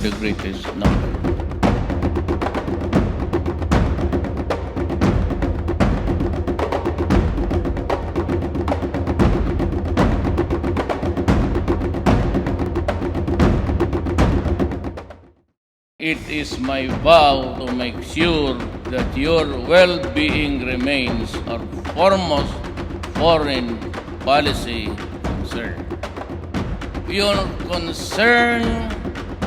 the greatest number. It is my vow to make sure that your well-being remains our foremost foreign policy concern. Your concern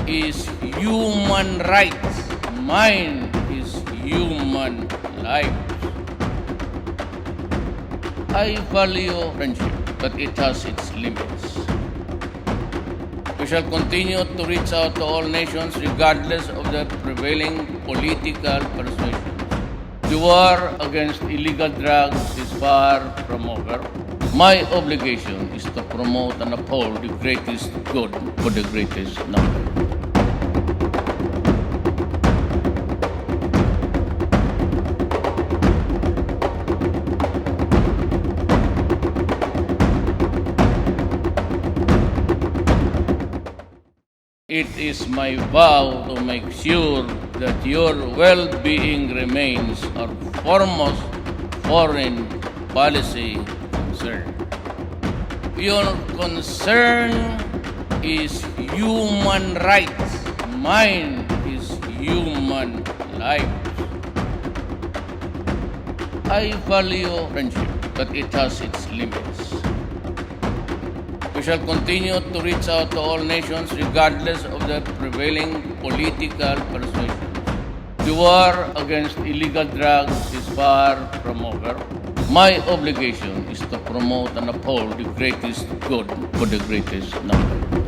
is human rights. Mine is human life. I value friendship, but it has its limits. We shall continue to reach out to all nations regardless of their prevailing political persuasion. The war against illegal drugs is far from over. My obligation is to promote and uphold the greatest good for the greatest number. It is my vow to make sure that your well-being remains our foremost foreign policy concern. Your concern is human rights. Mine is human life. I value friendship, but it has its limits. We shall continue to reach out to all nations regardless of their prevailing political persuasion. The war against illegal drugs is far from over. My obligation is to promote and uphold the greatest good for the greatest number.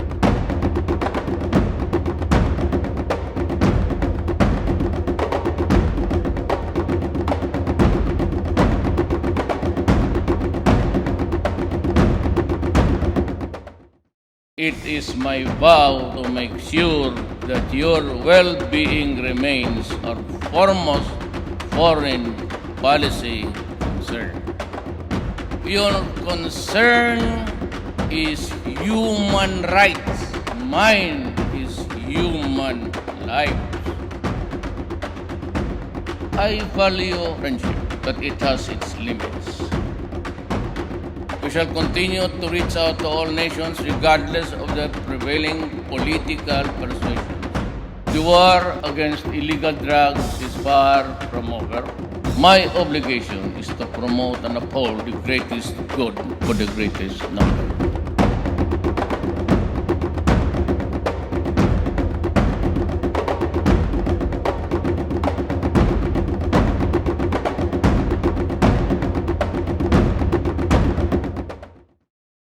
It is my vow to make sure that your well-being remains our foremost foreign policy concern. Your concern is human rights. Mine is human life. I value friendship, but it has its limits. We shall continue to reach out to all nations regardless of their prevailing political persuasion. The war against illegal drugs is far from over. My obligation is to promote and uphold the greatest good for the greatest number.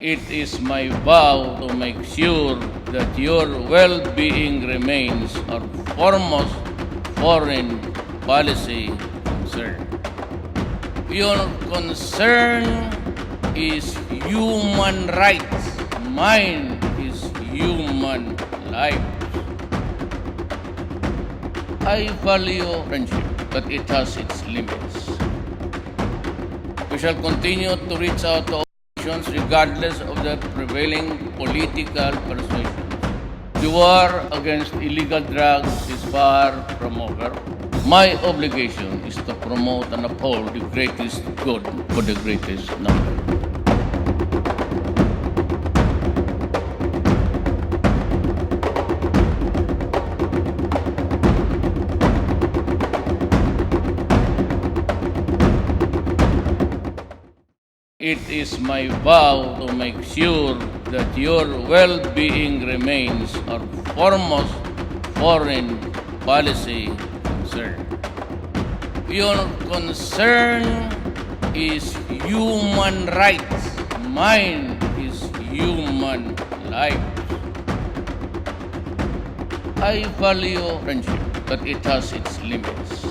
It is my vow to make sure that your well-being remains our foremost foreign policy concern. Your concern is human rights. Mine is human life. I value friendship, but it has its limits. We shall continue to reach out to regardless of their prevailing political persuasion. The war against illegal drugs is far from over. My obligation is to promote and uphold the greatest good for the greatest number. It is my vow to make sure that your well-being remains our foremost foreign policy concern. Your concern is human rights. Mine is human life. I value friendship, but it has its limits.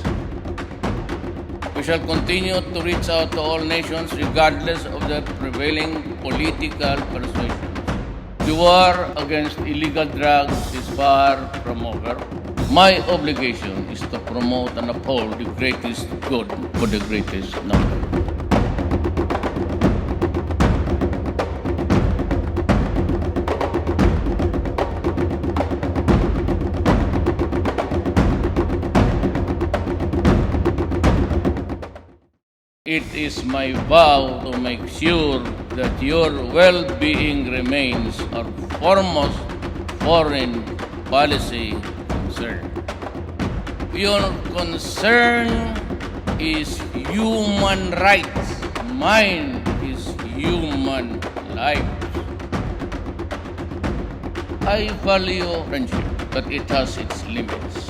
We shall continue to reach out to all nations regardless of their prevailing political persuasion. The war against illegal drugs is far from over. My obligation is to promote and uphold the greatest good for the greatest number. It is my vow to make sure that your well-being remains our foremost foreign policy concern. Your concern is human rights. Mine is human life. I value friendship, but it has its limits.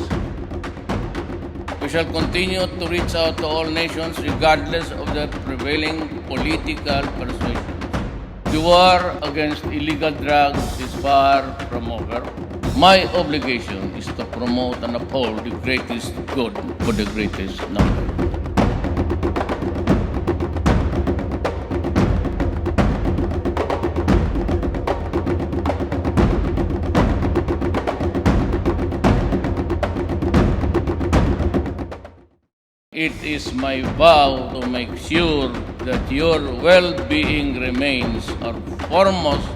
We shall continue to reach out to all nations regardless of their prevailing political persuasion. The war against illegal drugs is far from over. My obligation is to promote and uphold the greatest good for the greatest number. It is my vow to make sure that your well-being remains our foremost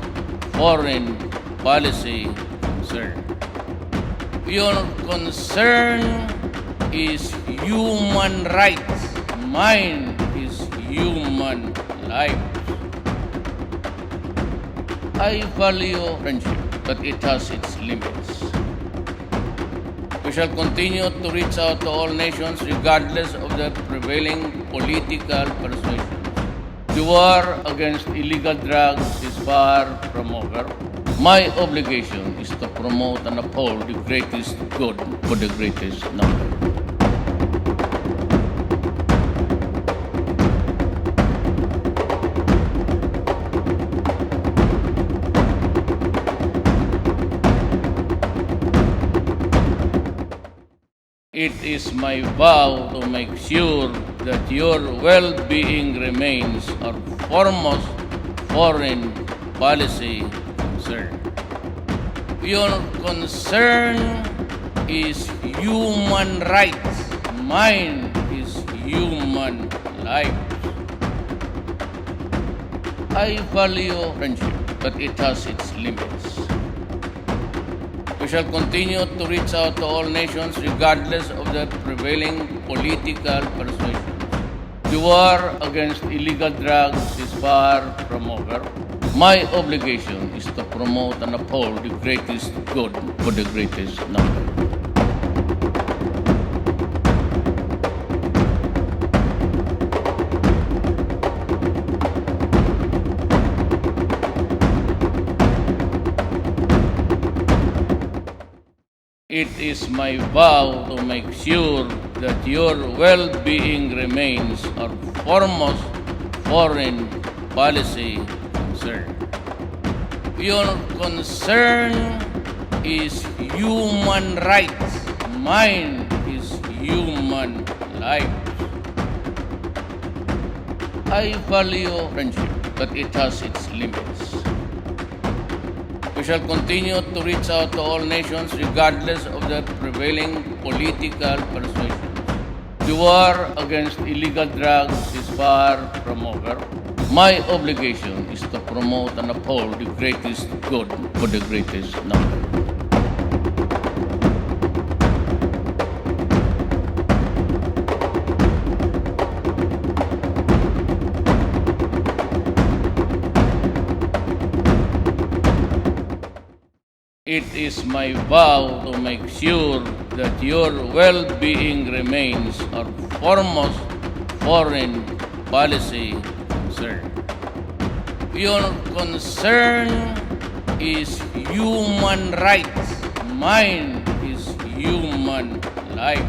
foreign policy concern. Your concern is human rights. Mine is human life. I value friendship, but it has its limits. We shall continue to reach out to all nations regardless of their prevailing political persuasion. The war against illegal drugs is far from over. My obligation is to promote and uphold the greatest good for the greatest number. It is my vow to make sure that your well-being remains our foremost foreign policy concern. Your concern is human rights. Mine is human life. I value friendship, but it has its limits. We shall continue to reach out to all nations regardless of their prevailing political persuasion. The war against illegal drugs is far from over. My obligation is to promote and uphold the greatest good for the greatest number. It is my vow to make sure that your well-being remains our foremost foreign policy concern. Your concern is human rights. Mine is human life. I value friendship, but it has its limits. We shall continue to reach out to all nations regardless of their prevailing political persuasion. The war against illegal drugs is far from over. My obligation is to promote and uphold the greatest good for the greatest number. It is my vow to make sure that your well-being remains our foremost foreign policy concern. Your concern is human rights. Mine is human life.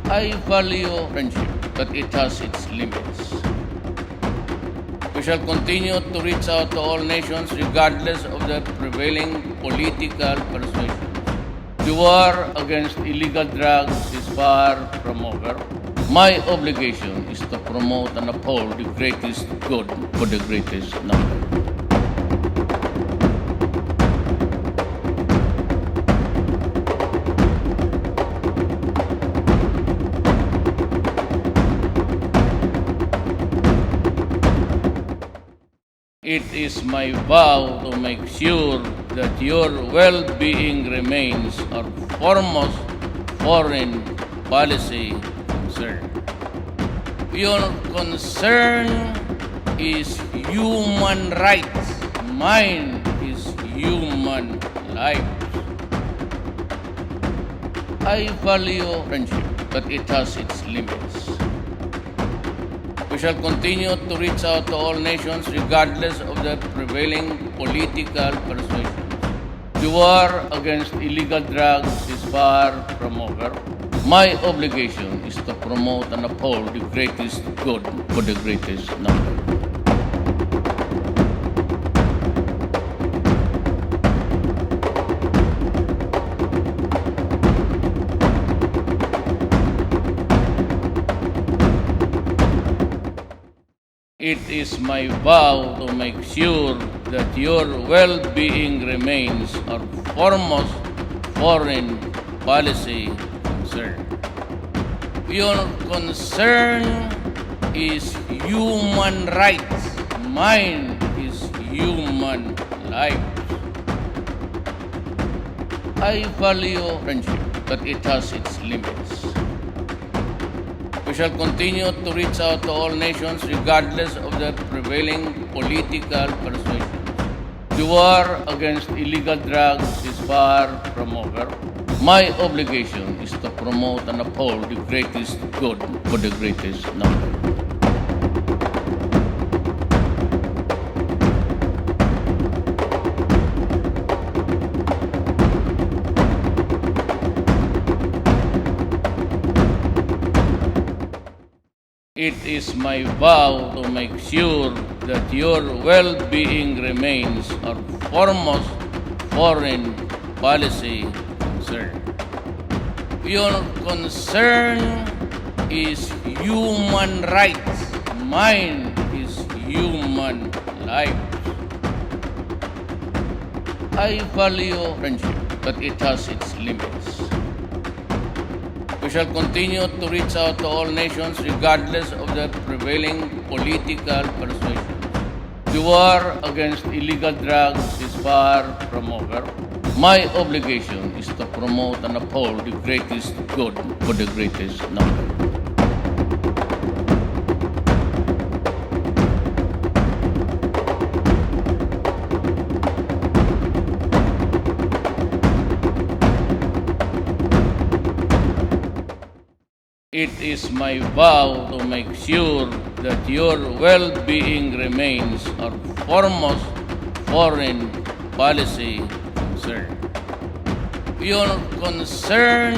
I value friendship, but it has its limits. We shall continue to reach out to all nations regardless of their prevailing political persuasion. The war against illegal drugs is far from over. My obligation is to promote and uphold the greatest good for the greatest number. It is my vow to make sure that your well-being remains our foremost foreign policy concern. Your concern is human rights. Mine is human life. I value friendship, but it has its limits. We shall continue to reach out to all nations regardless of their prevailing political persuasions. The war against illegal drugs is far from over. My obligation is to promote and uphold the greatest good for the greatest number. It is my vow to make sure that your well-being remains our foremost foreign policy concern. Your concern is human rights. Mine is human life. I value friendship, but it has its limits. We shall continue to reach out to all nations regardless of their prevailing political persuasions. The war against illegal drugs is far from over. My obligation is to promote and uphold the greatest good for the greatest number. It is my vow to make sure that your well-being remains our foremost foreign policy concern. Your concern is human rights. Mine is human life. I value friendship, but it has its limits. We shall continue to reach out to all nations regardless of their prevailing political persuasions. The war against illegal drugs is far from over. My obligation is to promote and uphold the greatest good for the greatest number. It is my vow to make sure that your well-being remains our foremost foreign policy concern. Your concern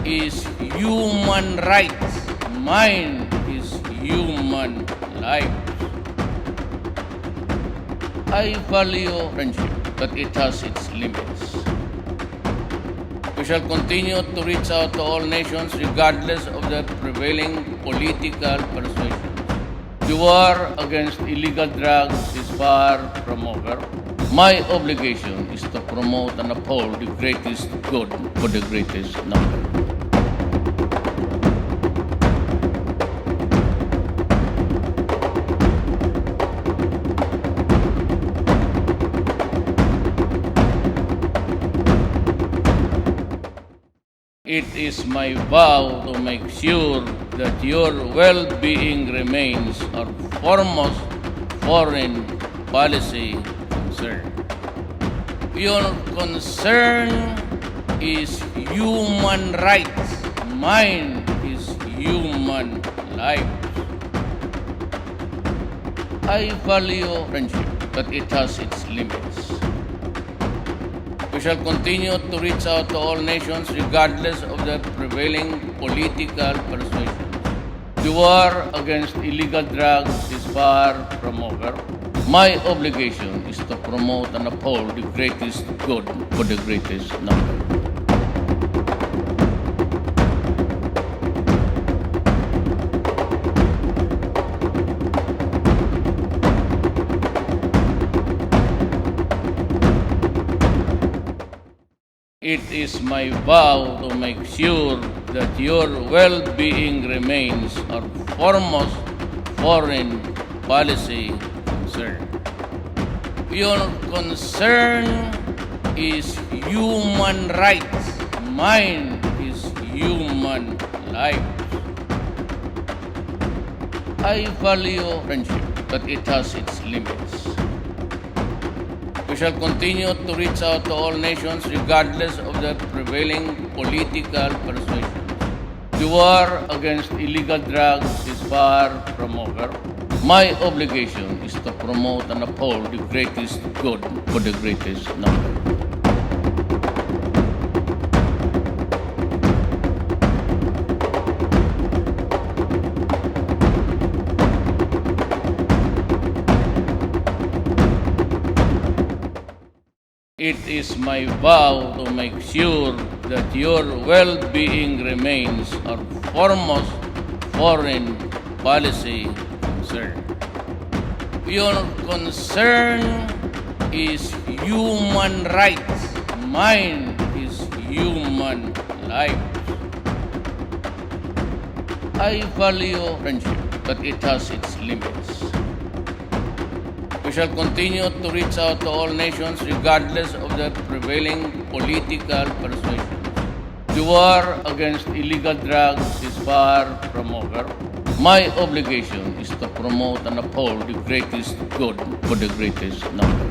is human rights. Mine is human life. I value friendship, but it has its limits. We shall continue to reach out to all nations regardless of their prevailing political persuasions. The war against illegal drugs is far from over. My obligation is to promote and uphold the greatest good for the greatest number. It is my vow to make sure that your well-being remains our foremost foreign policy concern. Your concern is human rights. Mine is human life. I value friendship, but it has its limits. We shall continue to reach out to all nations regardless of their prevailing political persuasions. The war against illegal drugs is far from over. My obligation is to promote and uphold the greatest good for the greatest number. It is my vow to make sure that your well-being remains our foremost foreign policy concern. Your concern is human rights. Mine is human life. I value friendship, but it has its limits. We shall continue to reach out to all nations regardless of their prevailing political persuasion. The war against illegal drugs is far from over. My obligation is to promote and uphold the greatest good for the greatest number. It is my vow to make sure that your well-being remains our foremost foreign policy concern. Your concern is human rights. Mine is human life. I value friendship, but it has its limits. We shall continue to reach out to all nations regardless of their prevailing political persuasion. The war against illegal drugs is far from over. My obligation is to promote and uphold the greatest good for the greatest number.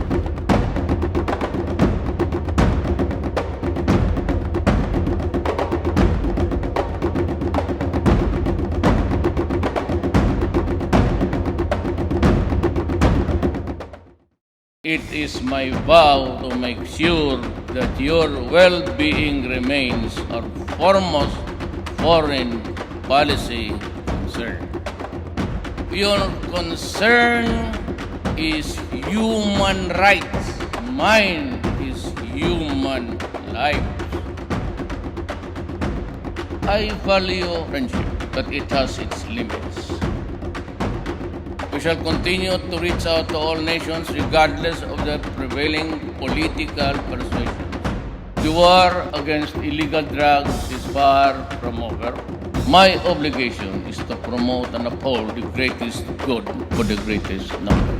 It is my vow to make sure that your well-being remains our foremost foreign policy concern. Your concern is human rights. Mine is human life. I value friendship, but it has its limits. We shall continue to reach out to all nations regardless of their prevailing political persuasion. The war against illegal drugs is far from over. My obligation is to promote and uphold the greatest good for the greatest number.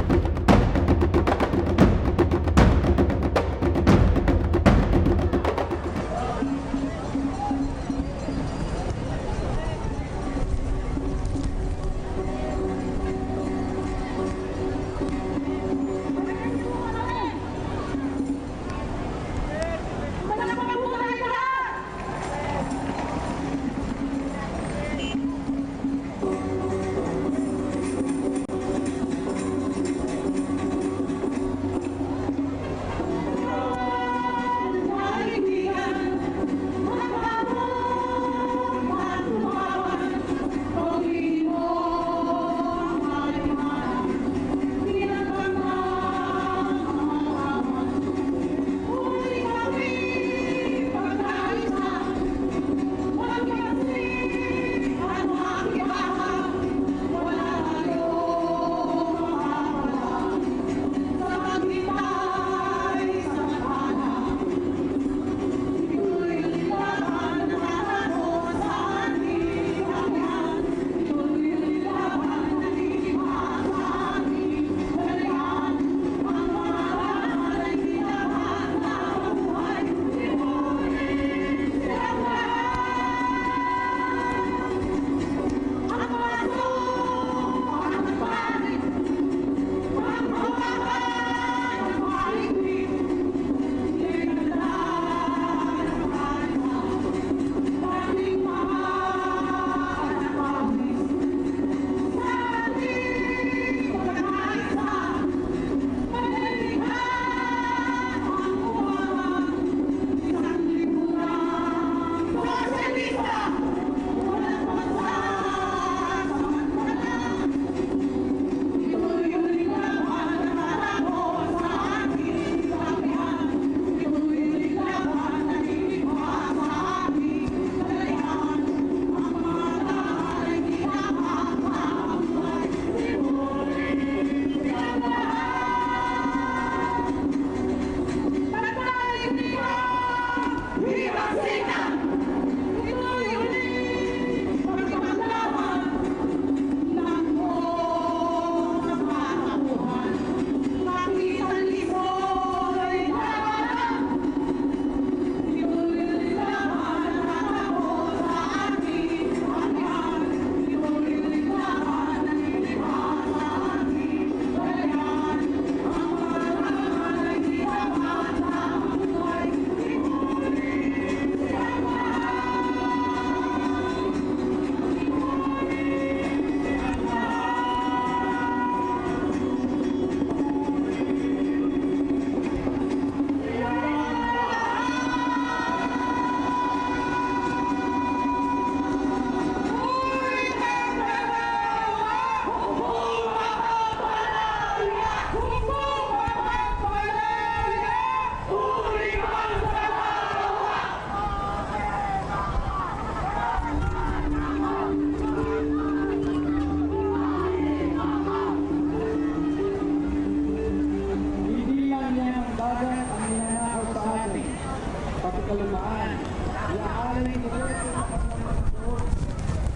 kalumaan. Iaalay ni Duterte sa pagmamagsuot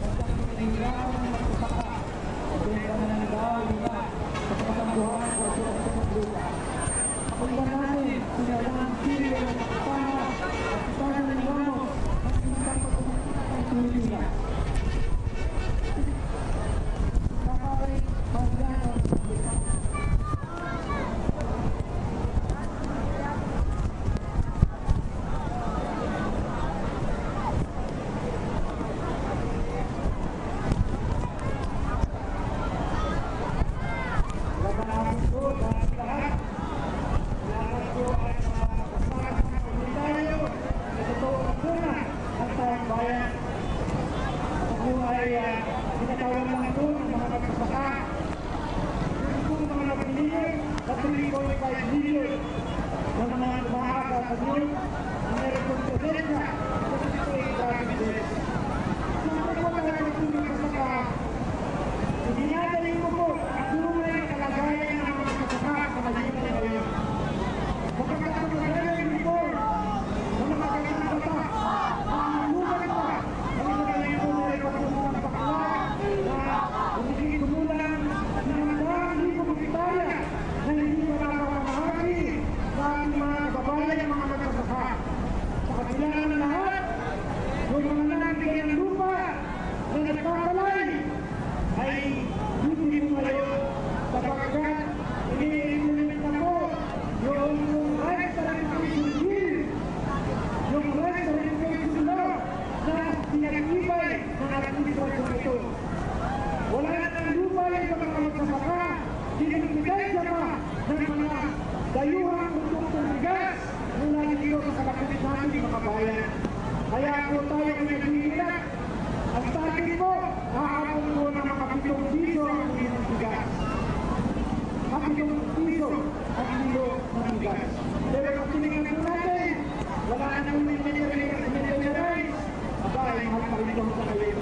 at ang pinahirapan ng magsasaka o pinanananggaw nila sa katambuhan o operasyon ng lupa. Pakinggan natin sinalang silo ng kasama at kasama ng Ramos at isang pagmamagsuot ng Pilipinas. Kakaway, magyan ang pagmamagsuot. Tinatawag lang ito ng mga magsasaka. Yung mga napilili na 3.5 million ng mga umaasa sa Diyos na meron kong presensya sa ito ay provinces. Siyempre po tayo ng magsasaka, dinadaling ko po ang tunay na kalagayan ng mga magsasaka sa Malaysia ngayon. Magkakasagalan nito ng mga magandang batas, ang lugar pa, ang magaling po na ipagpunta ng bakla, hindi kumulang sinamdang hindi ko magkitaya na hindi marapamahagi sa ating mga kababayan ng mga magsasaka. Sa kabila ng lahat, yung mga nabigay ng lupa na nagkakalay ay hindi mo ngayon sapagkat ini-implement na po yung right to revocation bill, yung right to revocation law na pinag-ibay ng administrasyon ito. Wala na ng lupa yung mga magsasaka, dinibigay pa ng mga dayuhang produktong bigas mula dito sa kalapit namin mga bayan. Kaya po tayo ay nagbibigat. Ang target po, hahabol po ng mga 7 piso ang kilo ng bigas. 7 piso ang kilo ng bigas. Pero kung tinignan po natin, wala na ng military rights, aba ay mahal pa rin ito sa kayo.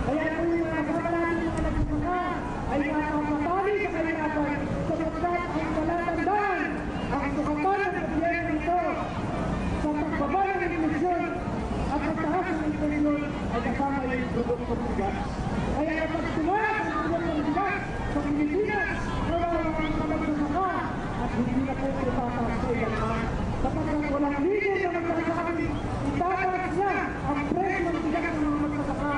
Kaya po yung mga kapatid ng magsasaka ay nakapatali sa kahirapan sapagkat ang palatandaan ang sukatan ng gobyerno nito sa pagbaba ng inflasyon at pagtaas ng inflasyon ay kasama yung produktong bigas. Kaya kapag tumaas ang produktong bigas sa Pilipinas, kawawa ang mga magsasaka at hindi na po ito tataas sa ilan sapagkat walang ligo na magsasabi itataas na ang presyo ng bigas ng mga magsasaka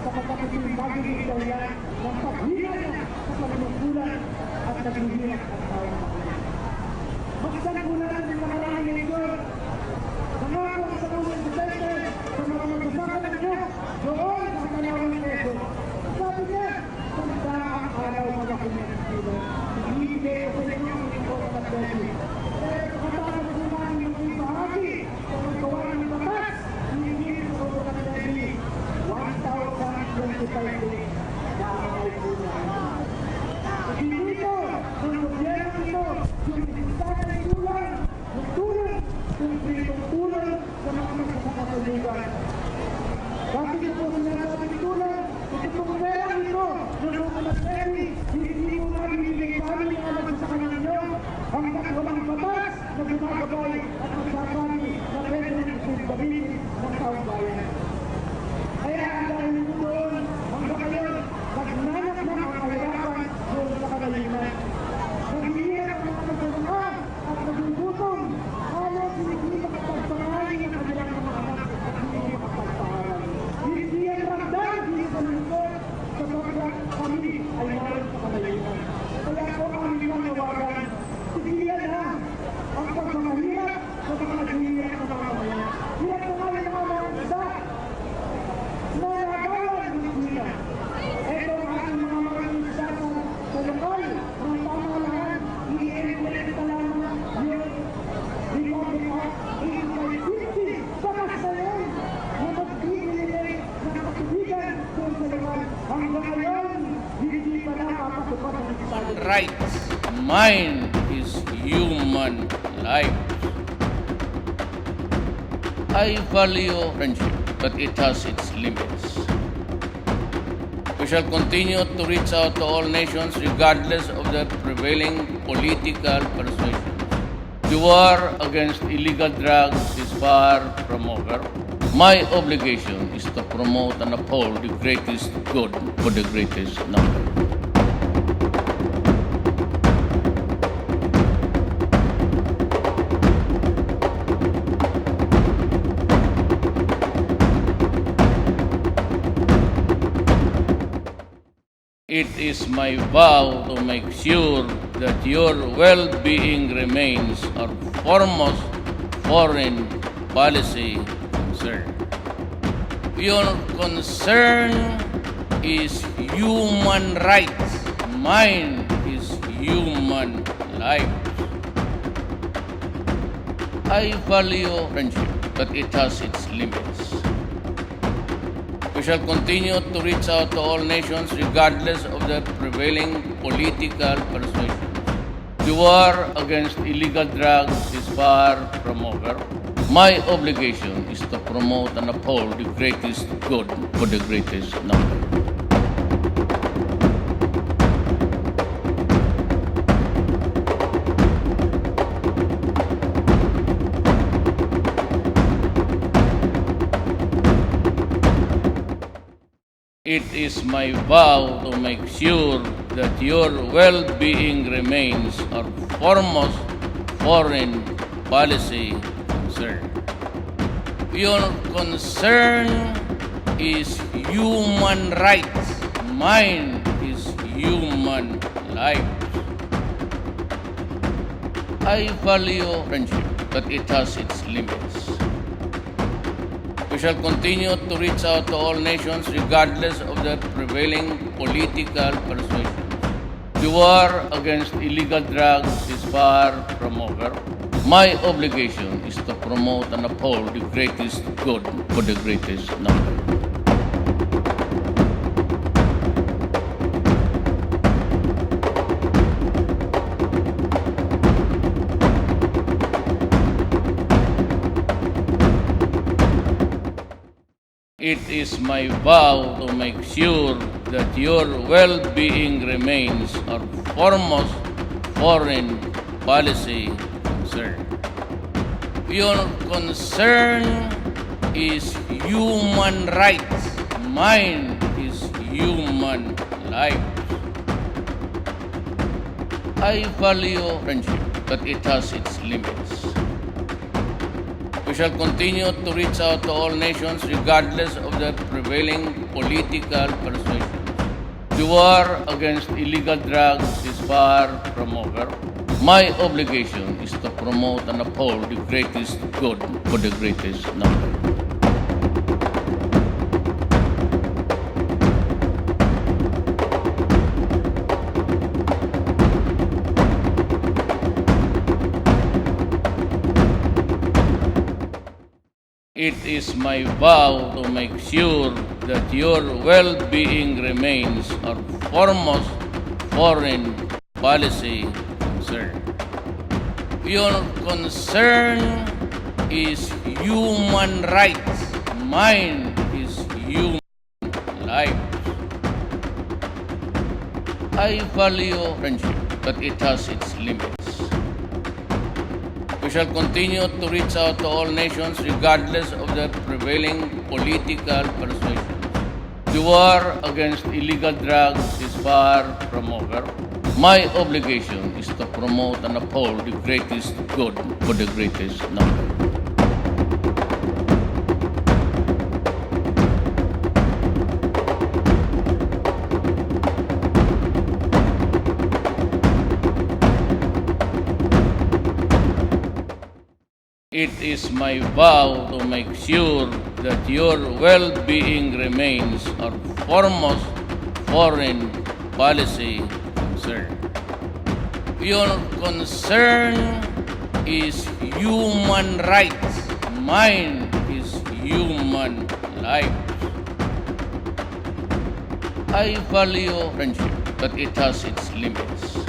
sapagkat ito yung bagay daw yan ng paghila niya sa pagmamagkulan at naghihirap at tawang makulan. Magsan po natin yung nakaraan nito. Nangako ang sa unang Duterte sa mga magsasaka ng Diyos doon sa Kalawang Peso. Sabi niya, kung ang araw magakunin ng sila, ibigay ko sa inyo ang ipot at beses. Pero pagkatapos po namin yung ibahagi sa magawa ng batas, hindi sa ipot at beses, 1,025 days na ay po namin. Dito, ang gobyerno nito, yung inisang ay tulong, kung tulong sa mga magsasaka sa lugar. Bakit ito po sinasabing tulong? Ito pong pera nito, nung manaseri, hindi mo nabibigay kami ng mga magsasaka ninyo, hanggang walang batas na gumagabay at magsasabi na pwede ng gamitin ng taong bayan. Kaya ang dahil nito doon, hanggang ngayon, nagnanak na ang kahirapan doon sa Kadaliman. Naghihirap ang mga magsasaka at nagugutom, halos hindi makapagpangalan ang kanilang mga anak at hindi makapagpangalan. Hindi yan ramdam, hindi sa lingkod, sapagkat kami ay naroon sa Kadaliman. Kaya po ang aming nawagan, tigilan na ang pagmamahirap sa mga naghihirap ng mga mamayan. Hirap na kami ng mga isda na nagawan ng Pilipinas. Ito ang ating mga maramisa sa lokal, mga pamahalaan, i-implement na lamang yung Republic Act 8550 sa kasayan na magbibili ng katubigan doon sa lokal. Hanggang ngayon, hindi pa nakapatupad ang Estado. Rights. Mine is human life. I value friendship, but it has its limits. We shall continue to reach out to all nations regardless of their prevailing political persuasion. The war against illegal drugs is far from over. My obligation is to promote and uphold the greatest good for the greatest number. It is my vow to make sure that your well-being remains our foremost foreign policy concern. Your concern is human rights. Mine is human life. I value friendship, but it has its limits. We shall continue to reach out to all nations regardless of their prevailing political persuasion. The war against illegal drugs is far from over. My obligation is to promote and uphold the greatest good for the greatest number. It is my vow to make sure that your well-being remains our foremost foreign policy concern. Your concern is human rights. Mine is human life. I value friendship, but it has its limits. We shall continue to reach out to all nations regardless of their prevailing political persuasion. The war against illegal drugs is far from over. My obligation is to promote and uphold the greatest good for the greatest number. It is my vow to make sure that your well-being remains our foremost foreign policy concern. Your concern is human rights. Mine is human life. I value friendship, but it has its limits. We shall continue to reach out to all nations regardless of their prevailing political persuasion. The war against illegal drugs is far from over. My obligation is to promote and uphold the greatest good for the greatest number. It is my vow to make sure that your well-being remains our foremost foreign policy concern. Your concern is human rights. Mine is human life. I value friendship, but it has its limits. We shall continue to reach out to all nations regardless of their prevailing political persuasion. The war against illegal drugs is far from over. My obligation is to promote and uphold the greatest good for the greatest number. It is my vow to make sure that your well-being remains our foremost foreign policy concern. Your concern is human rights. Mine is human life. I value friendship, but it has its limits.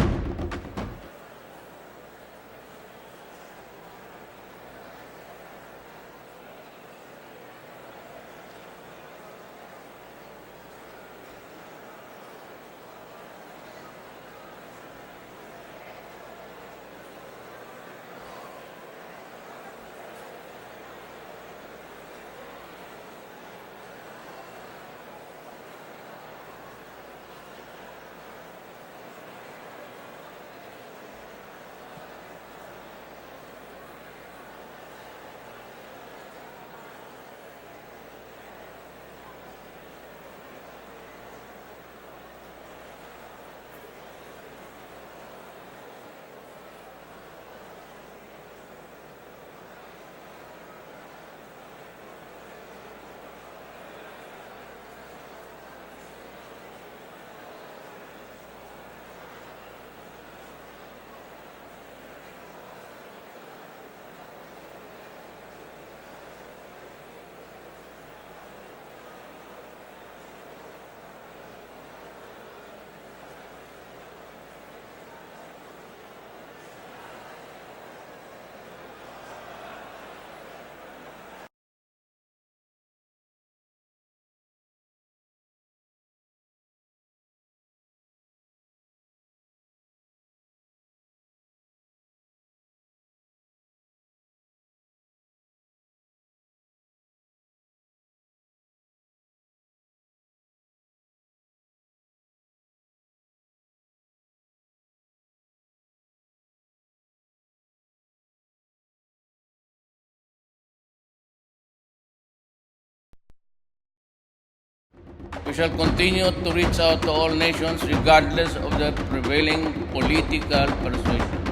We shall continue to reach out to all nations regardless of their prevailing political persuasion.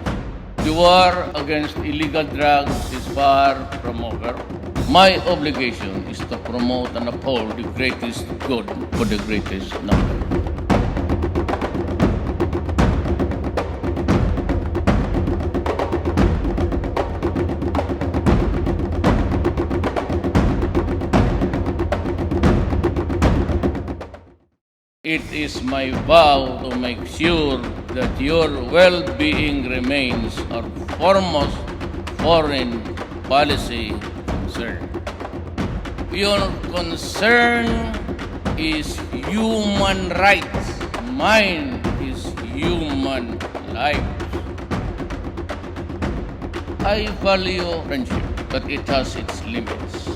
The war against illegal drugs is far from over. My obligation is to promote and uphold the greatest good for the greatest number. It is my vow to make sure that your well-being remains our foremost foreign policy concern. Your concern is human rights. Mine is human lives. I value friendship, but it has its limits.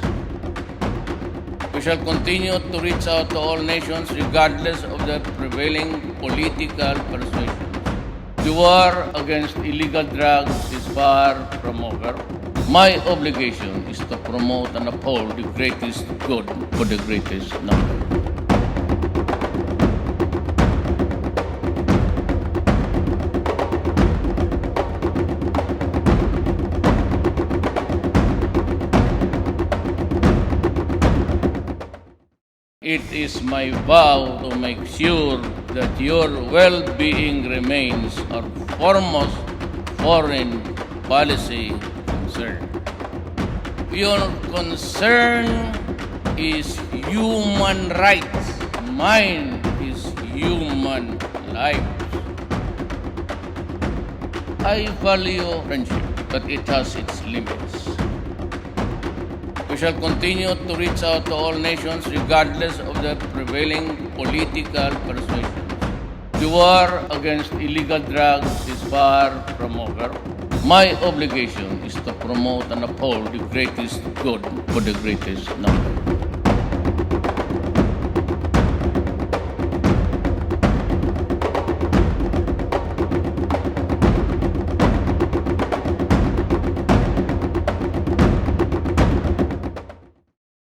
We shall continue to reach out to all nations regardless of their prevailing political persuasion. The war against illegal drugs is far from over. My obligation is to promote and uphold the greatest good for the greatest number. It is my vow to make sure that your well-being remains our foremost foreign policy concern. Your concern is human rights. Mine is human lives. I value friendship, but it has its limits. We shall continue to reach out to all nations regardless of their prevailing political persuasion. The war against illegal drugs is far from over. My obligation is to promote and uphold the greatest good for the greatest number.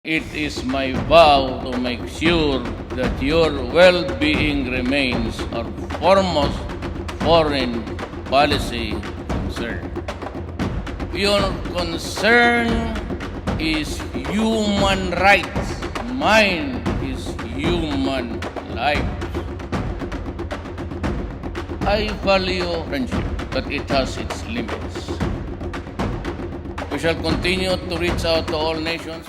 It is my vow to make sure that your well-being remains our foremost foreign policy concern. Your concern is human rights. Mine is human lives. I value friendship, but it has its limits. We shall continue to reach out to all nations.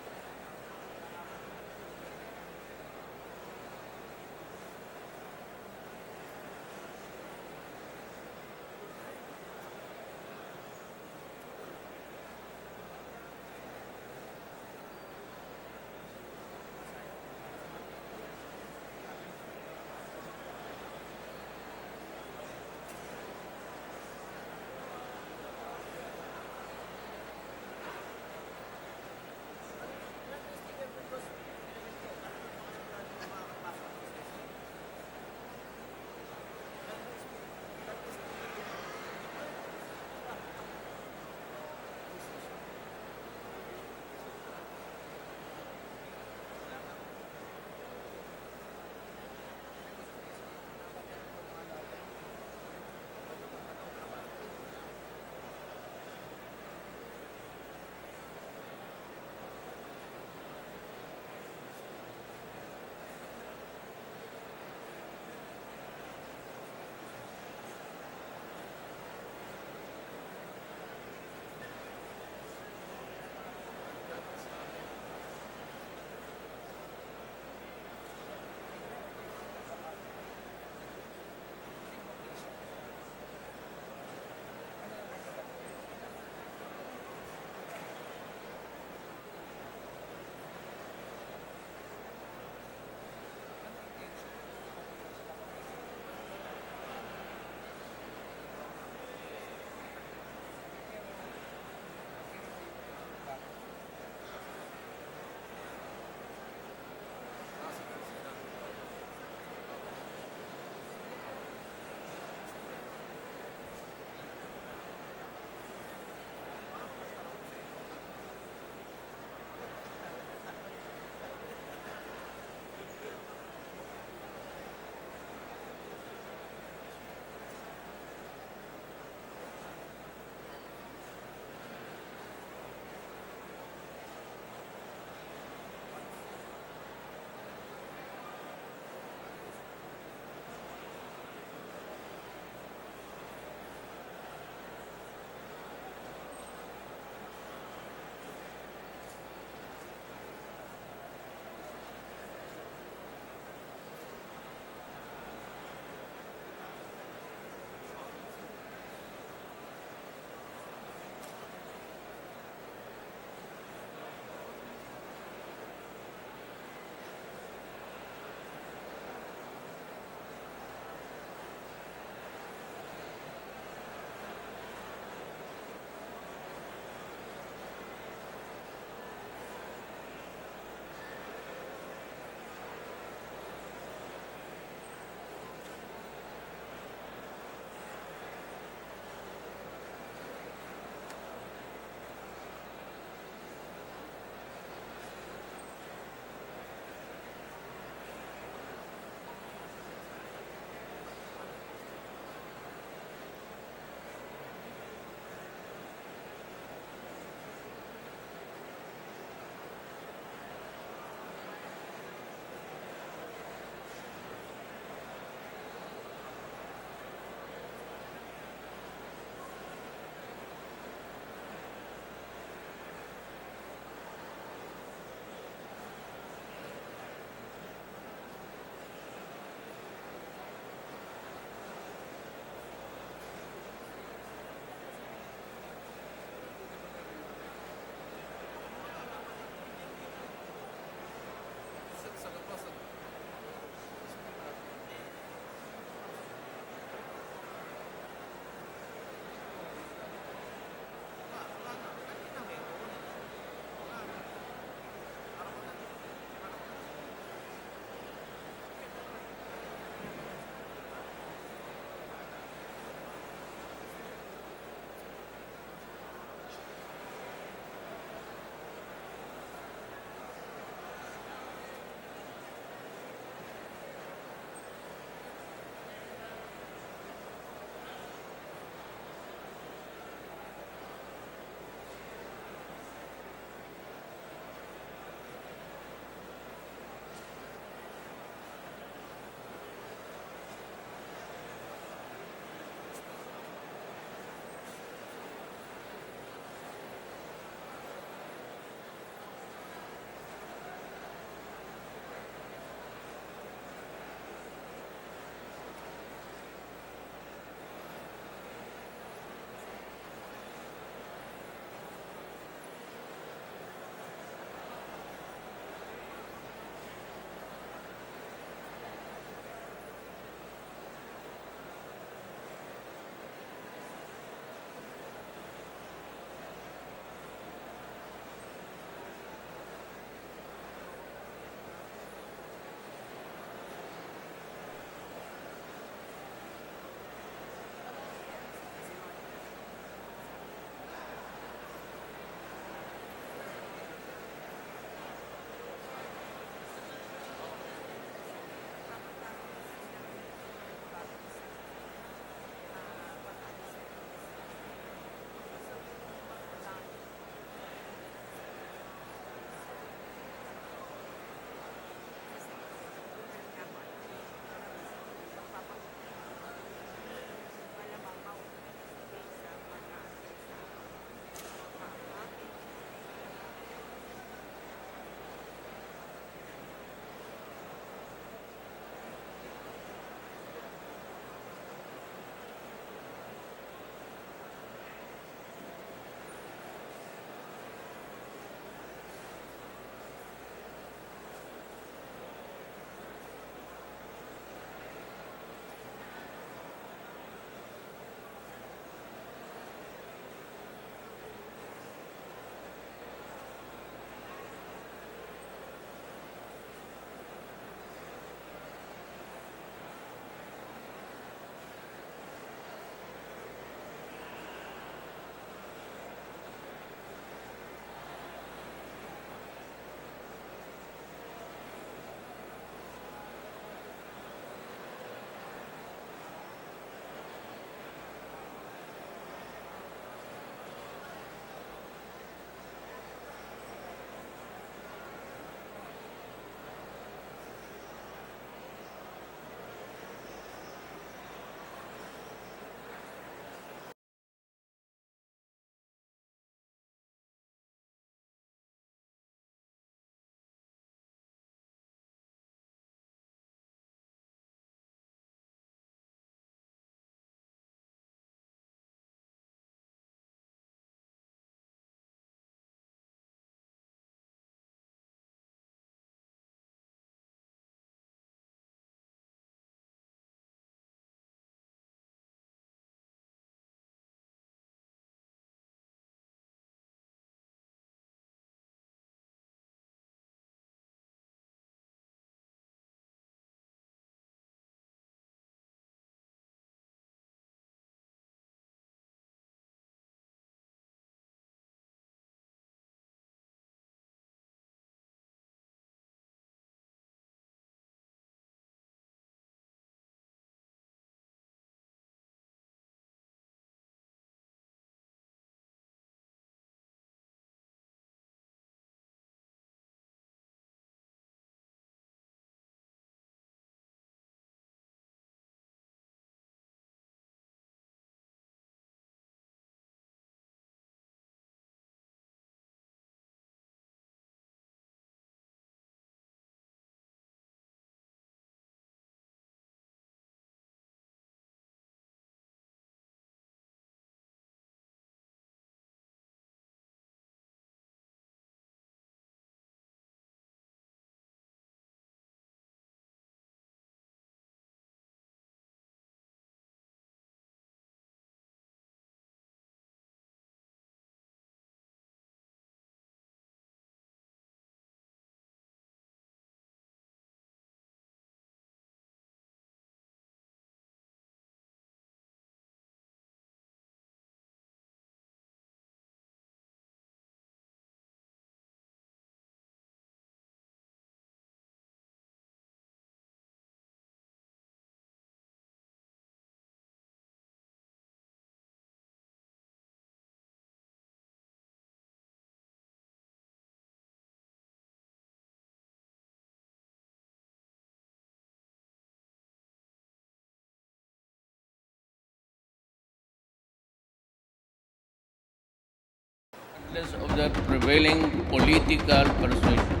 regardless of the prevailing political persuasion.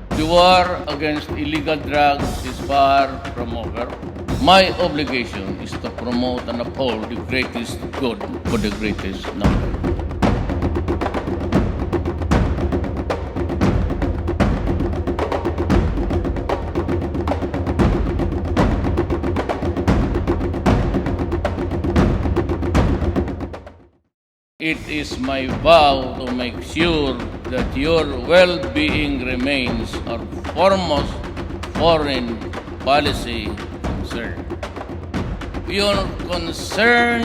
The war against illegal drugs is far from over. My obligation is to promote and uphold the greatest good for the greatest number. It is my vow to make sure that your well-being remains our foremost foreign policy concern. Your concern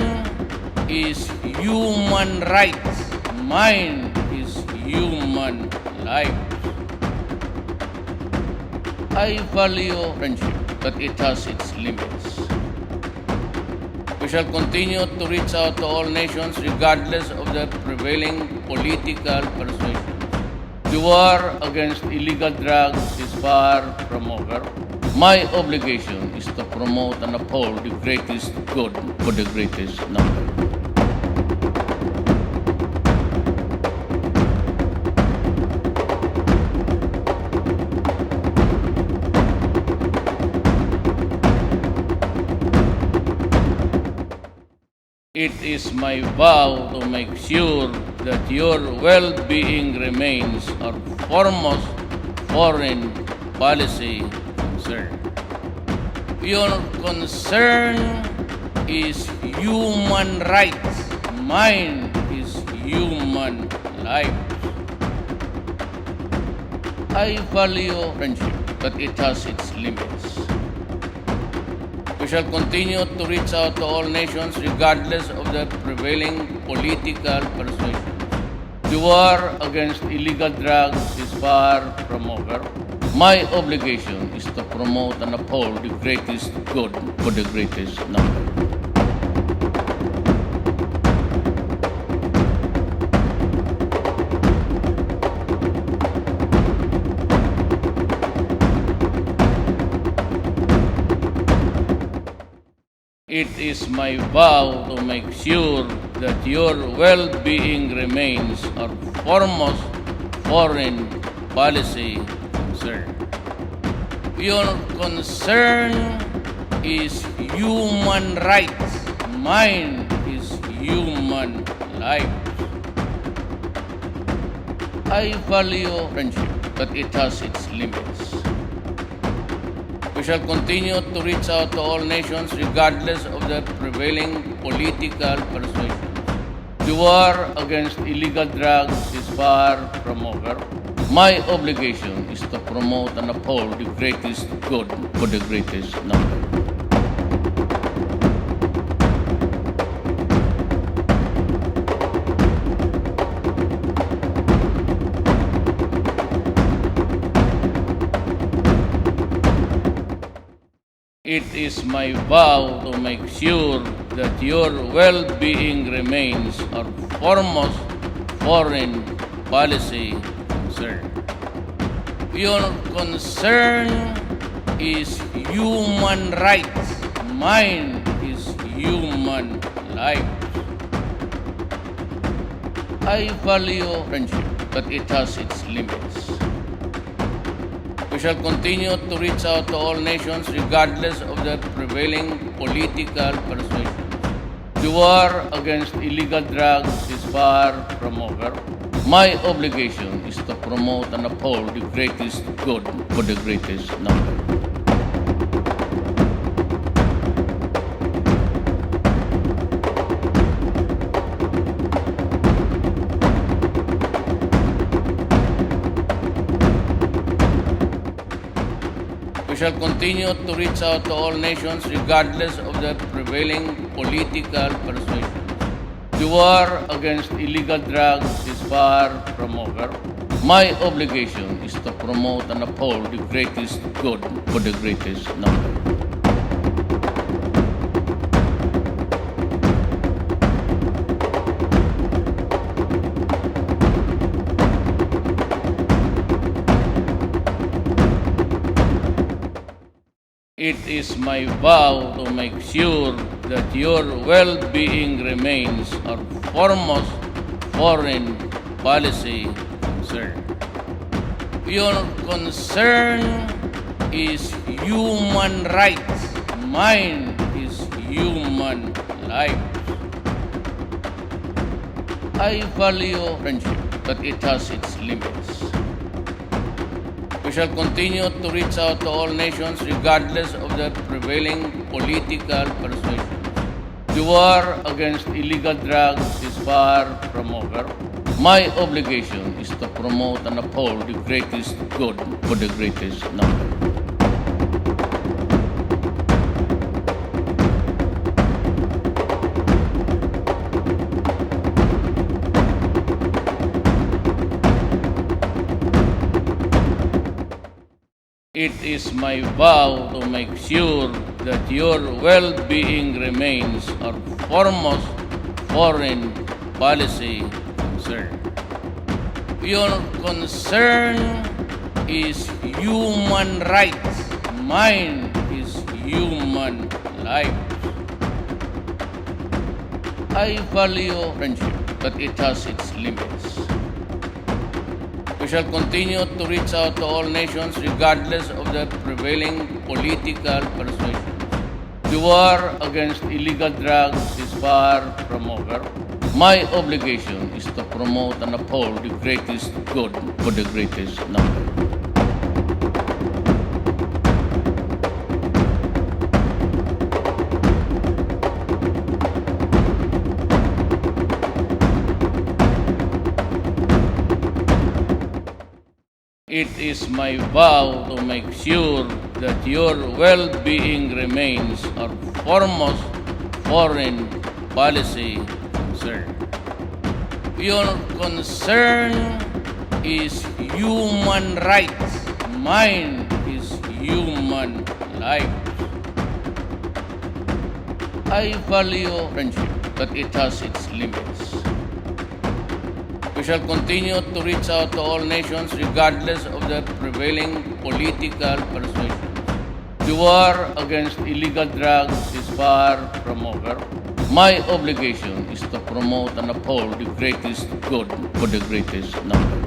is human rights. Mine is human life. I value friendship, but it has its limits. We shall continue to reach out to all nations regardless of their prevailing political persuasion. The war against illegal drugs is far from over. My obligation is to promote and uphold the greatest good for the greatest number. It is my vow to make sure that your well-being remains our foremost foreign policy concern. Your concern is human rights. Mine is human life. I value friendship, but it has its limits. We shall continue to reach out to all nations regardless of their prevailing political persuasion. The war against illegal drugs is far from over. My obligation is to promote and uphold the greatest good for the greatest number. It is my vow to make sure that your well-being remains our foremost foreign policy concern. Your concern is human rights. Mine is human life. I value friendship, but it has its limits. We shall continue to reach out to all nations regardless of their prevailing political persuasion. The war against illegal drugs is far from over. My obligation is to promote and uphold the greatest good for the greatest number. It is my vow to make sure that your well-being remains our foremost foreign policy concern. Your concern is human rights. Mine is human life. I value friendship, but it has its limits. We shall continue to reach out to all nations regardless of their prevailing political persuasion. The war against illegal drugs is far from over. My obligation is to promote and uphold the greatest good for the greatest number. We shall continue to reach out to all nations regardless of their prevailing political persuasion. The war against illegal drugs is far from over. My obligation is to promote and uphold the greatest good for the greatest number. It is my vow to make sure that your well-being remains our foremost foreign policy concern. Your concern is human rights. Mine is human life. I value friendship, but it has its limits. We shall continue to reach out to all nations regardless of their prevailing political persuasion. The war against illegal drugs is far from over. My obligation is to promote and uphold the greatest good for the greatest number. It is my vow to make sure that your well-being remains our foremost foreign policy concern. Your concern is human rights. Mine is human life. I value friendship, but it has its limits. We shall continue to reach out to all nations regardless of their prevailing political persuasion. The war against illegal drugs is far from over. My obligation is to promote and uphold the greatest good for the greatest number. It is my vow to make sure that your well-being remains our foremost foreign policy concern. Your concern is human rights. Mine is human life. I value friendship, but it has its limits. We shall continue to reach out to all nations regardless of their prevailing political persuasion. The war against illegal drugs is far from over. My obligation is to promote and uphold the greatest good for the greatest number.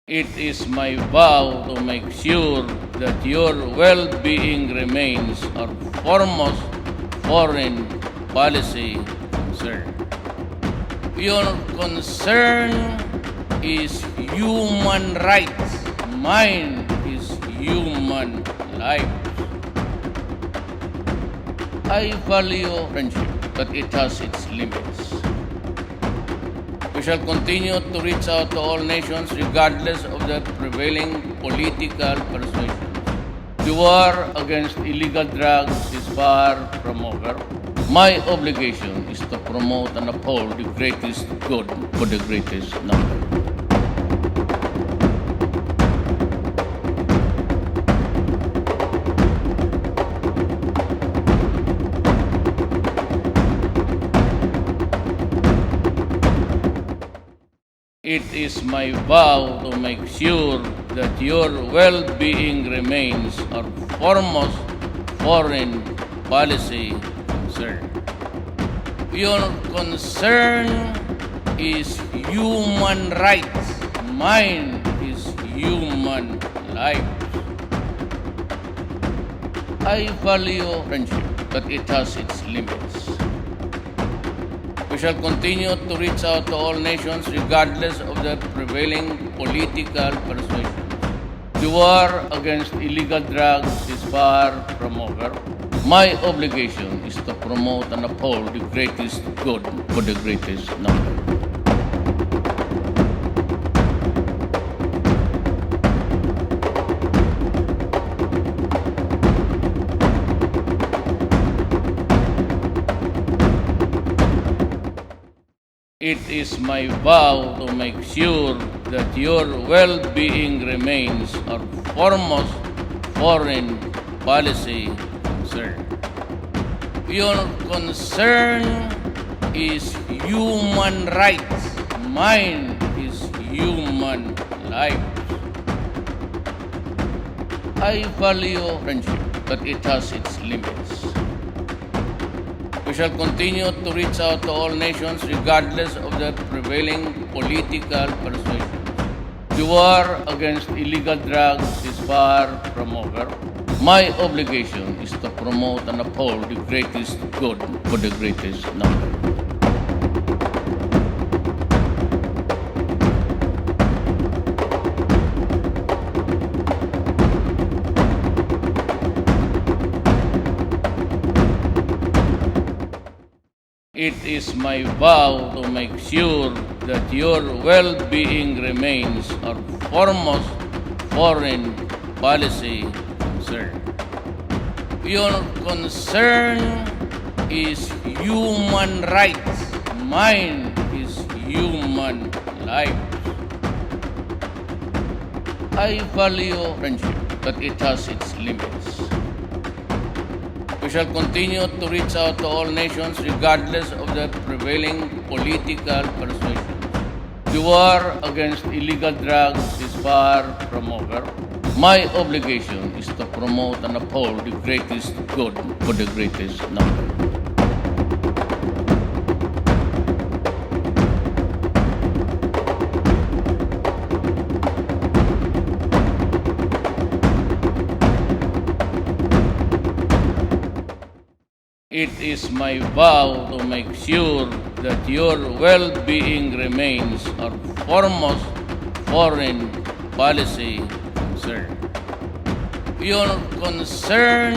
It is my vow to make sure that your well-being remains our foremost foreign policy concern. Your concern is human rights. Mine is human life. I value friendship, but it has its limits. We shall continue to reach out to all nations regardless of their prevailing political persuasion. The war against illegal drugs is far from over. My obligation is to promote and uphold the greatest good for the greatest number. It is my vow to make sure that your well-being remains our foremost foreign policy concern. Your concern is human rights. Mine is human life. I value friendship, but it has its limits. We shall continue to reach out to all nations regardless of their prevailing political persuasion. The war against illegal drugs is far from over. My obligation is to promote and uphold the greatest good for the greatest number. It is my vow to make sure that your well-being remains our foremost foreign policy concern. Your concern is human rights. Mine is human life. I value friendship, but it has its limits. We shall continue to reach out to all nations regardless of their prevailing political persuasion. The war against illegal drugs is far from over. My obligation is to promote and uphold the greatest good for the greatest number. It is my vow to make sure that your well-being remains our foremost foreign policy concern. Your concern is human rights. Mine is human life. I value friendship, but it has its limits. We shall continue to reach out to all nations regardless of their prevailing political persuasion. The war against illegal drugs is far from over. My obligation is to promote and uphold the greatest good for the greatest number. It is my vow to make sure that your well-being remains our foremost foreign policy concern. Your concern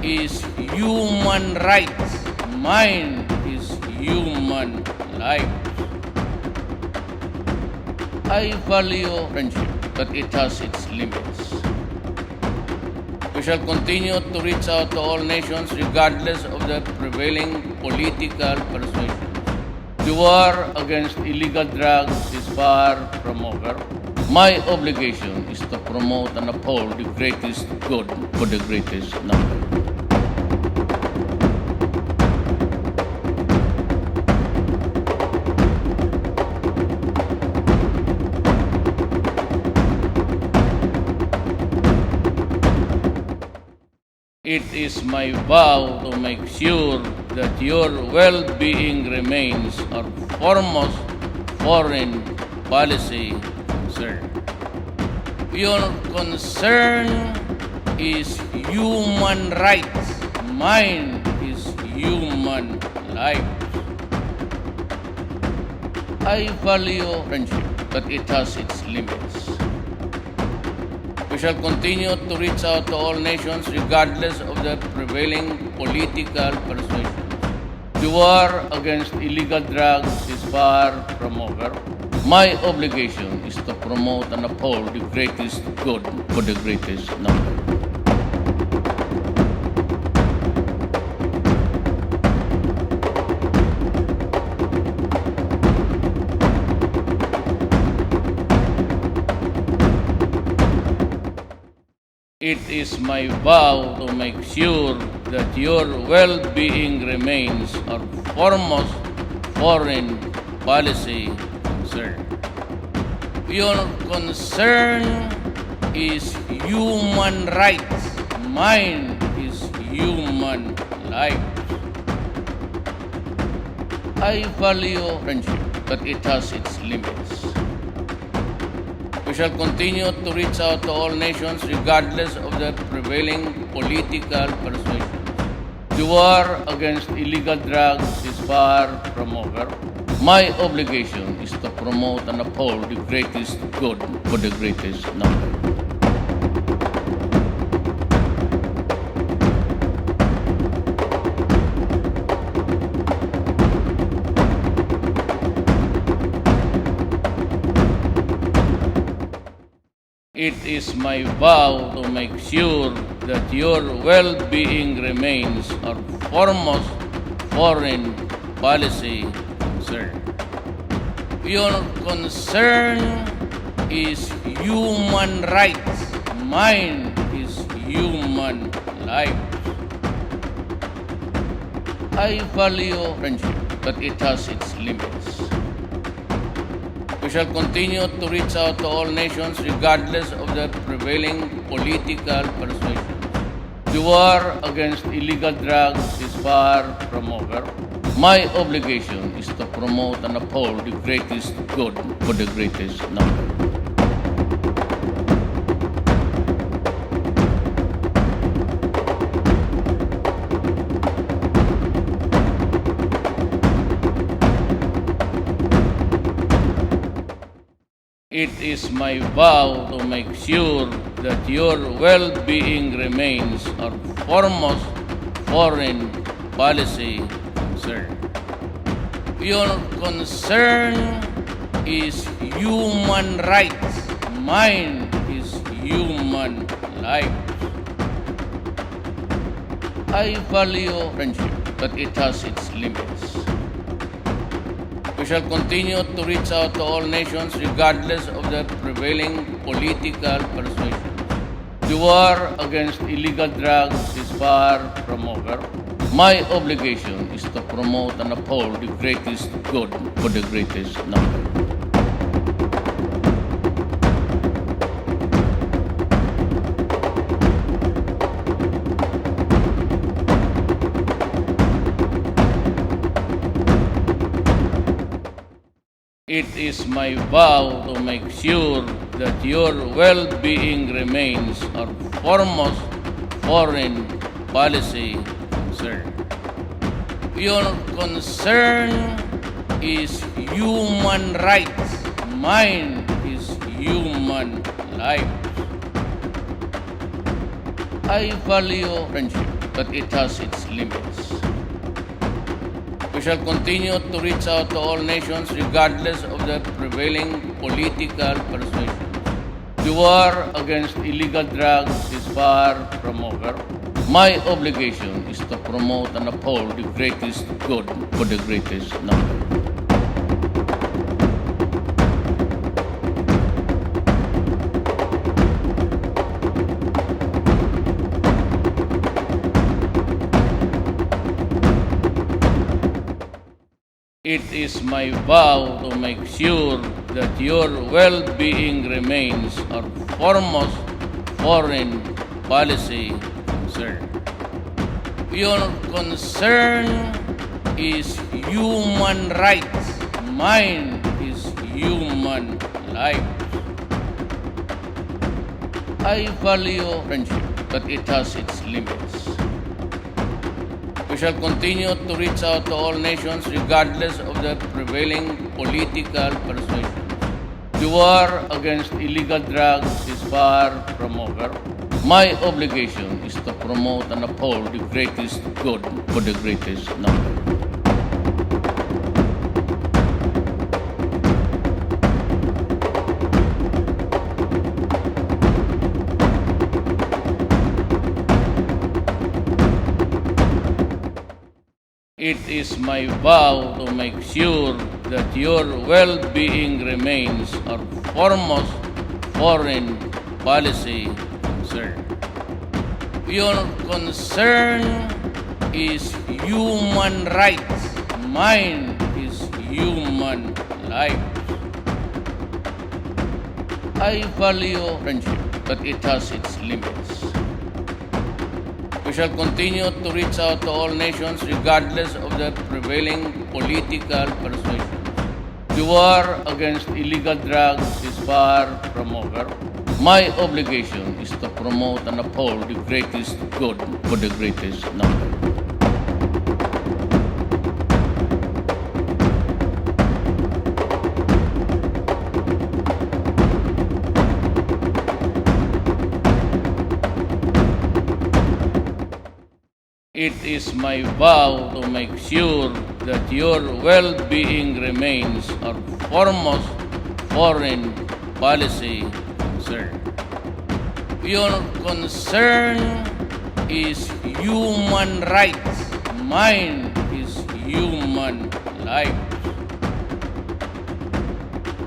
is human rights. Mine is human life. I value friendship, but it has its limits. We shall continue to reach out to all nations regardless of their prevailing political persuasion. The war against illegal drugs is far from over. My obligation is to promote and uphold the greatest good for the greatest number. It is my vow to make sure that your well-being remains our foremost foreign policy concern. Your concern is human rights. Mine is human life. I value friendship, but it has its limits. We shall continue to reach out to all nations regardless of their prevailing political persuasion. The war against illegal drugs is far from over. My obligation is to promote and uphold the greatest good for the greatest number. It is my vow to make sure that your well-being remains our foremost foreign policy concern. Your concern is human rights. Mine is human life. I value friendship, but it has its limits. We shall continue to reach out to all nations regardless of their prevailing political persuasion. The war against illegal drugs is far from over. My obligation is to promote and uphold the greatest good for the greatest number. It is my vow to make sure that your well-being remains our foremost foreign policy concern. Your concern is human rights. Mine is human life. I value friendship, but it has its limits. We shall continue to reach out to all nations regardless of their prevailing political persuasion. The war against illegal drugs is far from over. My obligation is to promote and uphold the greatest good for the greatest number. It is my vow to make sure that your well-being remains our foremost foreign policy concern. Your concern is human rights. Mine is human life. I value friendship, but it has its limits. We shall continue to reach out to all nations regardless of their prevailing political persuasion. The war against illegal drugs is far from over. My obligation is to promote and uphold the greatest good for the greatest number. It is my vow to make sure that your well-being remains our foremost foreign policy concern. Your concern is human rights. Mine is human life. I value friendship, but it has its limits. We shall continue to reach out to all nations regardless of their prevailing political persuasion. The war against illegal drugs is far from over. My obligation is to promote and uphold the greatest good for the greatest number. It is my vow to make sure that your well-being remains our foremost foreign policy concern. Your concern is human rights. Mine is human life. I value friendship, but it has its limits. We shall continue to reach out to all nations regardless of their prevailing political persuasion. The war against illegal drugs is far from over. My obligation is to promote and uphold the greatest good for the greatest number. It is my vow to make sure that your well-being remains our foremost foreign policy concern. Your concern is human rights. Mine is human life. I value friendship, but it has its limits. We shall continue to reach out to all nations regardless of their prevailing political persuasion. The war against illegal drugs is far from over. My obligation is to promote and uphold the greatest good for the greatest number. It is my vow to make sure that your well-being remains our foremost foreign policy concern. Your concern is human rights. Mine is human life.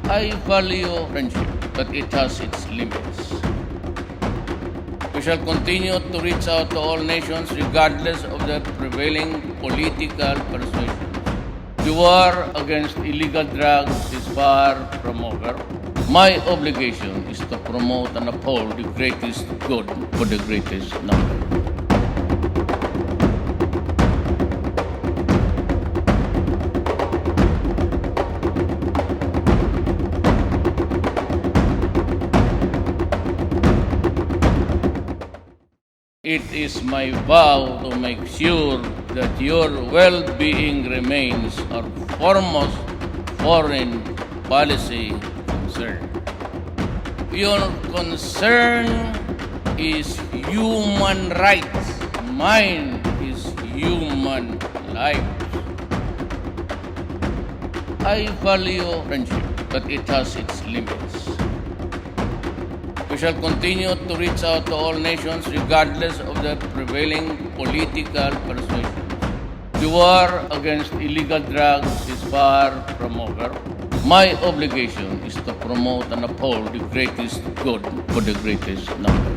I value friendship, but it has its limits. We shall continue to reach out to all nations regardless of their prevailing political persuasion. The war against illegal drugs is far from over. My obligation is to promote and uphold the greatest good for the greatest number. It is my vow to make sure that your well-being remains our foremost foreign policy concern. Your concern is human rights. Mine is human lives. I value friendship, but it has its limits. We shall continue to reach out to all nations regardless of their prevailing political persuasion. The war against illegal drugs is far from over. My obligation is to promote and uphold the greatest good for the greatest number.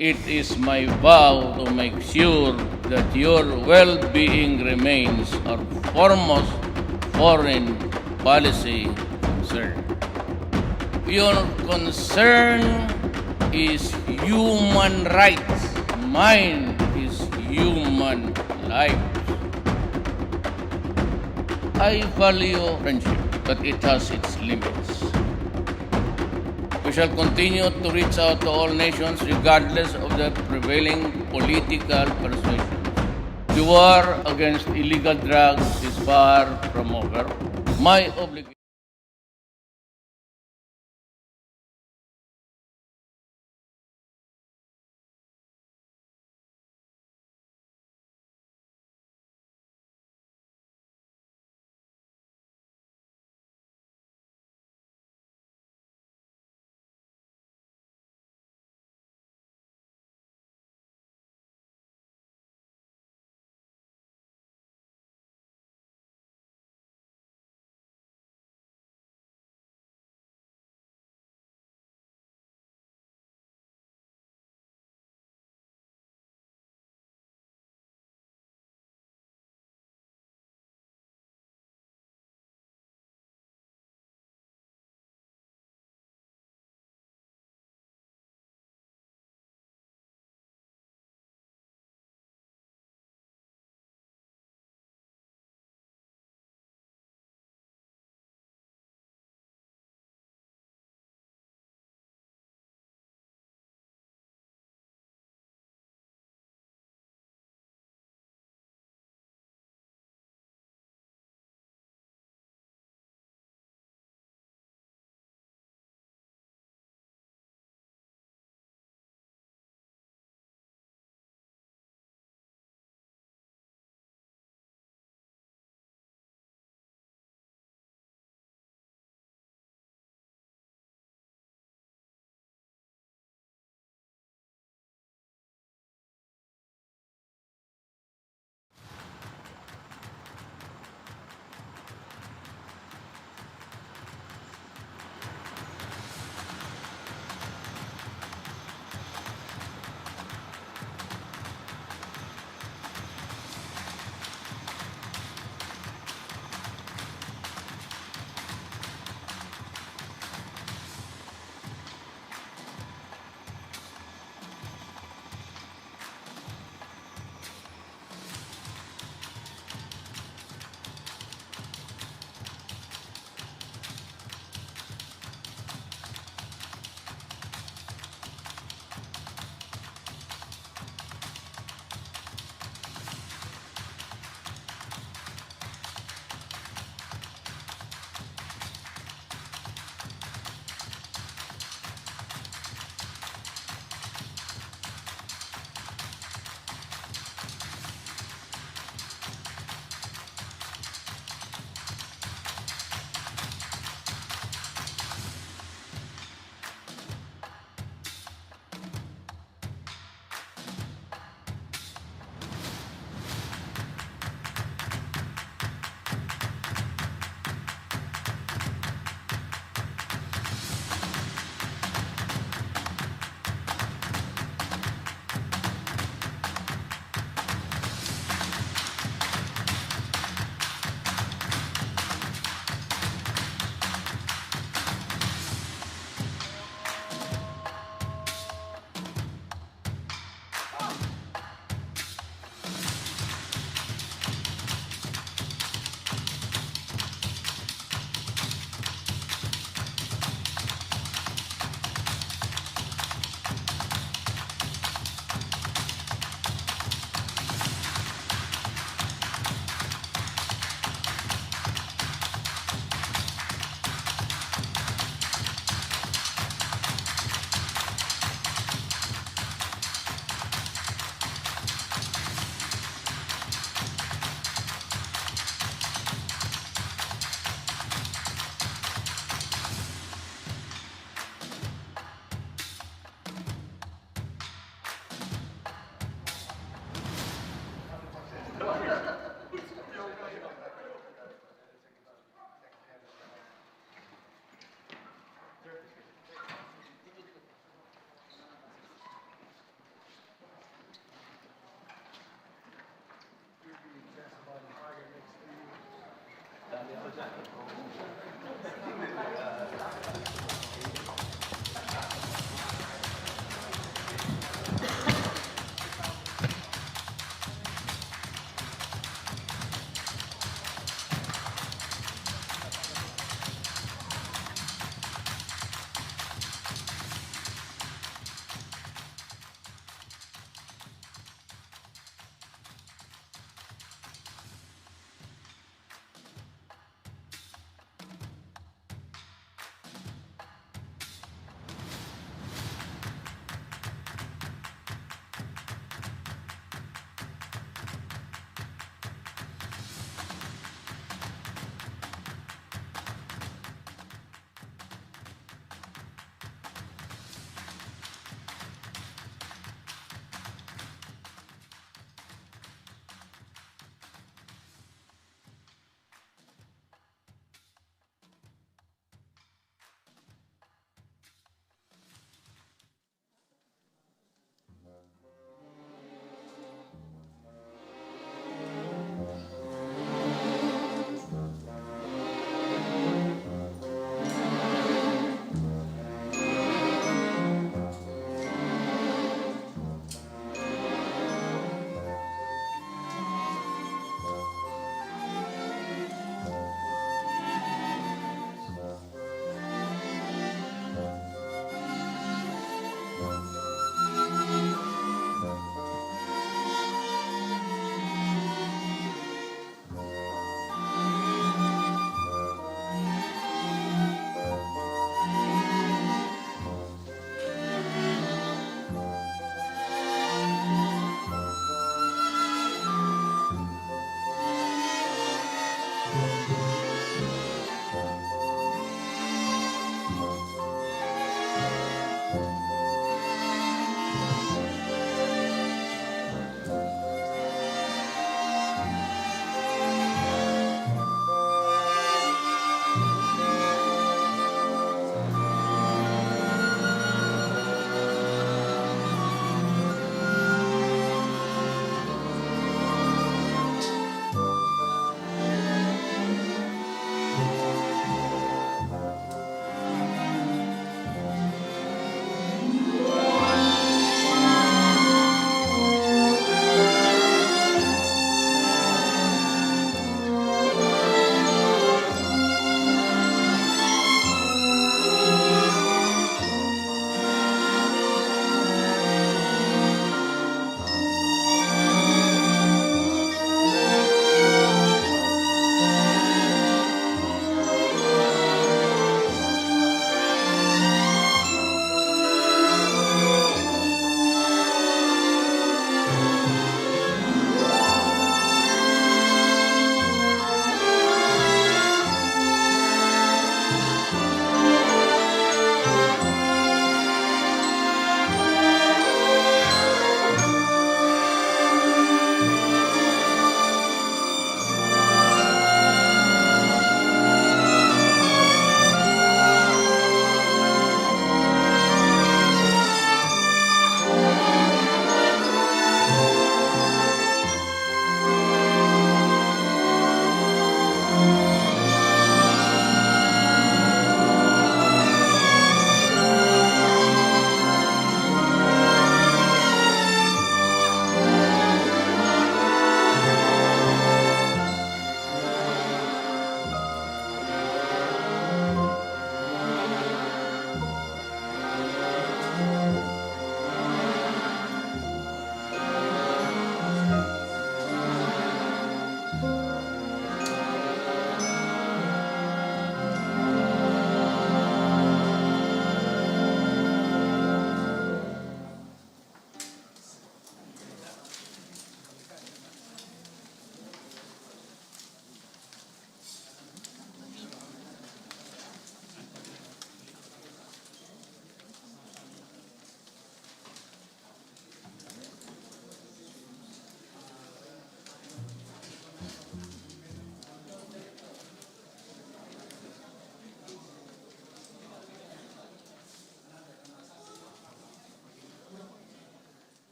It is my vow to make sure that your well-being remains our foremost foreign policy concern. Your concern is human rights. Mine is human lives. I value friendship, but it has its limits. We shall continue to reach out to all nations regardless of their prevailing political persuasion. The war against illegal drugs is far from over. My obligation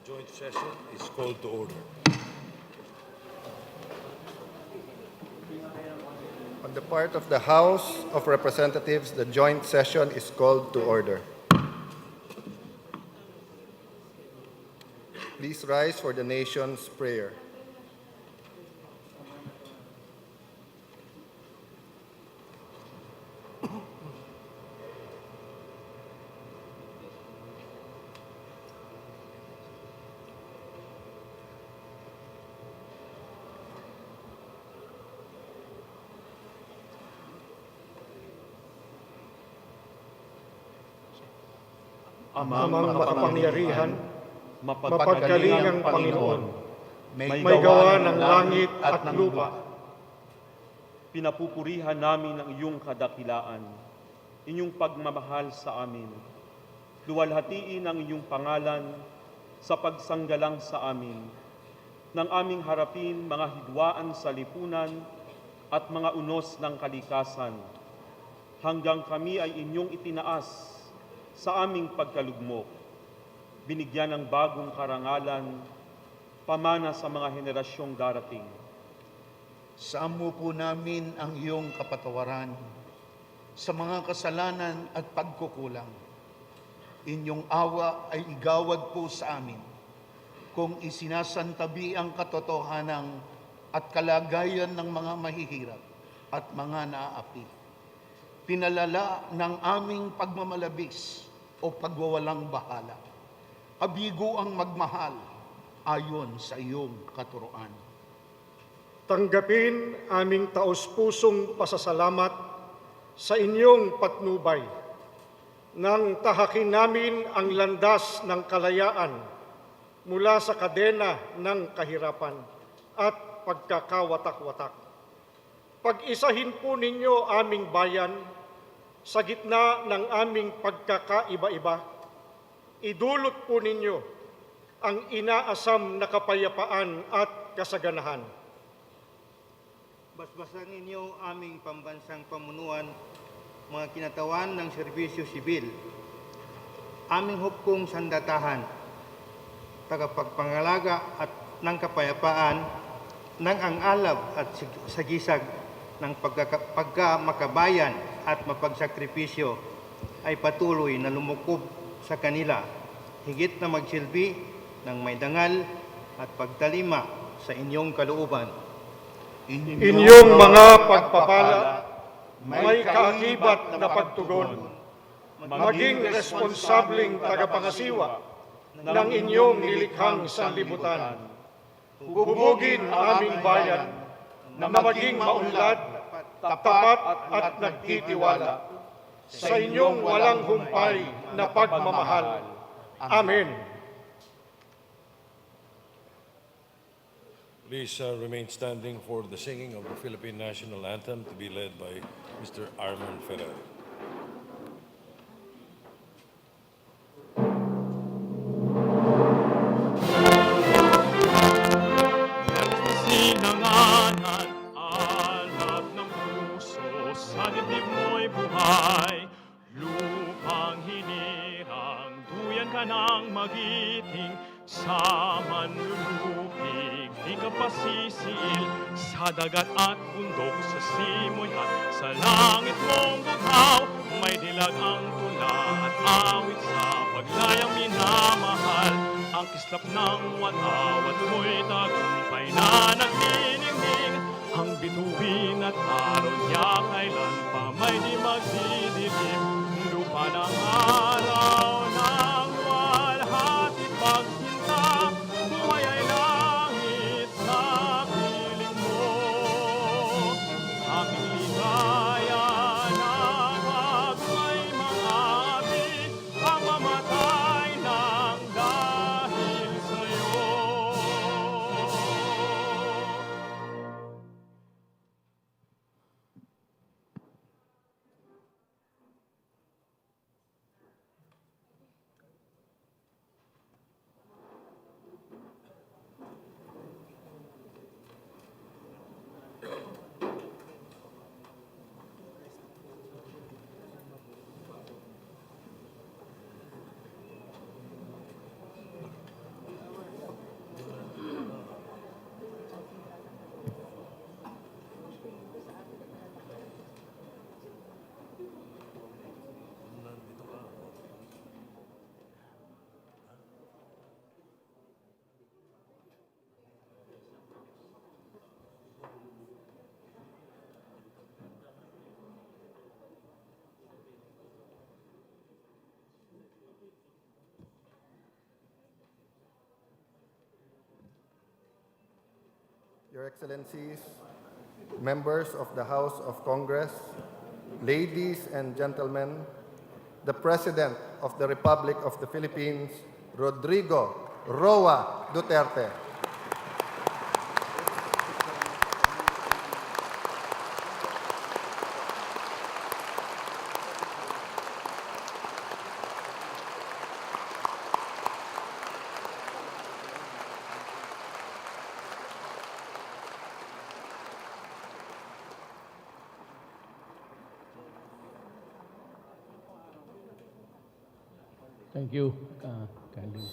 Joint session is called to order. On the part of the House of Representatives, the joint session is called to order. Please rise for the nation's prayer. Amang makapangyarihan, mapagkalingang Panginoon, may gawa ng langit at lupa. Pinapupurihan namin ang iyong kadakilaan, inyong pagmamahal sa amin. Luwalhatiin ang iyong pangalan sa pagsanggalang sa amin, nang aming harapin mga hidwaan sa lipunan at mga unos ng kalikasan, hanggang kami ay inyong itinaas sa aming pagkalugmok, binigyan ng bagong karangalan, pamana sa mga henerasyong darating. Saamo po namin ang iyong kapatawaran sa mga kasalanan at pagkukulang. Inyong awa ay igawad po sa amin kung isinasantabi ang katotohanan at kalagayan ng mga mahihirap at mga naaapi. Pinalala ng aming pagmamalabis o pagwawalang bahala. Abigo ang magmahal ayon sa iyong katuruan. Tanggapin aming taos-pusong pasasalamat sa inyong patnubay nang tahakin namin ang landas ng kalayaan mula sa kadena ng kahirapan at pagkakawatak-watak. Pag-isahin po ninyo aming bayan sa gitna ng aming pagkakaiba-iba. Idulot po ninyo ang inaasam na kapayapaan at kasaganahan. Basbasan ninyo aming pambansang pamunuan, mga kinatawan ng serbisyo sibil, aming hukong sandatahan, tagapagpangalaga at ng kapayapaan, ng ang-alab at sagisag ng pagkamakabayan at mapagsakripisyo ay patuloy na lumukob sa kanila, higit na magsilbi ng may dangal at pagtalima sa inyong kalooban. Inyong mga pagpapala, may kaakibat na pagtugon, maging responsableng tagapangasiwa ng inyong nilikhang sanlibutan. Hubugin aming bayan na maging maunlad, tapat at nagtitiwala sa inyong walang humpay na pagmamahal. Amen. Please remain standing for the singing of the Philippine National Anthem to be led by Mr. Arman Ferrer. Sinanganan, alab ng puso, sa dibdib mo'y buhay. Lupang hinirang, duyan ka ng magiting, sa manlulupig, di ka pasisil. Sa dagat at bundok, sa simoy at sa langit mong bughaw, may dilag ang tula at awit sa paglayang minamahal. Ang kislap ng watawat mo'y tagumpay na nagniningning. Ang bituin at araw niya kailan pa may di magdidilim. Lupa ng araw ng walhati pagsinta, buhay ay langit sa piling mo. Aking ligaya na wag may mga-api, ang mamatay ng dahil sa'yo. Your Excellencies, members of the House of Congress, ladies and gentlemen, the President of the Republic of the Philippines, Rodrigo Roa Duterte. Thank you. Kindly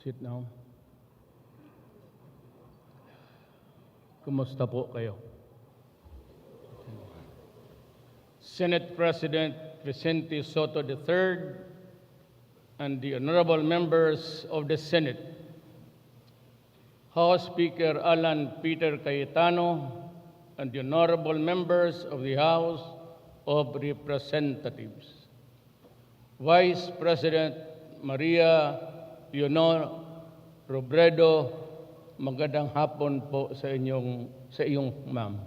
sit down. Kumusta po kayo? Senate President Vicente Soto III and the honorable members of the Senate, House Speaker Alan Peter Cayetano, and the honorable members of the House of Representatives, Vice President Maria Leonor Robredo, magandang hapon po sa iyong ma'am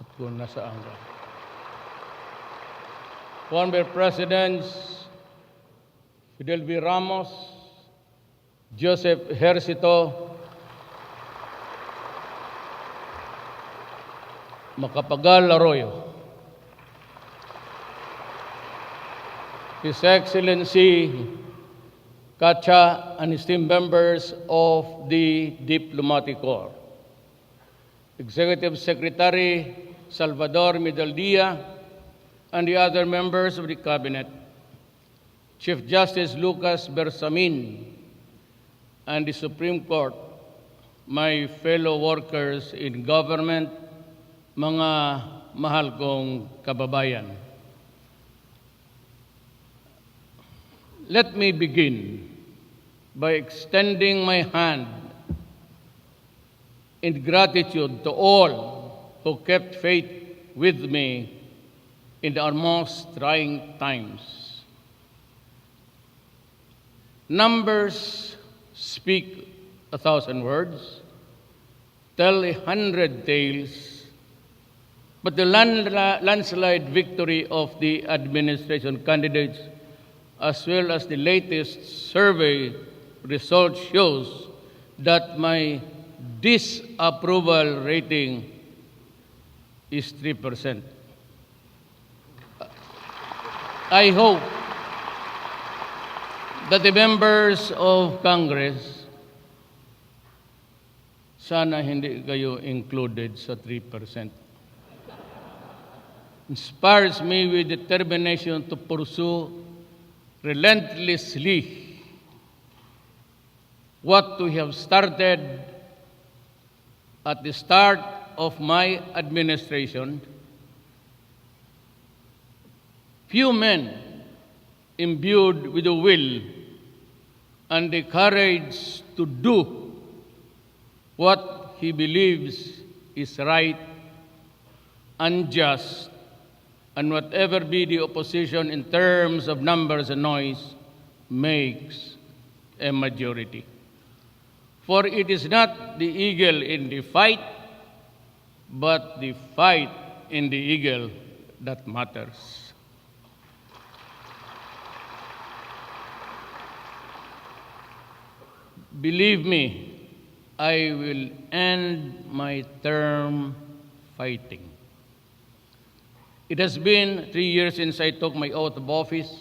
at kung nasaan ka. Former Presidents Fidel V. Ramos, Joseph Ejercito Macapagal Arroyo, His Excellency Kacha and esteemed members of the Diplomatic Corps, Executive Secretary Salvador Medaldia, and the other members of the Cabinet, Chief Justice Lucas Bersamin, and the Supreme Court, my fellow workers in government, mga mahal kong kababayan. Let me begin by extending my hand in gratitude to all who kept faith with me in our most trying times. Numbers speak 1,000 words, tell 100 tales, but the landslide victory of the administration candidates, as well as the latest survey result, shows that my disapproval rating is 3%. I hope that the members of Congress, sana hindi kayo included sa 3%, inspires me with determination to pursue relentlessly what we have started at the start of my administration. Few men imbued with the will and the courage to do what he believes is right and just, and whatever be the opposition in terms of numbers and noise, makes a majority. For it is not the eagle in the fight, but the fight in the eagle that matters. Believe me, I will end my term fighting. It has been 3 years since I took my oath of office,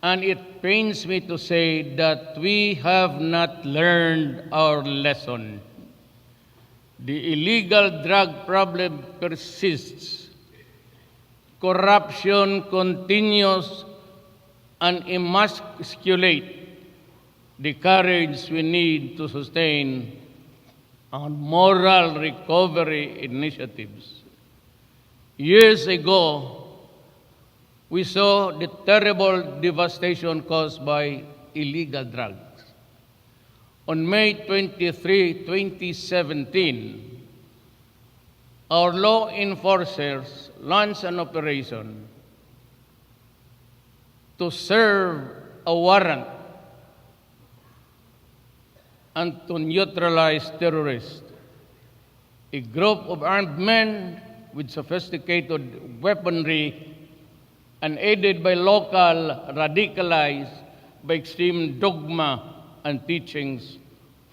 and it pains me to say that we have not learned our lesson. The illegal drug problem persists. Corruption continues and emasculate the courage we need to sustain our moral recovery initiatives. Years ago, we saw the terrible devastation caused by illegal drugs. On May 23, 2017, our law enforcers launched an operation to serve a warrant and to neutralize terrorists. A group of armed men with sophisticated weaponry and aided by local radicalized by extreme dogma and teachings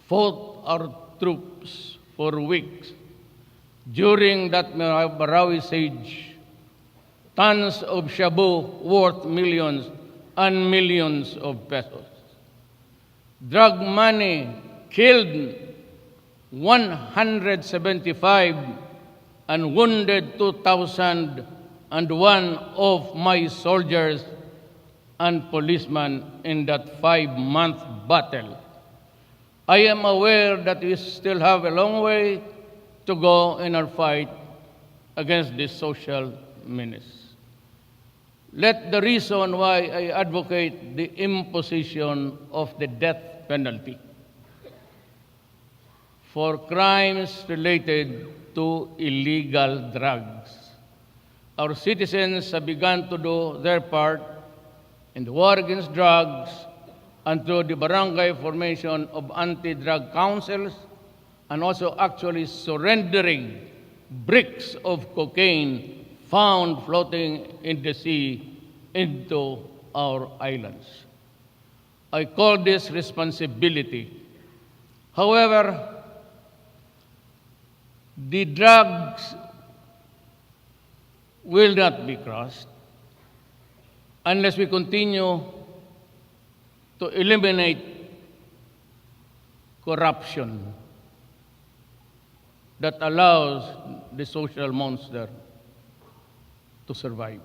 fought our troops for weeks. During that Marawi siege, tons of shabu worth millions and millions of pesos. Drug money killed 175 and wounded 2,001 of my soldiers and policemen in that 5-month battle. I am aware that we still have a long way to go in our fight against this social menace. Let the reason why I advocate the imposition of the death penalty for crimes related to illegal drugs. Our citizens have begun to do their part in the war against drugs and through the barangay formation of anti-drug councils and also actually surrendering bricks of cocaine found floating in the sea into our islands. I call this responsibility. However, the drugs will not be crossed unless we continue to eliminate corruption that allows the social monster to survive.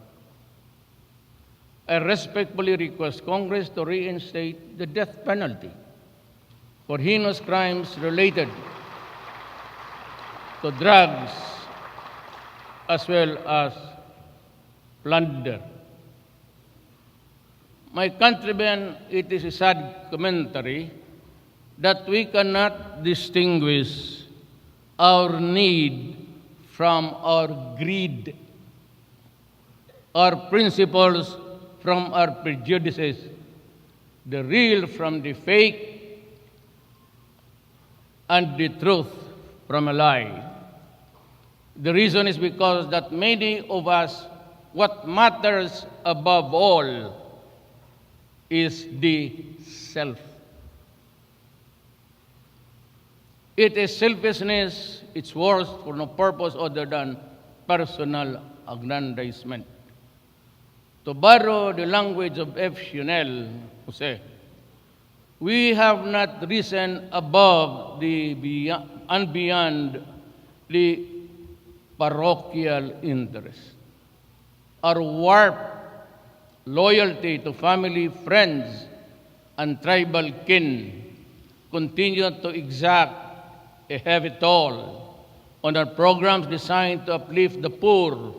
I respectfully request Congress to reinstate the death penalty for heinous crimes related to drugs as well as plunder. My countrymen, it is a sad commentary that we cannot distinguish our need from our greed, our principles from our prejudices, the real from the fake, and the truth from a lie. The reason is because that many of us, what matters above all is the self. It is selfishness, it's worse for no purpose other than personal aggrandizement. To borrow the language of F. Chanel, Jose, we have not risen above and beyond the parochial interest. Our warped loyalty to family, friends, and tribal kin continue to exact a heavy toll on our programs designed to uplift the poor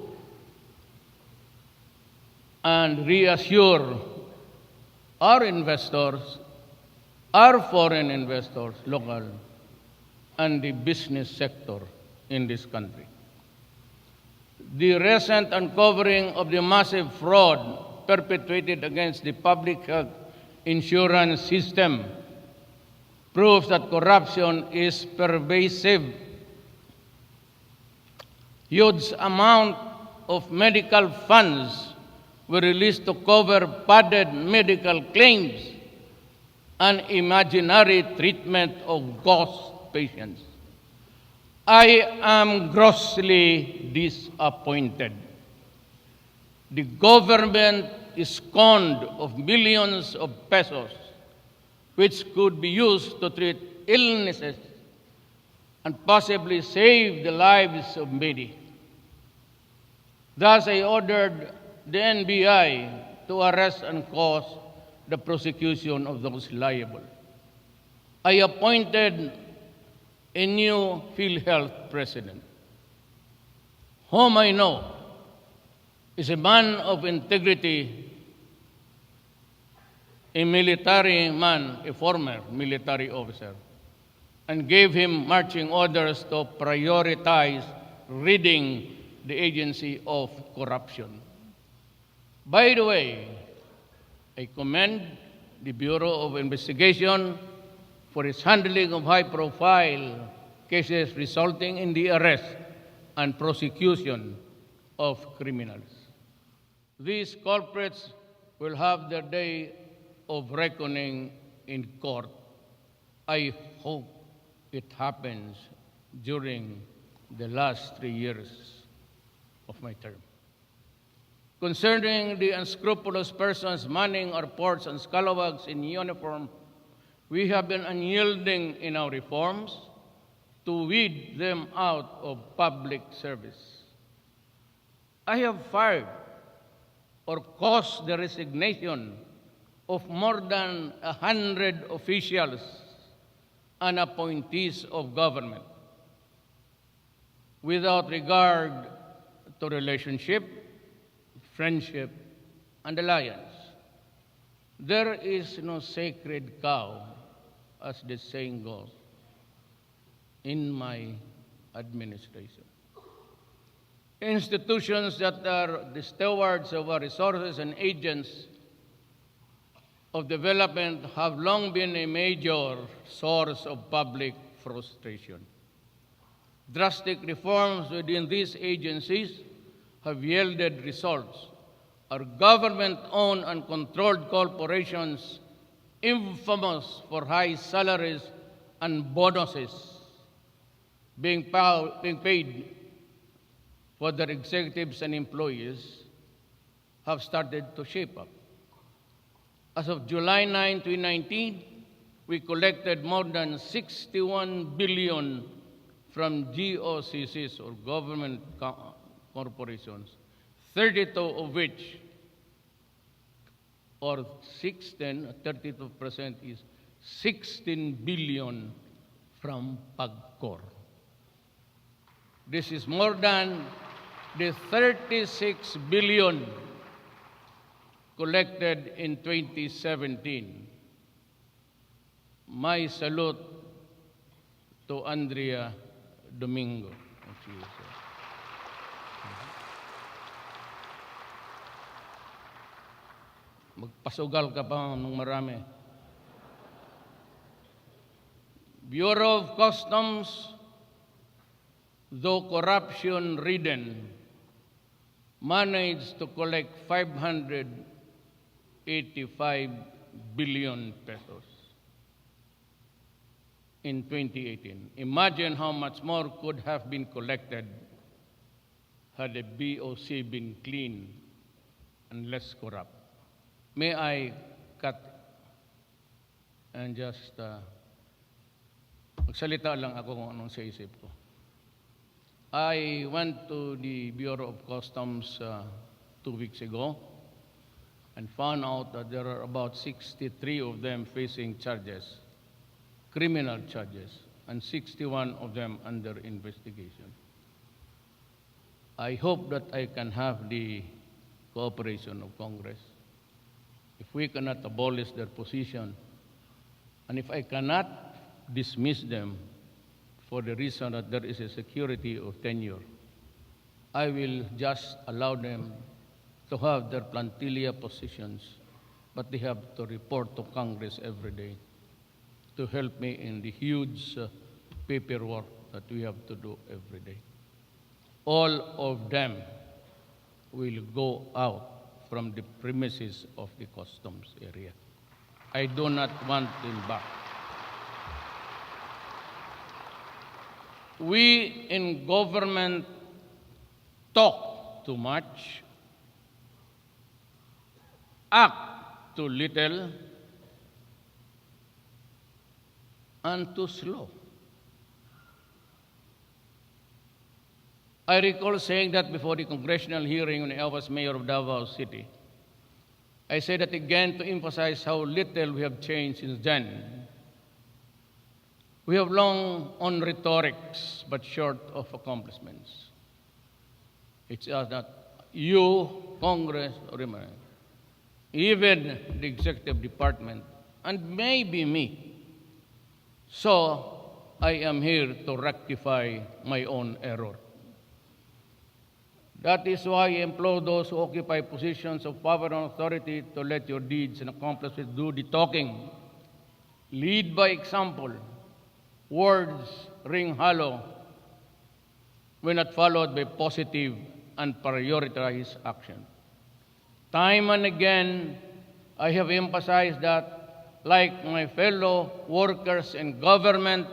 and reassure our investors, our foreign investors, local, and the business sector in this country. The recent uncovering of the massive fraud perpetrated against the public health insurance system proves that corruption is pervasive. Huge amount of medical funds were released to cover padded medical claims and imaginary treatment of ghost patients. I am grossly disappointed. The government is conned of millions of pesos which could be used to treat illnesses and possibly save the lives of many. Thus, I ordered the NBI to arrest and cause the prosecution of those liable. I appointed a new PhilHealth president, whom I know is a man of integrity, a military man, a former military officer, and gave him marching orders to prioritize ridding the agency of corruption. By the way, I commend the Bureau of Investigation for its handling of high-profile cases resulting in the arrest and prosecution of criminals. These culprits will have their day of reckoning in court. I hope it happens during the last 3 years of my term. Concerning the unscrupulous persons manning our ports and scalawags in uniform, we have been unyielding in our reforms to weed them out of public service. I have fired or caused the resignation of more than 100 officials and appointees of government without regard to relationship, friendship, and alliance. There is no sacred cow, as the saying goes, in my administration. Institutions that are the stewards of our resources and agents of development have long been a major source of public frustration. Drastic reforms within these agencies have yielded results. Our government-owned and controlled corporations, infamous for high salaries and bonuses being paid for their executives and employees, have started to shape up. As of July 9, 2019, we collected more than 61 billion from GOCCs, or government corporations, 32 of which, or 32% is 16 billion from PAGCOR. This is more than the 36 billion collected in 2017. My salute to Andrea Domingo. Magpasugal ka pa ng marami. Bureau of Customs, though corruption-ridden, managed to collect 585 billion pesos in 2018. Imagine how much more could have been collected had the BOC been clean and less corrupt. May I cut and just magsalita lang ako kung anong sa isip ko. I went to the Bureau of Customs 2 weeks ago and found out that there are about 63 of them facing charges, criminal charges, and 61 of them under investigation. I hope that I can have the cooperation of Congress. If we cannot abolish their position, and if I cannot dismiss them for the reason that there is a security of tenure, I will just allow them to have their plantilla positions, but they have to report to Congress every day to help me in the huge paperwork that we have to do every day. All of them will go out from the premises of the customs area. I do not want them back. We in government talk too much, act too little, and too slow. I recall saying that before the congressional hearing when I was mayor of Davao City. I say that again to emphasize how little we have changed since then. We have long on rhetorics, but short of accomplishments. It's just that you, Congress, or even the executive department, and maybe me. So I am here to rectify my own error. That is why I implore those who occupy positions of power and authority to let your deeds and accomplishments do the talking. Lead by example. Words ring hollow when not followed by positive and prioritized action. Time and again, I have emphasized that, like my fellow workers in government,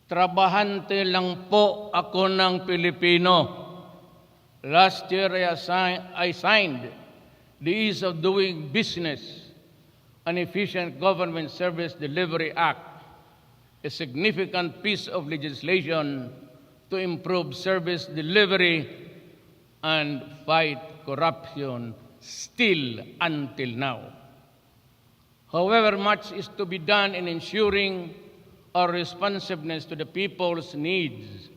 trabahante lang po ako ng Pilipino. Last year, I signed the Ease of Doing Business and Efficient Government Service Delivery Act, a significant piece of legislation to improve service delivery and fight corruption still until now. However, much is to be done in ensuring our responsiveness to the people's needs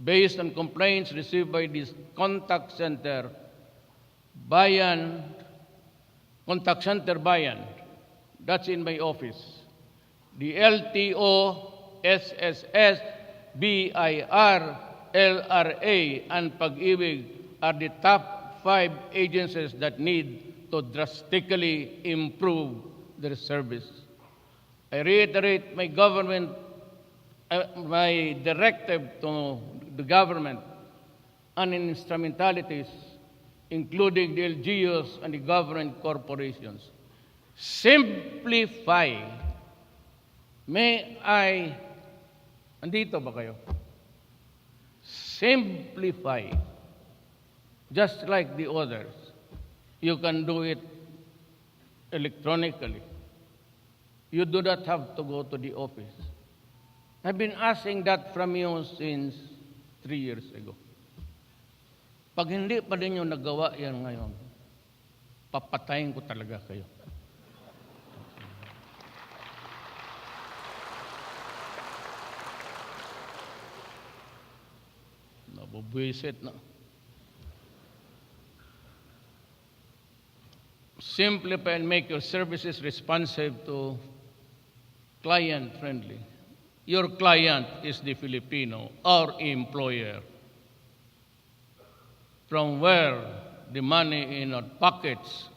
based on complaints received by this contact center Bayan, that's in my office. The LTO, SSS, BIR, LRA, and Pag-ibig are the top 5 agencies that need to drastically improve their service. I reiterate my directive to the government and instrumentalities, including the LGUs and the government corporations. Simplify. Andito ba kayo? Simplify. Just like the others. You can do it electronically. You do not have to go to the office. I've been asking that from you since 3 years ago. Pag hindi pa rin yung nagawa yan ngayon, papatayin ko talaga kayo. Nabubwisit na. Simplify and make your services responsive to client-friendly. Your client is the Filipino, our employer. From where the money in our pockets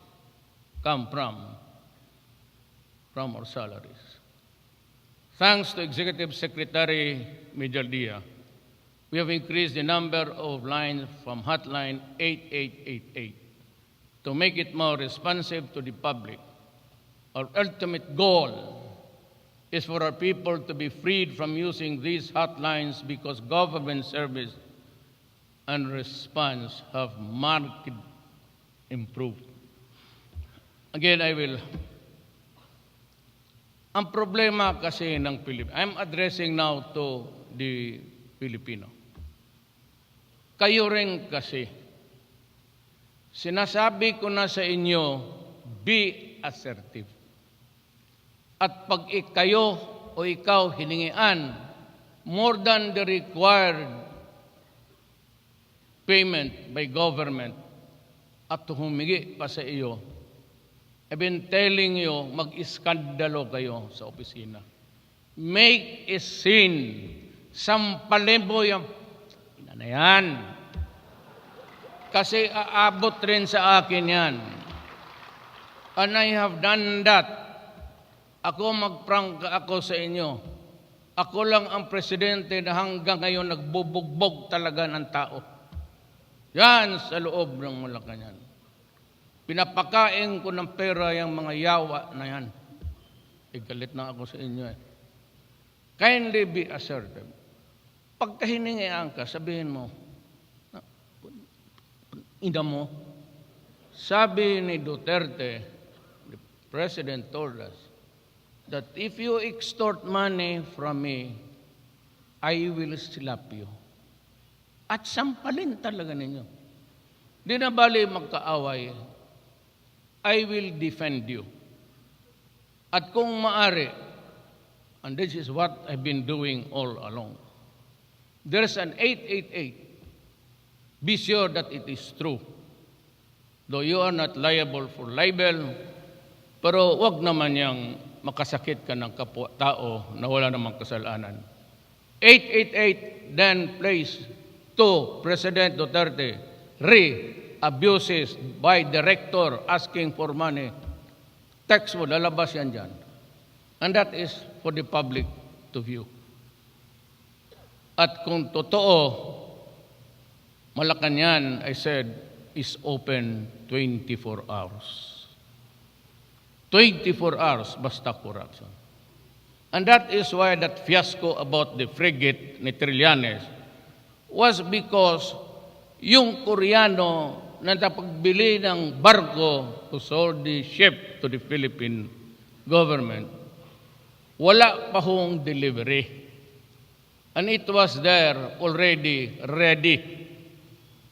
come from our salaries. Thanks to Executive Secretary Major Dia, we have increased the number of lines from hotline 8888 to make it more responsive to the public. Our ultimate goal is for our people to be freed from using these hotlines because government service and response have markedly improved. Again, ang problema kasi ng Pilipino, I'm addressing now to the Filipino. Kayo rin kasi, sinasabi ko na sa inyo, be assertive. At pag kayo o ikaw hiningian more than the required payment by government at humingi pa sa iyo, I've been telling you, mag-iskandalo kayo sa opisina. Make a scene. Sampalin mo yung na yan. Kasi aabot rin sa akin yan. And I have done that. Ako magprangka ako sa inyo. Ako lang ang presidente na hanggang ngayon nagbubugbog talaga ng tao. Yan sa loob ng Malacanang. Pinapakain ko ng pera yung mga yawa na yan. Galit na ako sa inyo eh. Kindly be assertive. Pagka hiningian ka, sabihin mo, ina mo, sabi ni Duterte, the President told us, that if you extort money from me, I will slap you. At sampalin talaga ninyo. Di na bali magkaaway, I will defend you. At kung maari, and this is what I've been doing all along, there's an 888. Be sure that it is true. Though you are not liable for libel, pero wag naman yang makasakit ka ng kapwa-tao na wala namang kasalanan. 888 then place to President Duterte, abuses by director asking for money. Text mo, lalabas yan dyan. And that is for the public to view. At kung totoo, Malacanang, I said, is open 24 hours. 24 hours, basta corruption. And that is why that fiasco about the frigate ni Trillanes was because yung Koreano na napagbili ng barko to sold the ship to the Philippine government, wala pa hong delivery. And it was there already ready.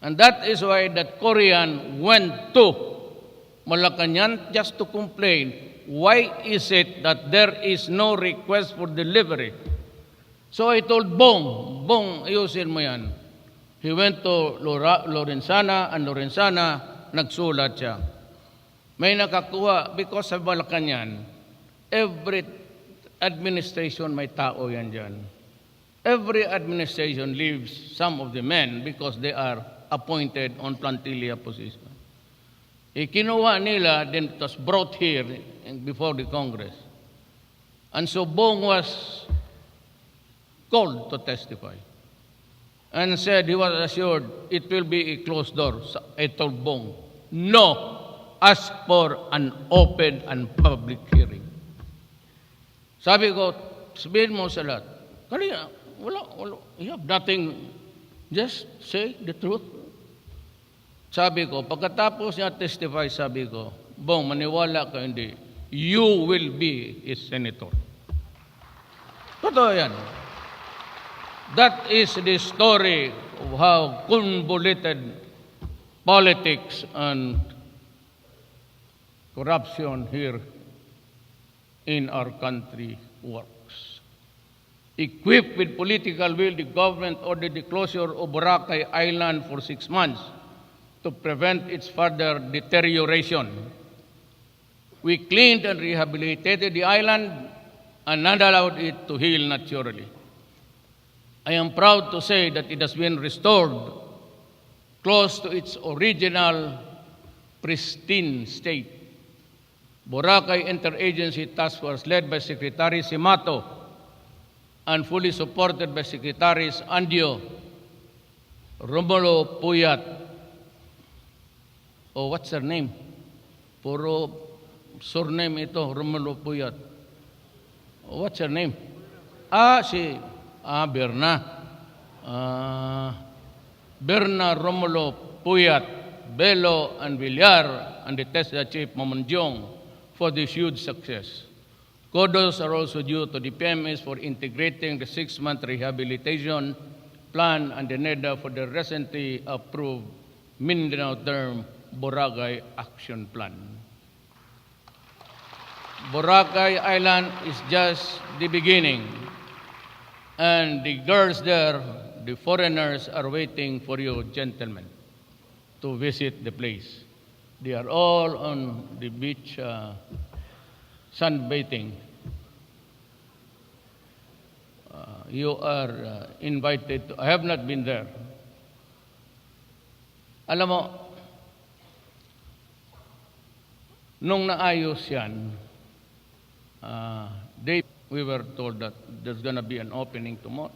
And that is why that Korean went to Malacanang just to complain, why is it that there is no request for delivery? So I told Bong, ayusin mo yan. He went to Lorenzana, and Lorenzana, nagsulat siya. May nakakuha, because sa Malacanang, every administration may tao yan dyan. Every administration leaves some of the men because they are appointed on plantilla position. Kinuha nila, then it was brought here before the Congress. And so Bong was called to testify and said he was assured it will be a closed door. So I told Bong, no, ask for an open and public hearing. Sabi ko, sabihin mo sa lahat, kanina, wala, you have nothing, just say the truth. Sabi ko, pagkatapos niya testify, sabi ko, Bong, maniwala ka hindi, you will be a senator. Totoo yan. That is the story of how convoluted politics and corruption here in our country works. Equipped with political will, the government ordered the closure of Boracay Island for 6 months to prevent its further deterioration. We cleaned and rehabilitated the island and not allowed it to heal naturally. I am proud to say that it has been restored close to its original pristine state. Boracay Interagency Task Force led by Secretary Simato and fully supported by Secretaries Andio, Romulo Puyat, what's her name? Puro surname ito, Romulo Puyat. What's her name? Berna. Berna, Romulo Puyat, Belo, and Villar, and the TESDA Chief Mamanjong for this huge success. Kudos are also due to the PMS for integrating the 6-month rehabilitation plan and the NEDA for the recently approved Mindanao Term Boracay Action Plan. Boracay Island is just the beginning, and the girls there, the foreigners, are waiting for you, gentlemen, to visit the place. They are all on the beach sunbathing. You are invited to, I have not been there. Alam mo, nung naayos yan, we were told that there's going to be an opening tomorrow.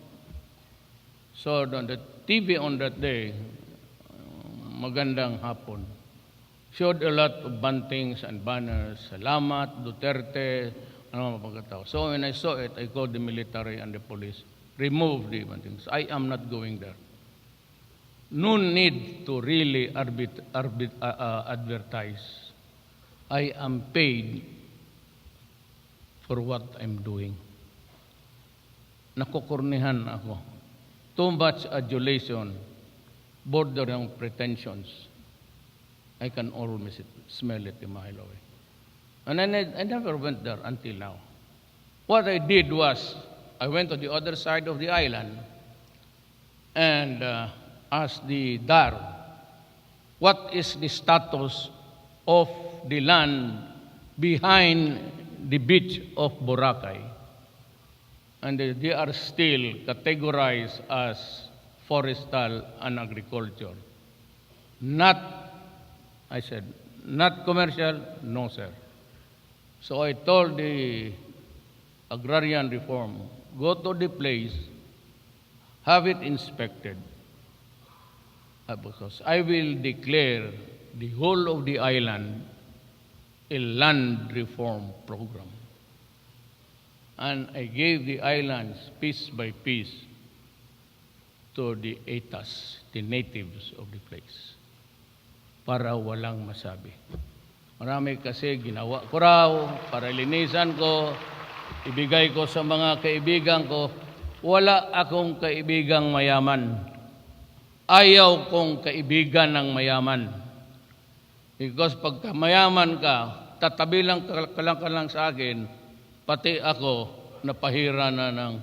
So on the TV on that day, magandang hapon, showed a lot of bantings and banners, Salamat, Duterte, ano mapagkatao. So when I saw it, I called the military and the police, remove the bantings. I am not going there. No need to really advertise. I am paid for what I'm doing. Nakukurnihan ako. Too much adulation, bordering pretensions. I can almost smell it a mile away. And I never went there until now. What I did was, I went to the other side of the island and asked the DAR, what is the status of the land behind the beach of Boracay? And they are still categorized as forestal and agriculture. I said, not commercial? No, sir. So I told the agrarian reform, go to the place, have it inspected, because I will declare the whole of the island a land reform program. And I gave the islands piece by piece to the Etas, the natives of the place, para walang masabi. Marami kasi ginawa ko raw para linisan ko, ibigay ko sa mga kaibigan ko. Wala akong kaibigang mayaman. Ayaw kong kaibigan ng mayaman. Because pagka mayaman ka, tatabi lang ka lang sa akin, pati ako napahira na ng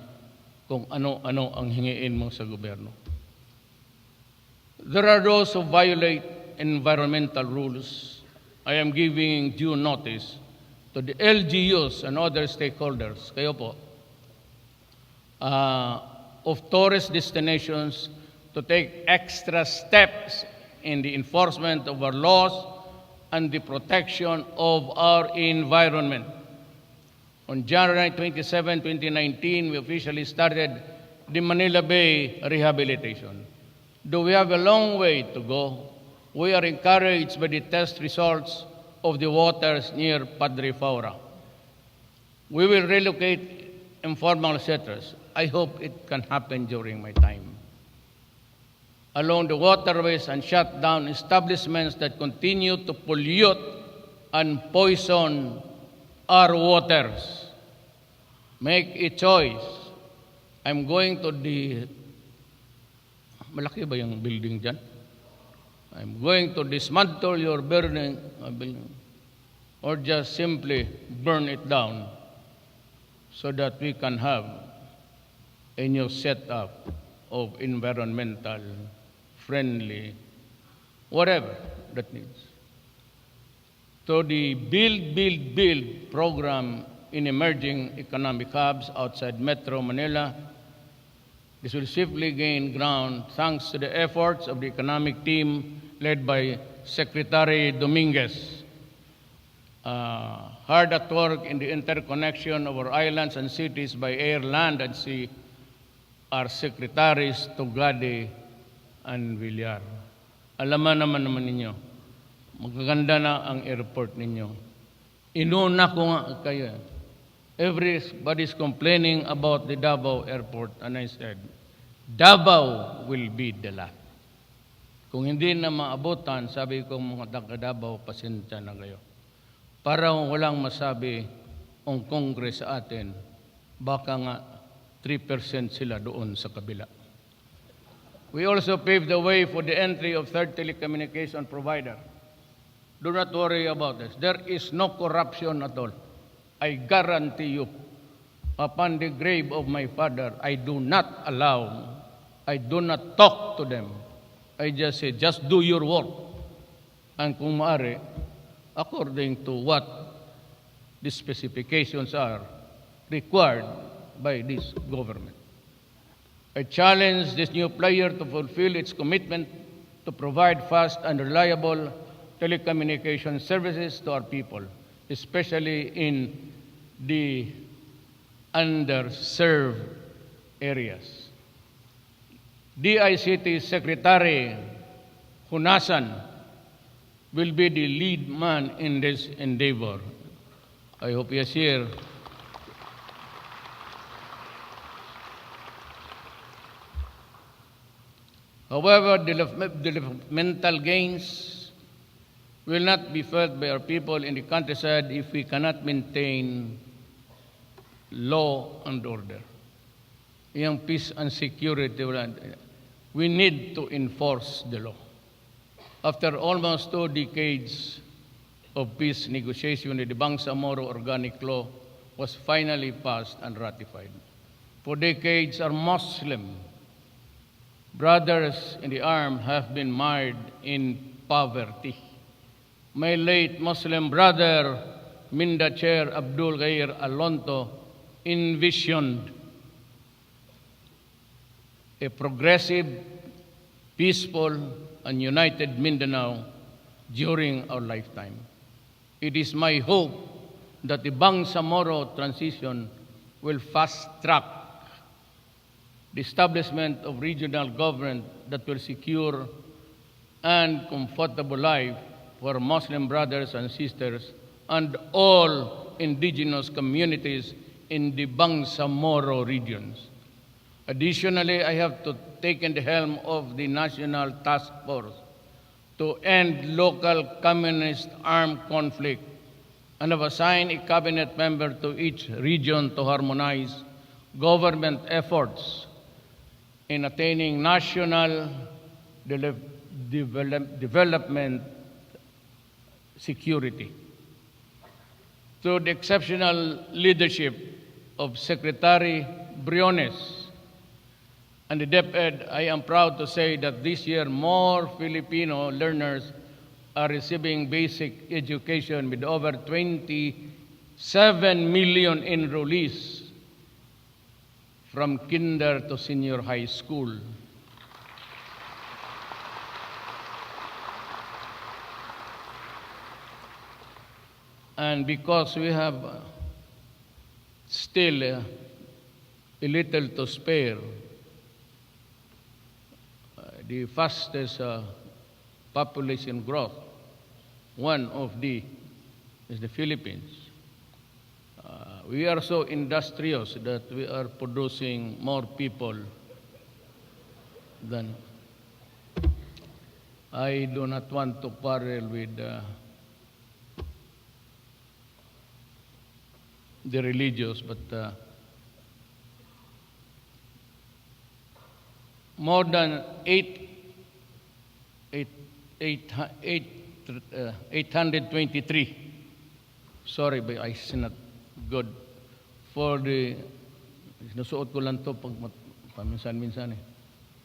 kung ano-ano ang hingiin mo sa gobyerno. There are those who violate environmental rules. I am giving due notice to the LGUs and other stakeholders, kayo po, of tourist destinations to take extra steps in the enforcement of our laws and the protection of our environment. On January 27, 2019, we officially started the Manila Bay rehabilitation. Though we have a long way to go, we are encouraged by the test results of the waters near Padre Faura. We will relocate informal settlers. I hope it can happen during my time. Along the waterways and shut down establishments that continue to pollute and poison our waters. Make a choice. I'm going to the... Malaki ba yung building dyan? I'm going to dismantle your building or just simply burn it down so that we can have a new setup of environmental friendly, whatever that needs. To the build program in emerging economic hubs outside Metro Manila, this will swiftly gain ground thanks to the efforts of the economic team led by Secretary Dominguez. Hard at work in the interconnection of our islands and cities by air, land, and sea are Secretaries Tugade and Villar. Alaman naman ninyo, magaganda na ang airport ninyo. Inuna ko nga kayo. Everybody's complaining about the Davao Airport, and I said, Davao will be the last. Kung hindi na maabutan, sabi ko mga taga-Davao, pasensya na kayo. Para walang masabi ang Congress sa atin, baka nga 3% sila doon sa kabila. We also paved the way for the entry of third telecommunication provider. Do not worry about this. There is no corruption at all. I guarantee you, upon the grave of my father, I do not talk to them. I just say, just do your work. And kung maaari, according to what the specifications are required by this government. I challenge this new player to fulfill its commitment to provide fast and reliable telecommunication services to our people, especially in the underserved areas. DICT Secretary Hunasan will be the lead man in this endeavor. I hope he is here. However, developmental gains will not be felt by our people in the countryside if we cannot maintain law and order. Yung peace and security, we need to enforce the law. After almost 2 decades of peace negotiation, the Bangsamoro Organic Law was finally passed and ratified. For decades, our Muslim brothers in the armed have been mired in poverty. My late Muslim brother, Minda Chair Abdul Ghair Alonto, envisioned a progressive, peaceful, and united Mindanao during our lifetime. It is my hope that the Bangsamoro transition will fast-track the establishment of regional government that will secure and comfortable life for Muslim brothers and sisters and all indigenous communities in the Bangsamoro regions. Additionally, I have taken the helm of the National Task Force to end local communist armed conflict and have assigned a cabinet member to each region to harmonize government efforts in attaining national development security. Through the exceptional leadership of Secretary Briones and the DepEd, I am proud to say that this year more Filipino learners are receiving basic education with over 27 million enrollees from kinder to senior high school. And because we have still a little to spare, the fastest population growth, one of the is the Philippines. We are so industrious that we are producing more people than. I do not want to quarrel with the religious, but more than 823. Sorry, but I say not good. For the, nasuot ko lang to pag paminsan-minsan eh.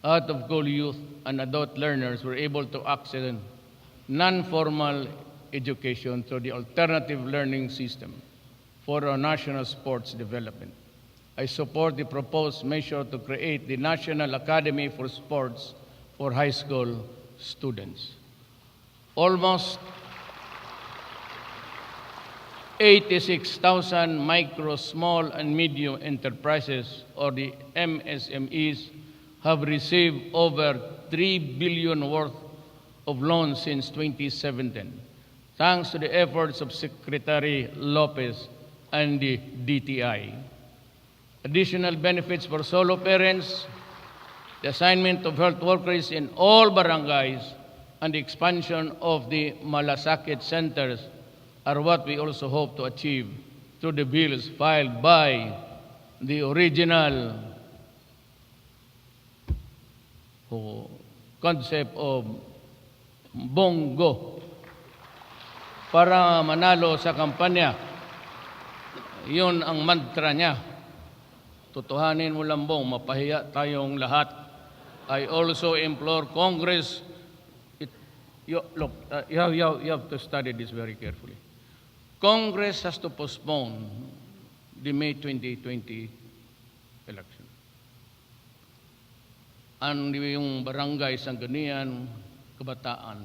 Out of school youth and adult learners were able to access non-formal education through the alternative learning system for our national sports development. I support the proposed measure to create the National Academy for Sports for high school students. Almost 86,000 micro, small, and medium enterprises, or the MSMEs, have received over 3 billion worth of loans since 2017, thanks to the efforts of Secretary Lopez and the DTI. Additional benefits for solo parents, the assignment of health workers in all barangays, and the expansion of the malasakit centers are what we also hope to achieve through the bills filed by the original concept of Bongo para manalo sa kampanya. Yun ang mantra niya. Tutuhanin mo lambong, mapahiya tayong lahat. I also implore Congress, you have to study this very carefully. Congress has to postpone the May 2020 election. And yung barangay Sangguniang Kabataan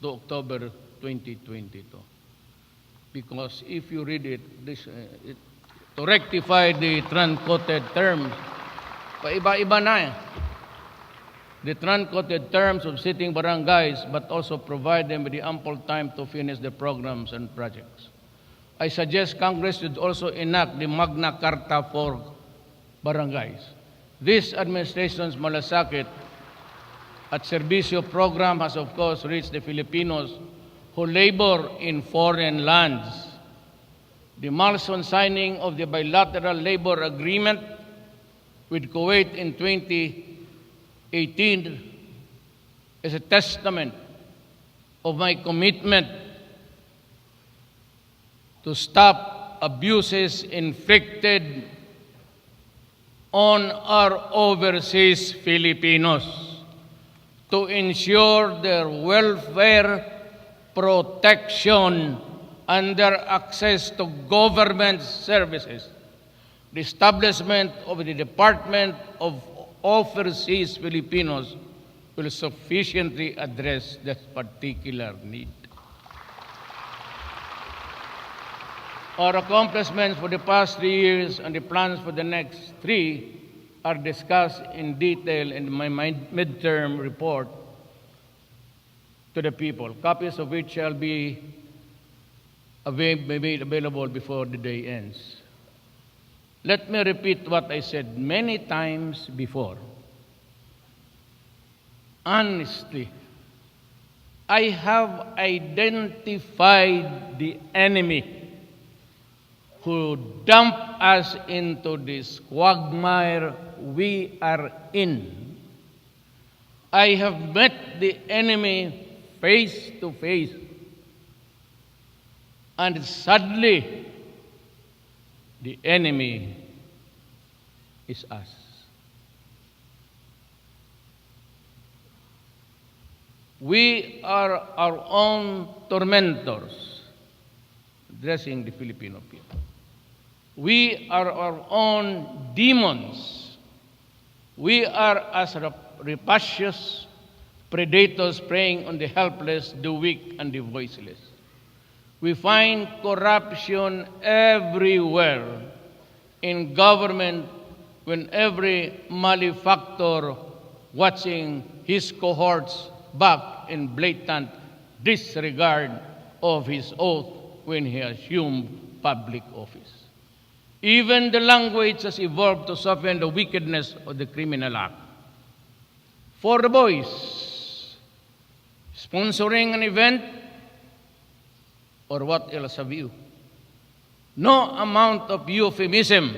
to October 2022. Because if you read it, to rectify the truncated terms, paiba-iba na eh. The truncated terms of sitting barangays, but also provide them with the ample time to finish the programs and projects. I suggest Congress should also enact the Magna Carta for barangays. This administration's malasakit at Servicio program has of course reached the Filipinos who labor in foreign lands. The milestone signing of the bilateral labor agreement with Kuwait in 2018 is a testament of my commitment to stop abuses inflicted on our overseas Filipinos, to ensure their welfare, protection, and their access to government services. The establishment of the Department of Overseas Filipinos will sufficiently address this particular need. Our accomplishments for the past 3 years and the plans for the next 3 are discussed in detail in my midterm report to the people, copies of which shall be made available before the day ends. Let me repeat what I said many times before. Honestly, I have identified the enemy who dumped us into this quagmire we are in. I have met the enemy face to face, and sadly, the enemy is us. We are our own tormentors, addressing the Filipino people. We are our own demons. We are as rapacious predators preying on the helpless, the weak, and the voiceless. We find corruption everywhere in government when every malefactor watching his cohorts back in blatant disregard of his oath when he assumed public office. Even the language has evolved to soften the wickedness of the criminal act. For the boys, sponsoring an event, or what else have you? No amount of euphemism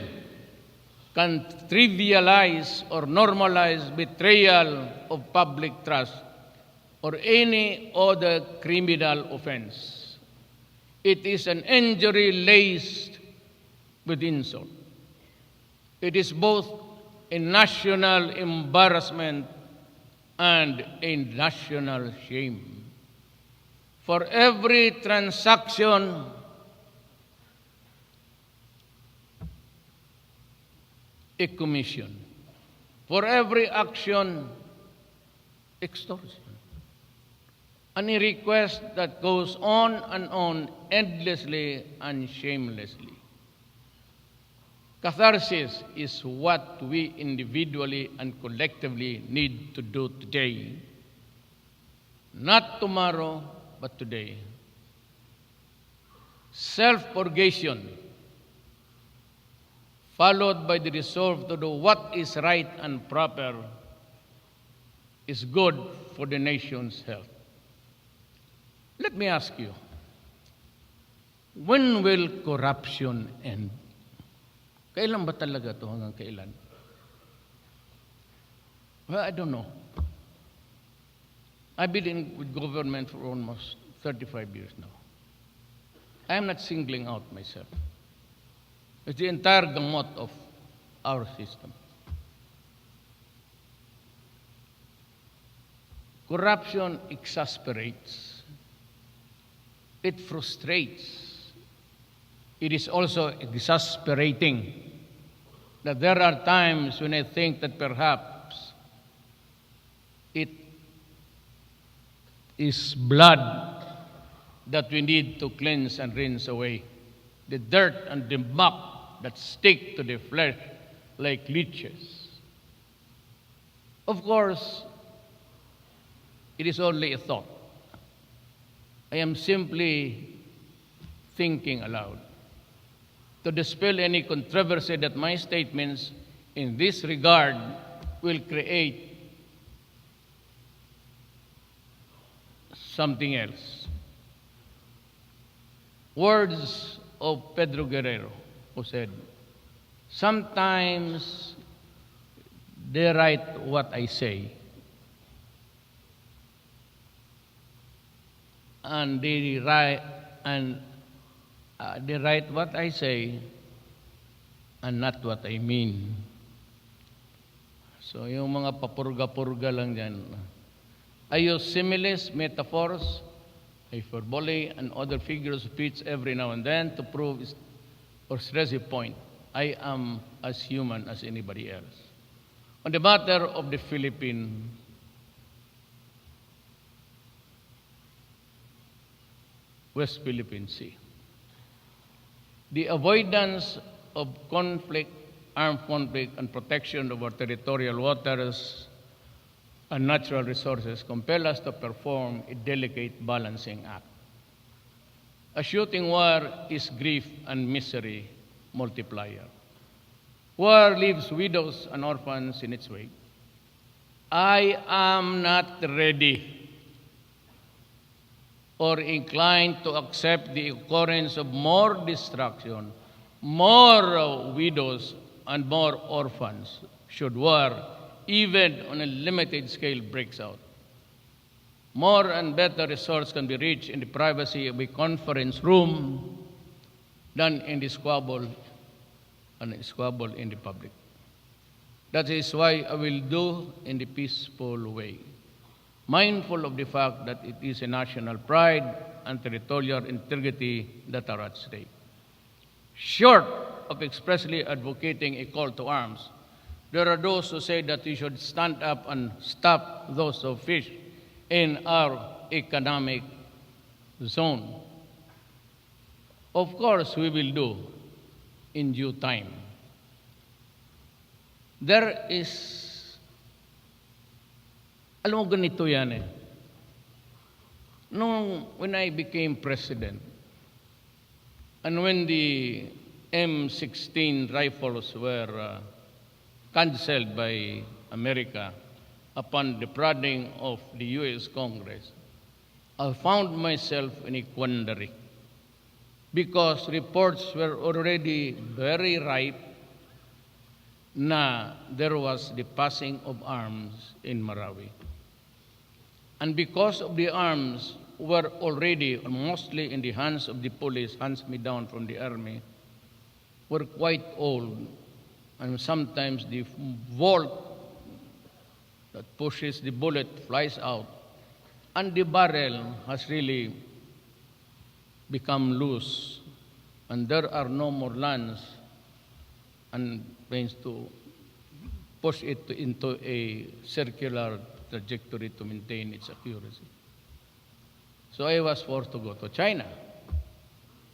can trivialize or normalize betrayal of public trust or any other criminal offense. It is an injury laced with insult. It is both a national embarrassment and a national shame. For every transaction, a commission. For every action, extortion. Any request that goes on endlessly and shamelessly. Catharsis is what we individually and collectively need to do today. Not tomorrow, but today. Self-purgation, followed by the resolve to do what is right and proper, is good for the nation's health. Let me ask you, when will corruption end? Kailan ba talaga ito? Hanggang kailan? Well, I don't know. I've been with government for almost 35 years now. I am not singling out myself. It's the entire gamut of our system. Corruption exasperates. It frustrates. It is also exasperating that there are times when I think that perhaps it is blood that we need to cleanse and rinse away. The dirt and the muck that stick to the flesh like leeches. Of course, it is only a thought. I am simply thinking aloud to dispel any controversy that my statements in this regard will create something else. Words of Pedro Guerrero, who said, "Sometimes they write what I say, and they write what I say and not what I mean." So yung mga papurga-purga lang dyan. I use similes, metaphors, hyperbole, and other figures of speech every now and then to prove or stress a point. I am as human as anybody else. On the matter of the Philippine West Philippine Sea, the avoidance of conflict, armed conflict, and protection of our territorial waters and natural resources compel us to perform a delicate balancing act. A shooting war is grief and misery multiplier. War leaves widows and orphans in its wake. I am not ready or inclined to accept the occurrence of more destruction, more widows, and more orphans should war, even on a limited scale, breaks out. More and better results can be reached in the privacy of a conference room than in the squabble in the public. That is why I will do in the peaceful way, mindful of the fact that it is a national pride and territorial integrity that are at stake. Short of expressly advocating a call to arms, there are those who say that we should stand up and stop those who fish in our economic zone. Of course, we will do in due time. There is, alam mo ganito yan eh. When I became president, and when the M16 rifles were canceled by America upon the prodding of the U.S. Congress, I found myself in a quandary because reports were already very ripe na there was the passing of arms in Marawi. And because of the arms were already mostly in the hands of the police, hands me down from the army, were quite old, and sometimes the bolt that pushes the bullet flies out, and the barrel has really become loose, and there are no more lands and means to push it into a circular trajectory to maintain its accuracy. So I was forced to go to China.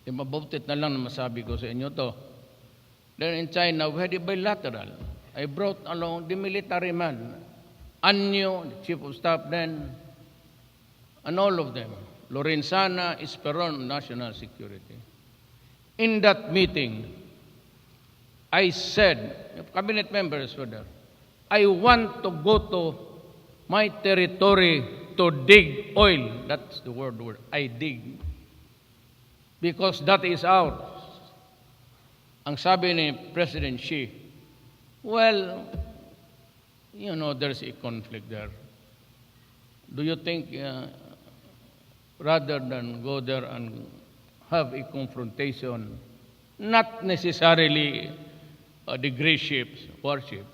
Mabutit na lang na masabi ko sa inyo to. Then in China, we had a bilateral. I brought along the military man, Anyo, the chief of staff then, and all of them. Lorenzana, Esperon, National Security. In that meeting, I said, cabinet members were there, I want to go to my territory to dig oil. That's the word, I dig. Because that is ours. Ang sabi ni President Xi, well, you know, there's a conflict there. Do you think rather than go there and have a confrontation, not necessarily degree ships, warships,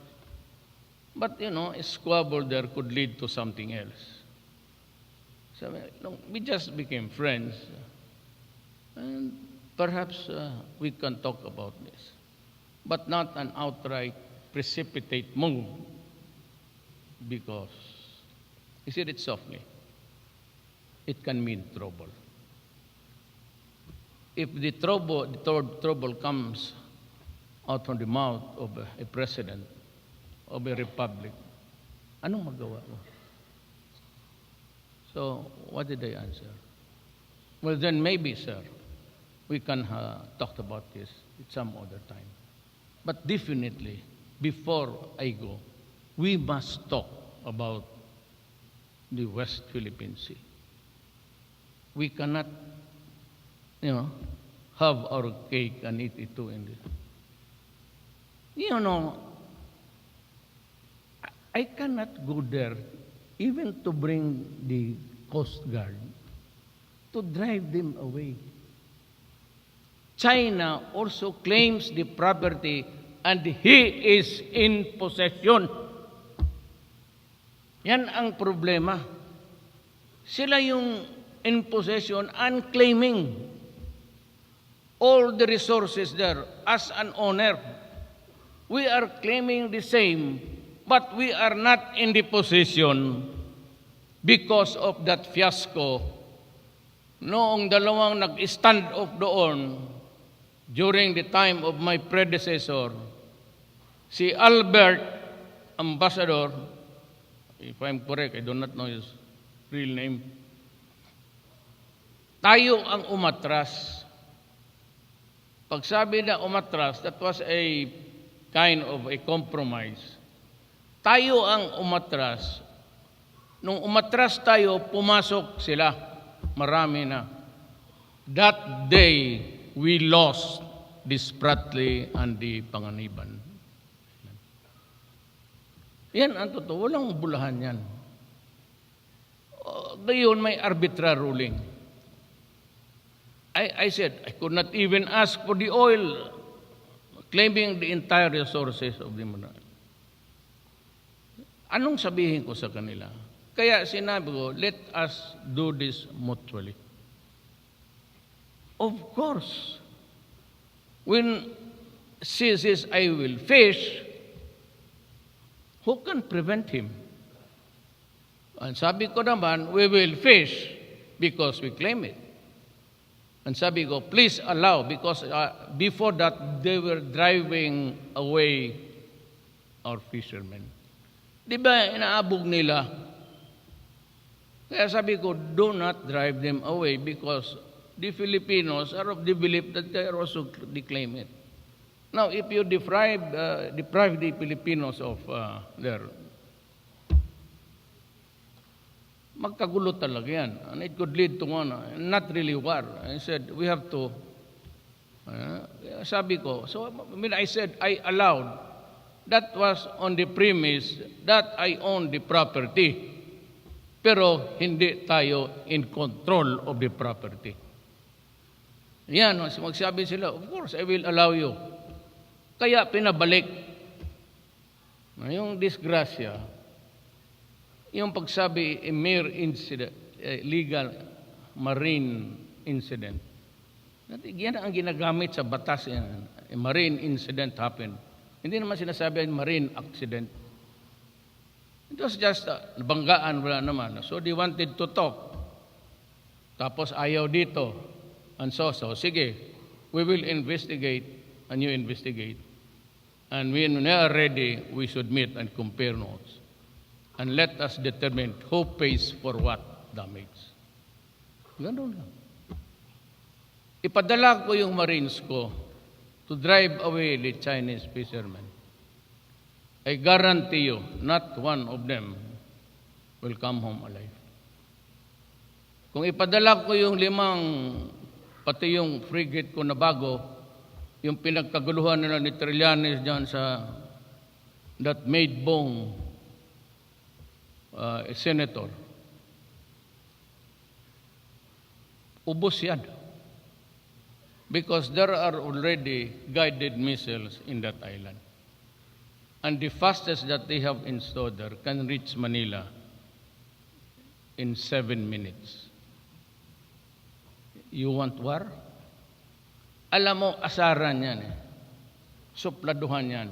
but you know, a squabble there could lead to something else. So we just became friends, and perhaps we can talk about this, but not an outright precipitate move, because, you said it softly, it can mean trouble. If the trouble comes out from the mouth of a president of a republic, anong magawa mo? So, what did I answer? Well, then maybe, sir, we can talk about this at some other time. But definitely, before I go, we must talk about the West Philippine Sea. We cannot, you know, have our cake and eat it too in this. You know, I cannot go there even to bring the Coast Guard to drive them away. China also claims the property and he is in possession. Yan ang problema. Sila yung in possession and claiming all the resources there as an owner. We are claiming the same, but we are not in the position because of that fiasco. Noong dalawang nag-stand off doon, during the time of my predecessor, si Albert Ambassador, if I'm correct, I do not know his real name, tayo ang umatras. Pagsabi na umatras, that was a kind of a compromise. Tayo ang umatras. Nung umatras tayo, pumasok sila. Marami na. That day, we lost the Spratly and the Panganiban. Yan ang totoo. Walang bulahan yan. Ngayon, may arbitrary ruling. I said, I could not even ask for the oil, claiming the entire resources of the mineral. Anong sabihin ko sa kanila? Kaya sinabi ko, let us do this mutually. Of course, when she says, I will fish, who can prevent him? And sabi ko naman, we will fish because we claim it. And sabi ko, please allow, because before that, they were driving away our fishermen. Di ba, inaabog nila? Kaya sabi ko, do not drive them away because the Filipinos are of the belief that they are also declaim it. Now, if you deprive the Filipinos of their... magkagulo talaga yan. And it could lead to one, not really war. I said, we have to... sabi ko, so I said, I allowed. That was on the premise that I own the property. Pero hindi tayo in control of the property. Yan, magsabi sila, of course, I will allow you. Kaya pinabalik. Yung disgrasya, yung pagsabi, a mere incident, legal marine incident. Yan ang ginagamit sa batas. A marine incident happened. Hindi naman sinasabi marine accident. It was just nabanggaan, wala naman. So they wanted to talk. Tapos ayaw dito. And so, sige, we will investigate and you investigate. And when we are ready, we should meet and compare notes. And let us determine who pays for what damage. Ganun lang. Ipadala ko yung Marines ko to drive away the Chinese fishermen. I guarantee you, not one of them will come home alive. Kung ipadala ko yung pati yung frigate ko na bago, yung pinagkaguluhan nila ni Trillanes dyan sa that made Bong a senator, ubos yan. Because there are already guided missiles in that island. And the fastest that they have installed there can reach Manila in 7 minutes. You want war? Alam mo, asaran yan eh. Supladuhan yan.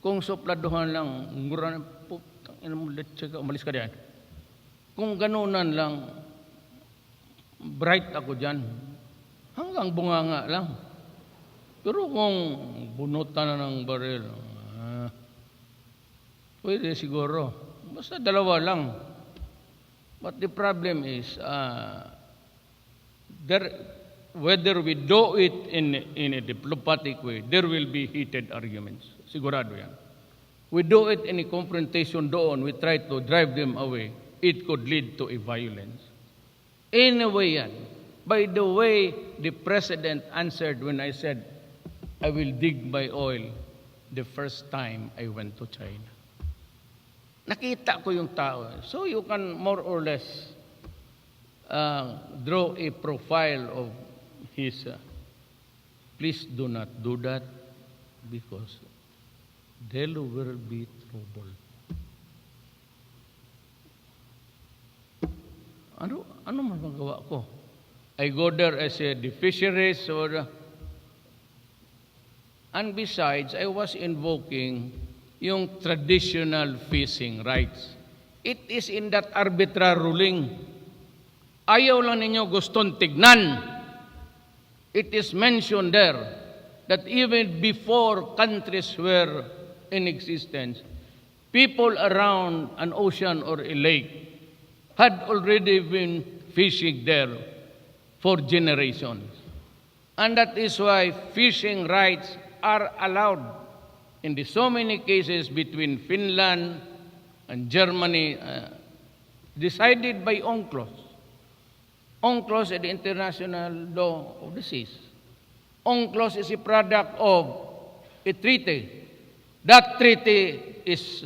Kung supladuhan lang, umalis ka diyan. Kung ganunan lang, bright ako dyan. Hanggang bunganga lang. Pero kung bunutan na ng baril, pwede siguro. Basta dalawa lang. But the problem is, whether we do it in a diplomatic way, there will be heated arguments. Sigurado yan. We do it in a confrontation doon, we try to drive them away, it could lead to a violence. Anyway yan. By the way, the President answered when I said, I will dig my oil the first time I went to China. Nakita ko yung tao. So you can more or less draw a profile of his. Please do not do that because there will be trouble. Ano man magawa ko? I go there as the fisheries and besides, I was invoking yung traditional fishing rights. It is in that arbitrary ruling. Ayaw lang ninyo gustong tignan. it is mentioned there that even before countries were in existence, people around an ocean or a lake had already been fishing there for generations. And that is why fishing rights are allowed in the so many cases between Finland and Germany, decided by UNCLOS. UNCLOS is the international law of the seas. UNCLOS is a product of a treaty. That treaty is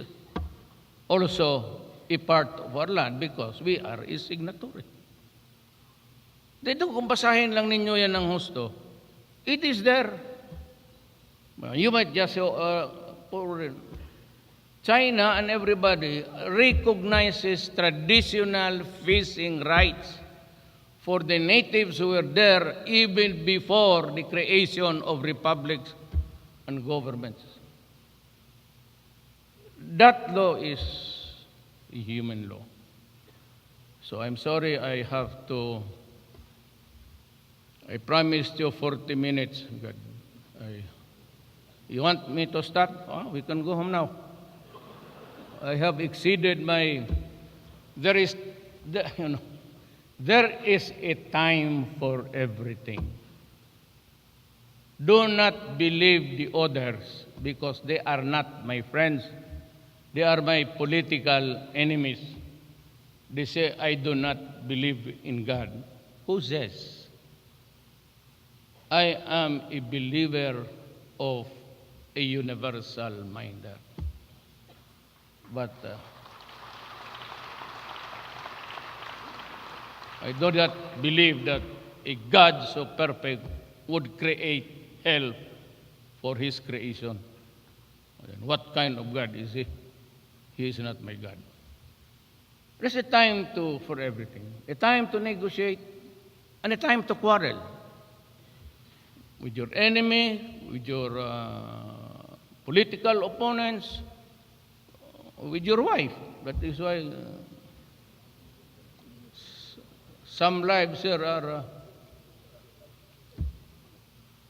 also a part of our land because we are a signatory. Dito kung basahin lang ninyo yan ng husto, it is there. You might just say, China and everybody recognizes traditional fishing rights for the natives who were there even before the creation of republics and governments. That law is a human law. So I'm sorry I promised you 40 minutes. You want me to start? Oh, we can go home now. I have exceeded my... There is a time for everything. Do not believe the others because they are not my friends. They are my political enemies. They say, I do not believe in God. Who says? I am a believer of a universal minder. But I do not believe that a God so perfect would create hell for his creation. What kind of God is he? He is not my God. There's a time for everything. A time to negotiate and a time to quarrel. With your enemy, with your political opponents, with your wife. That is why some lives here are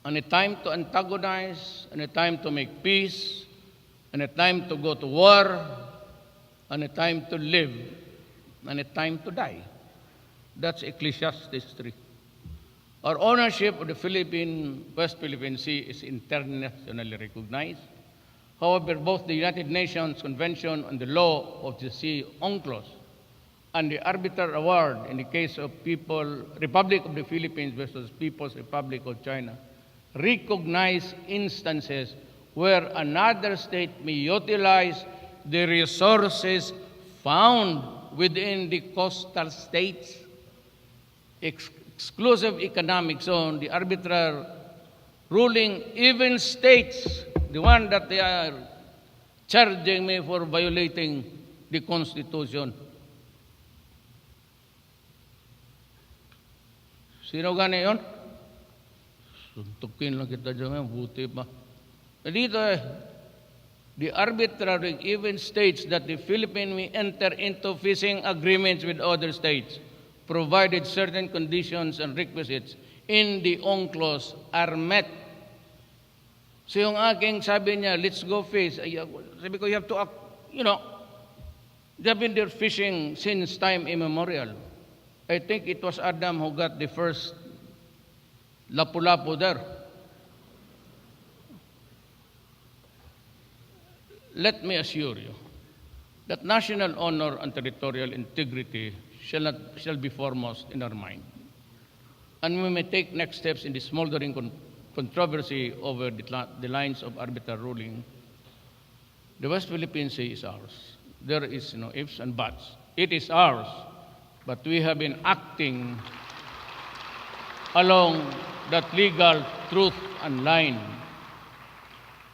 and a time to antagonize, and a time to make peace, and a time to go to war, and a time to live, and a time to die. That's Ecclesiastes 3. Our ownership of the West Philippine Sea is internationally recognized. However, both the United Nations Convention on the Law of the Sea, UNCLOS, and the Arbiter Award in the case of Republic of the Philippines versus People's Republic of China recognize instances where another state may utilize the resources found within the coastal states. Exclusive economic zone, the arbitral ruling even states, the one that they are charging me for violating the Constitution. Sino gani yun? Suntukin lang kita dyan, buti pa. Dito the arbitrary even states that the Philippines may enter into fishing agreements with other states, provided certain conditions and requisites in the UNCLOS are met. So yung aking sabi niya, let's go fish. Sabi ko, you have to act, they have been there fishing since time immemorial. I think it was Adam who got the first lapu-lapu there. Let me assure you that national honor and territorial integrity shall be foremost in our mind. And we may take next steps in the smoldering controversy over the lines of arbitral ruling. The West Philippine Sea is ours. There is no ifs and buts. It is ours. But we have been acting along that legal truth and line.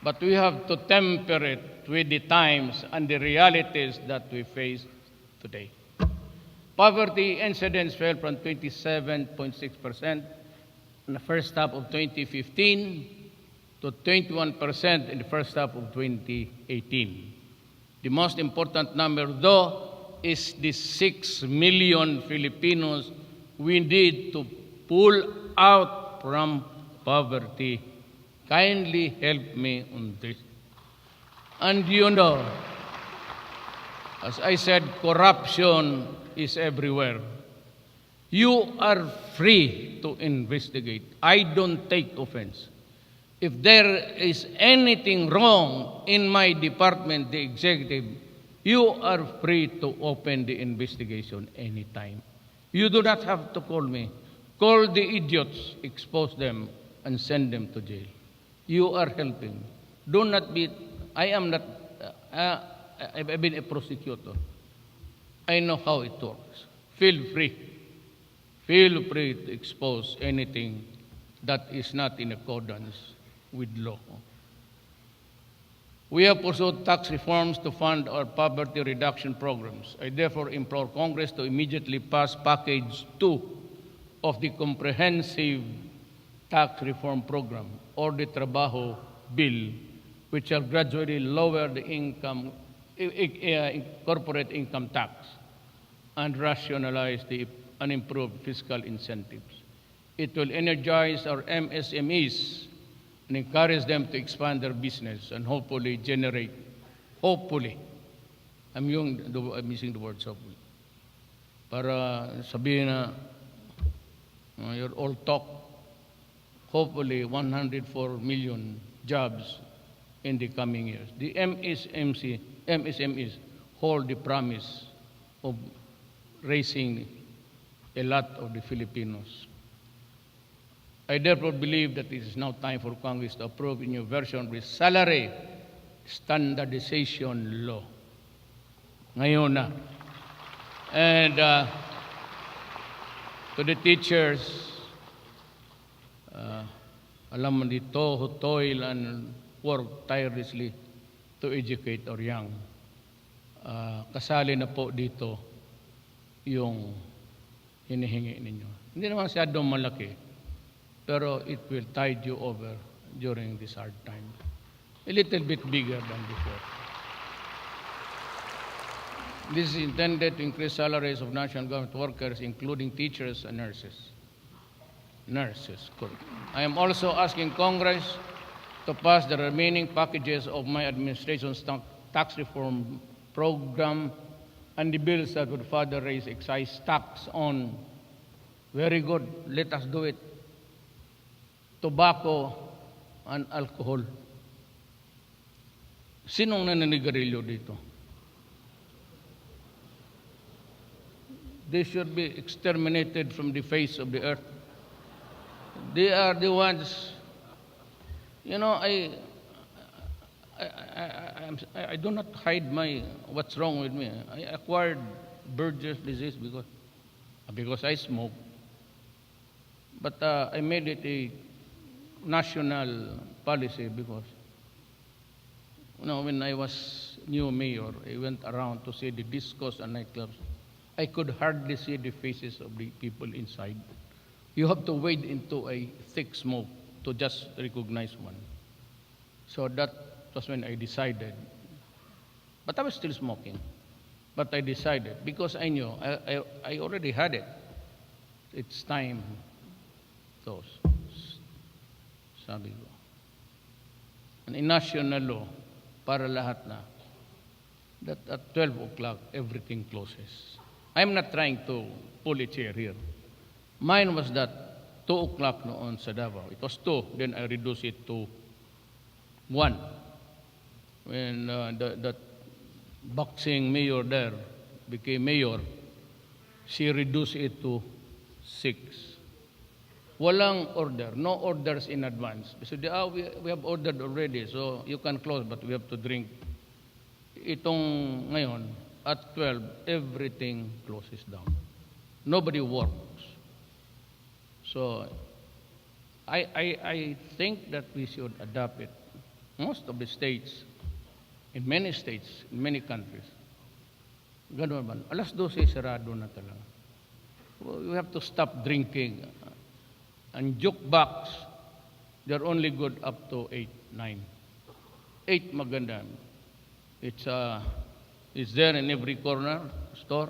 But we have to temper it with the times and the realities that we face today. Poverty incidence fell from 27.6% in the first half of 2015 to 21% in the first half of 2018. The most important number, though, is the 6 million Filipinos we need to pull out from poverty. Kindly help me on this. And you know, as I said, corruption is everywhere. You are free to investigate. I don't take offense. If there is anything wrong in my department, the executive, you are free to open the investigation anytime. You do not have to call me. Call the idiots, expose them, and send them to jail. You are helping me. Do not be, I am not, I've been a prosecutor. I know how it works. Feel free. Feel free to expose anything that is not in accordance with law. We have pursued tax reforms to fund our poverty reduction programs. I therefore implore Congress to immediately pass Package 2 of the Comprehensive Tax Reform Program, or the Trabajo Bill, which shall gradually lower the corporate income tax and rationalize and improve fiscal incentives. It will energize our MSMEs and encourage them to expand their business and hopefully generate, I'm using the word hopefully, para sabihin na you're all talk, hopefully 104 million jobs in the coming years. The MSMEs hold the promise of raising a lot of the Filipinos. I therefore believe that it is now time for Congress to approve a new version of the salary standardization law. Ngayon na. And to the teachers, alam mo dito, who toil and work tirelessly to educate our young. Kasali na po dito yung hinihingi ninyo. Hindi naman masyadong malaki, pero it will tide you over during this hard time. A little bit bigger than before. This is intended to increase salaries of national government workers, including teachers and nurses. Good. I am also asking Congress to pass the remaining packages of my administration's tax reform program and the bills that would further raise excise tax on, very good, let us do it, tobacco and alcohol. Sinong naninigarilyo dito? They should be exterminated from the face of the earth. They are the ones, you know, I do not hide what's wrong with me. I acquired Burgess disease because I smoke. But I made it a national policy because, you know, when I was new mayor, I went around to see the discos and nightclubs. I could hardly see the faces of the people inside. You have to wade into a thick smoke to just recognize one. So that was when I decided. But I was still smoking. But I decided, because I knew, I already had it. It's time. So, sabi ko. And in national law, para lahat na, that at 12 o'clock, everything closes. I'm not trying to pull a chair here. Mine was that 2 o'clock noon sa Davao. It was 2, then I reduced it to 1. When that boxing mayor there became mayor, she reduced it to 6. Walang order, no orders in advance. So we have ordered already, so you can close, but we have to drink. Itong ngayon, at 12, everything closes down. Nobody works. So I think that we should adopt it. Most of the states, in many states, in many countries, gano'n ba? Alas 12, sarado na talaga. We have to stop drinking. And jukebox, they're only good up to 8, 9. 8 maganda. It's there in every corner store,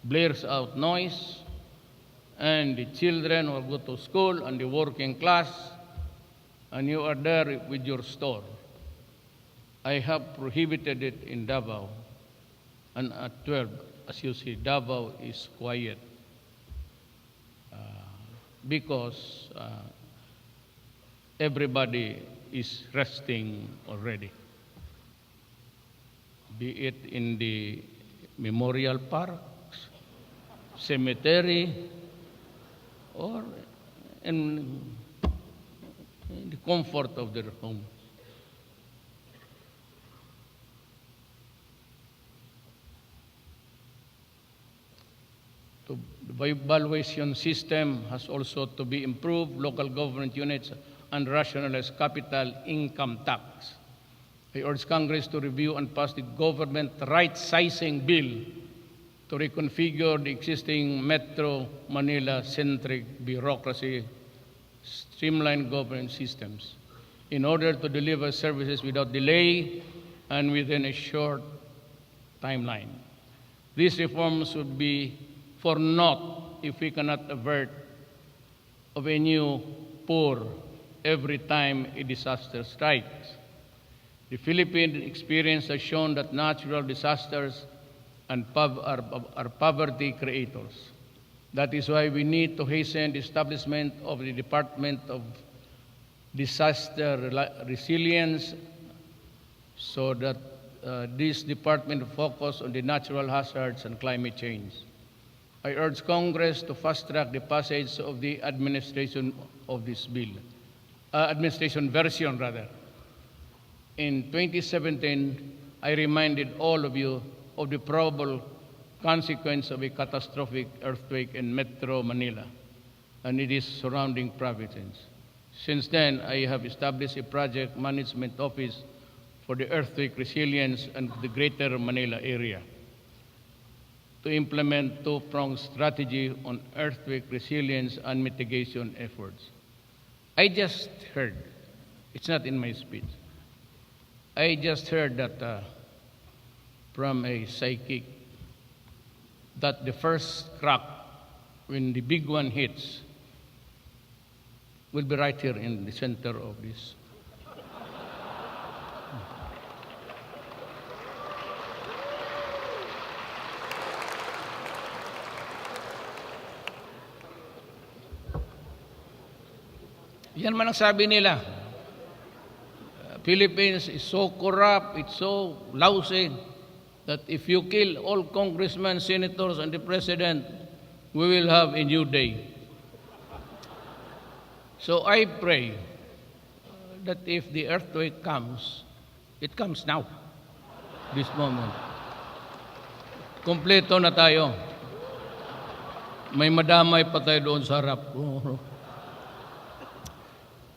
blares out noise, and the children will go to school and the working class and you are there with your store, I have prohibited it in Davao, and at 12, as you see, Davao is quiet because everybody is resting already, be it in the memorial parks, cemetery, or in the comfort of their home. The evaluation system has also to be improved. Local government units and rationalize capital income tax. I urge Congress to review and pass the government right-sizing bill to reconfigure the existing Metro Manila-centric bureaucracy, streamline government systems in order to deliver services without delay and within a short timeline. These reforms would be for naught if we cannot avert of a new poor every time a disaster strikes. The Philippine experience has shown that natural disasters are poverty creators. That is why we need to hasten the establishment of the Department of Disaster Resilience so that this department focus on the natural hazards and climate change. I urge Congress to fast-track the passage of the administration of this bill, administration version rather. In 2017, I reminded all of you of the probable consequence of a catastrophic earthquake in Metro Manila and its surrounding provinces. Since then, I have established a project management office for the earthquake resilience and the greater Manila area to implement two-pronged strategy on earthquake resilience and mitigation efforts. I just heard, it's not in my speech, I just heard that from a psychic that the first crack, when the big one hits, will be right here in the center of this. Yan man ang sabi nila. Philippines is so corrupt, it's so lousy, that if you kill all congressmen, senators, and the president, we will have a new day. So I pray that if the earthquake comes, it comes now, this moment. Kompleto na tayo. May madamay pa tayo doon sa harap.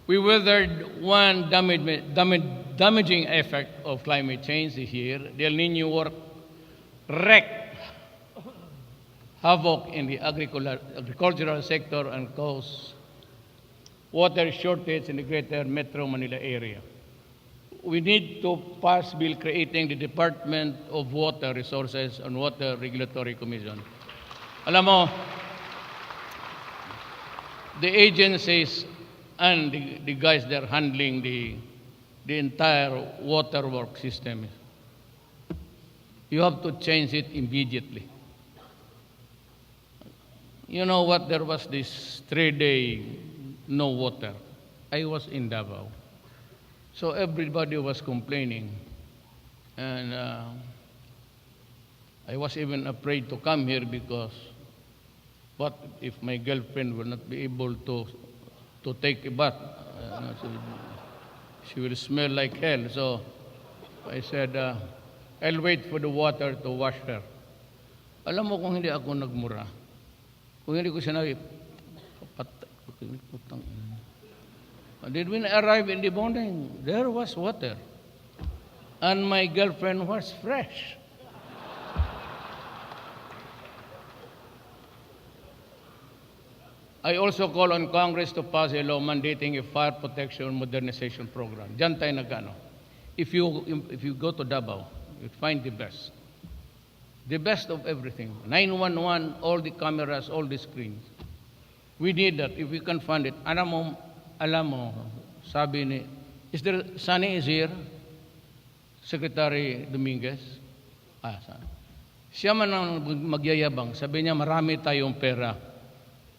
We weathered one damaging effect of climate change this year. The El Nino wreaked havoc in the agricultural sector and caused water shortage in the greater Metro Manila area. We need to pass bill creating the Department of Water Resources and Water Regulatory Commission. Alam mo, the agencies and the guys that are handling the entire water work system, you have to change it immediately. You know what? There was this 3-day no water. I was in Davao. So everybody was complaining. And I was even afraid to come here because what if my girlfriend will not be able to take a bath? She will smell like hell. So I said, I'll wait for the water to wash her. Alam mo kung hindi ako nagmura, kung hindi ko sinabi, and then when I arrived in the morning, there was water. And my girlfriend was fresh. I also call on Congress to pass a law mandating a fire protection modernization program. Diyan tayo nagano. If you go to Davao, you find the best. The best of everything. 911, all the cameras, all the screens. We need that if we can fund it. Alam mo, sabi ni, Sunny is here? Secretary Dominguez? Siya man ang magyayabang. Sabi niya, marami tayong pera.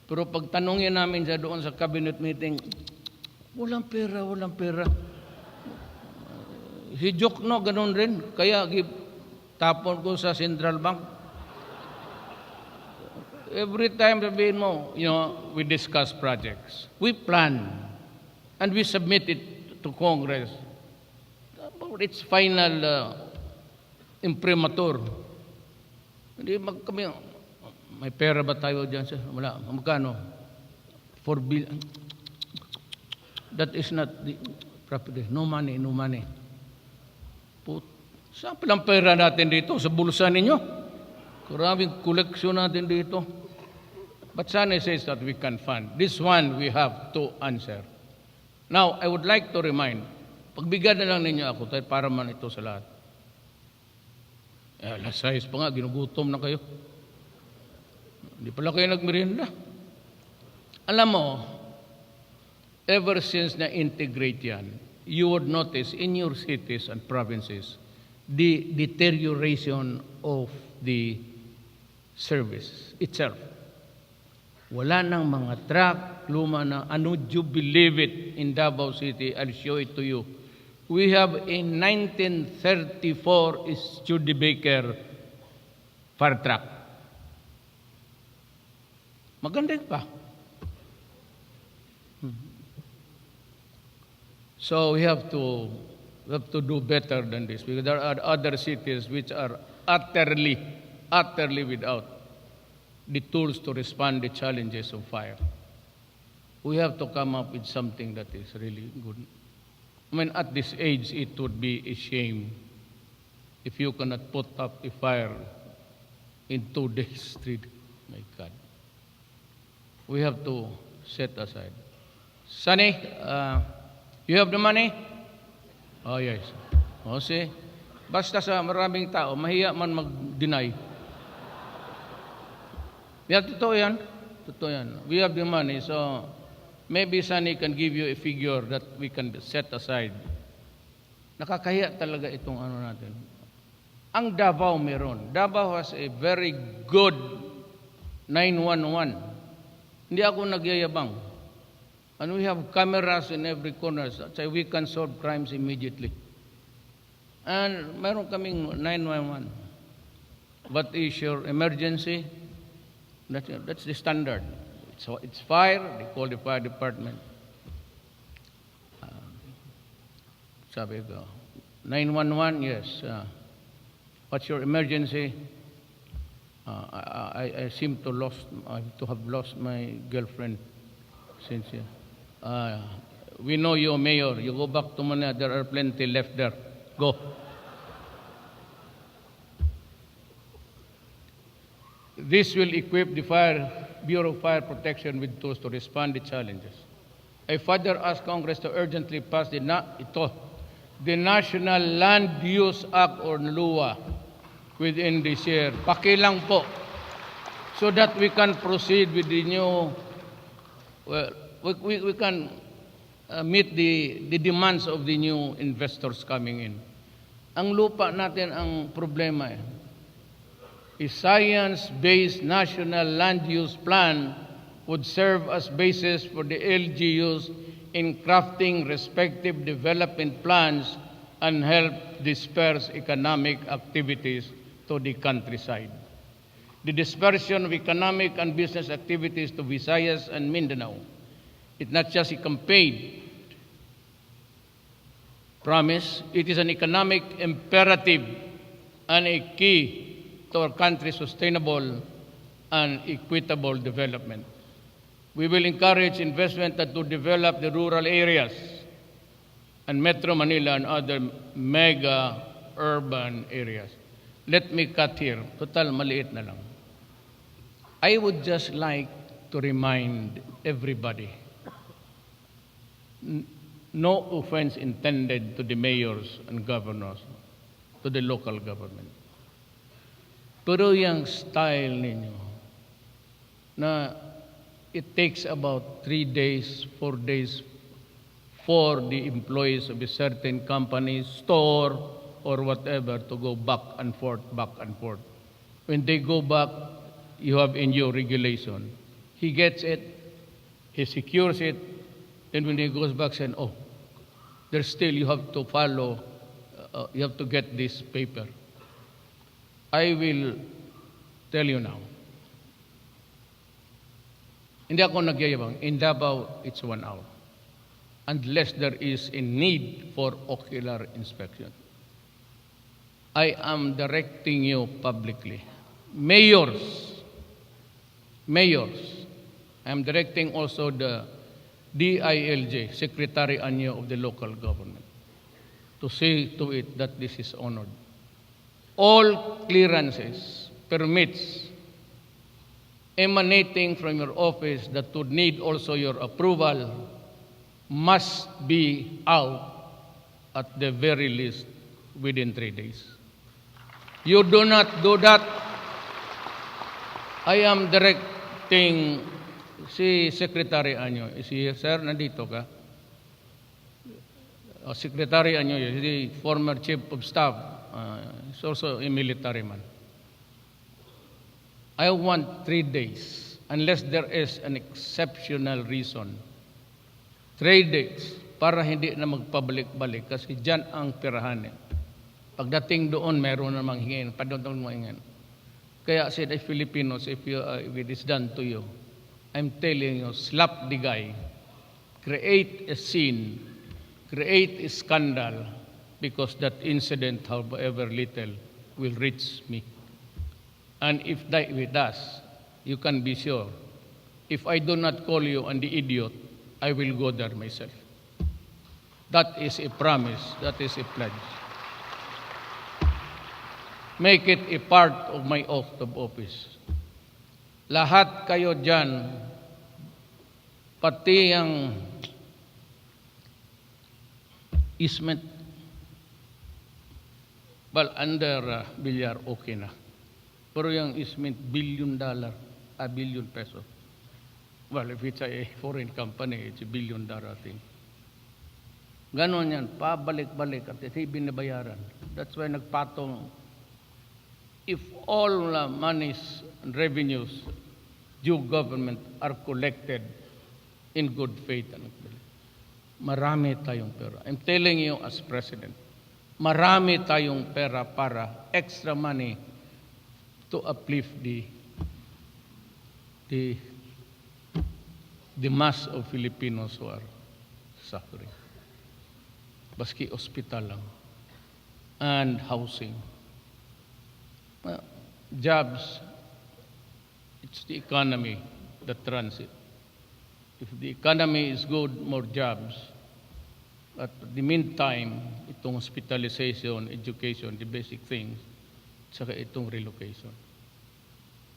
Pero pag tanungin namin siya doon sa cabinet meeting, walang pera, walang pera. Si Jokno, ganun rin. Kaya tapon ko sa Central Bank. Every time sabihin mo, we discuss projects. We plan. And we submit it to Congress. About its final imprimatur. Hindi kami, may pera ba tayo dyan? Wala. Magkano? 4 billion. That is not the property. No money, no money. Saan palang pera natin dito? Sa bulsa ninyo? Maraming koleksyon natin dito. But Sane says that we can fund. This one we have to answer. Now, I would like to remind, pagbigyan na lang ninyo ako para man ito sa lahat. Alas 6 pa nga, ginugutom na kayo. Hindi pala kayo nagmerienda. Alam mo, ever since na-integrate yan, you would notice in your cities and provinces the deterioration of the service itself. Wala nang mga truck, luma na. Would you believe it in Davao City? I'll show it to you. We have a 1934 Studebaker fire truck. Maganda pa. So we have to do better than this, because there are other cities which are utterly without the tools to respond to the challenges of fire. We have to come up with something that is really good. I mean, at this age, it would be a shame if you cannot put up a fire in 2 days, 3 days. My God. We have to set aside. Sunny, you have the money? Oh, yes. O, see? Basta sa maraming tao, mahiya man mag-deny. Yeah, totoo yan. Totoo yan. We have the money, so maybe Sunny can give you a figure that we can set aside. Nakakahiya talaga itong ano natin. Ang Davao meron. Davao has a very good 911. Hindi ako nagyayabang. And we have cameras in every corner, so we can solve crimes immediately. And meron kaming 911. What is your emergency? That's the standard. So it's fire, they call the fire department. Sabi ko, 911, yes. What's your emergency? I seem to have lost my girlfriend since we know you, Mayor. You go back to Manila. There are plenty left there. Go. This will equip the Bureau of Fire Protection with tools to respond to challenges. I further ask Congress to urgently pass the National Land Use Act or NLUA within this year. Pakilang po, so that we can proceed with the new, we can meet the demands of the new investors coming in. Ang lupa natin ang problema A science-based national land use plan would serve as basis for the LGUs in crafting respective development plans and help disperse economic activities to the countryside. The dispersion of economic and business activities to Visayas and Mindanao is not just a campaign promise, it is an economic imperative and a key to our country's sustainable and equitable development. We will encourage investment to develop the rural areas and Metro Manila and other mega urban areas. Let me cut here. Total, maliit na lang. I would just like to remind everybody, no offense intended to the mayors and governors, to the local government. Pero yung style ninyo na it takes about 3 days, 4 days, for the employees of a certain company, store, or whatever to go back and forth, back and forth. When they go back, you have in your regulation. He gets it, he secures it, then when he goes back, saying, oh, there's still, you have to follow, you have to get this paper. I will tell you now. Hindi ako nagyayabang. In Davao, it's 1 hour. Unless there is a need for ocular inspection. I am directing you publicly. Mayors, I am directing also the DILJ, Secretary Anyo of the local government, to see to it that this is honored. All clearances, permits emanating from your office that would need also your approval must be out at the very least within 3 days. You do not do that. I am directing si Secretary Anyo. Is he here, sir? Nandito ka? Secretary Anyo, is the former Chief of Staff. He's also a military man. I want 3 days, unless there is an exceptional reason. 3 days, para hindi na magpabalik-balik, kasi dyan ang pirahan. Pagdating doon, meron namang hingin, padotong mo hingin. Kaya said the Filipinos, if it is done to you, I'm telling you, slap the guy, create a scene, create a scandal, because that incident, however little, will reach me. And if that it does, you can be sure, if I do not call you an idiot, I will go there myself. That is a promise, that is a pledge. Make it a part of my oath of office. Lahat kayo dyan, pati ang easement, well, under Villar, okay na. Pero yung easement, $1 billion, $1 billion pesos. Well, if it's a foreign company, it's $1 billion thing. Ganon yan, pabalik-balik at ito'y binabayaran. That's why nagpatong, if all monies and revenues due government are collected in good faith, marami tayong pera. I'm telling you as president, marami tayong pera para extra money to uplift the mass of Filipinos who are suffering. Baski hospital lang and housing. Jobs, it's the economy that runs it. If the economy is good, more jobs. But in the meantime, itong hospitalization, education, the basic things, saka itong relocation.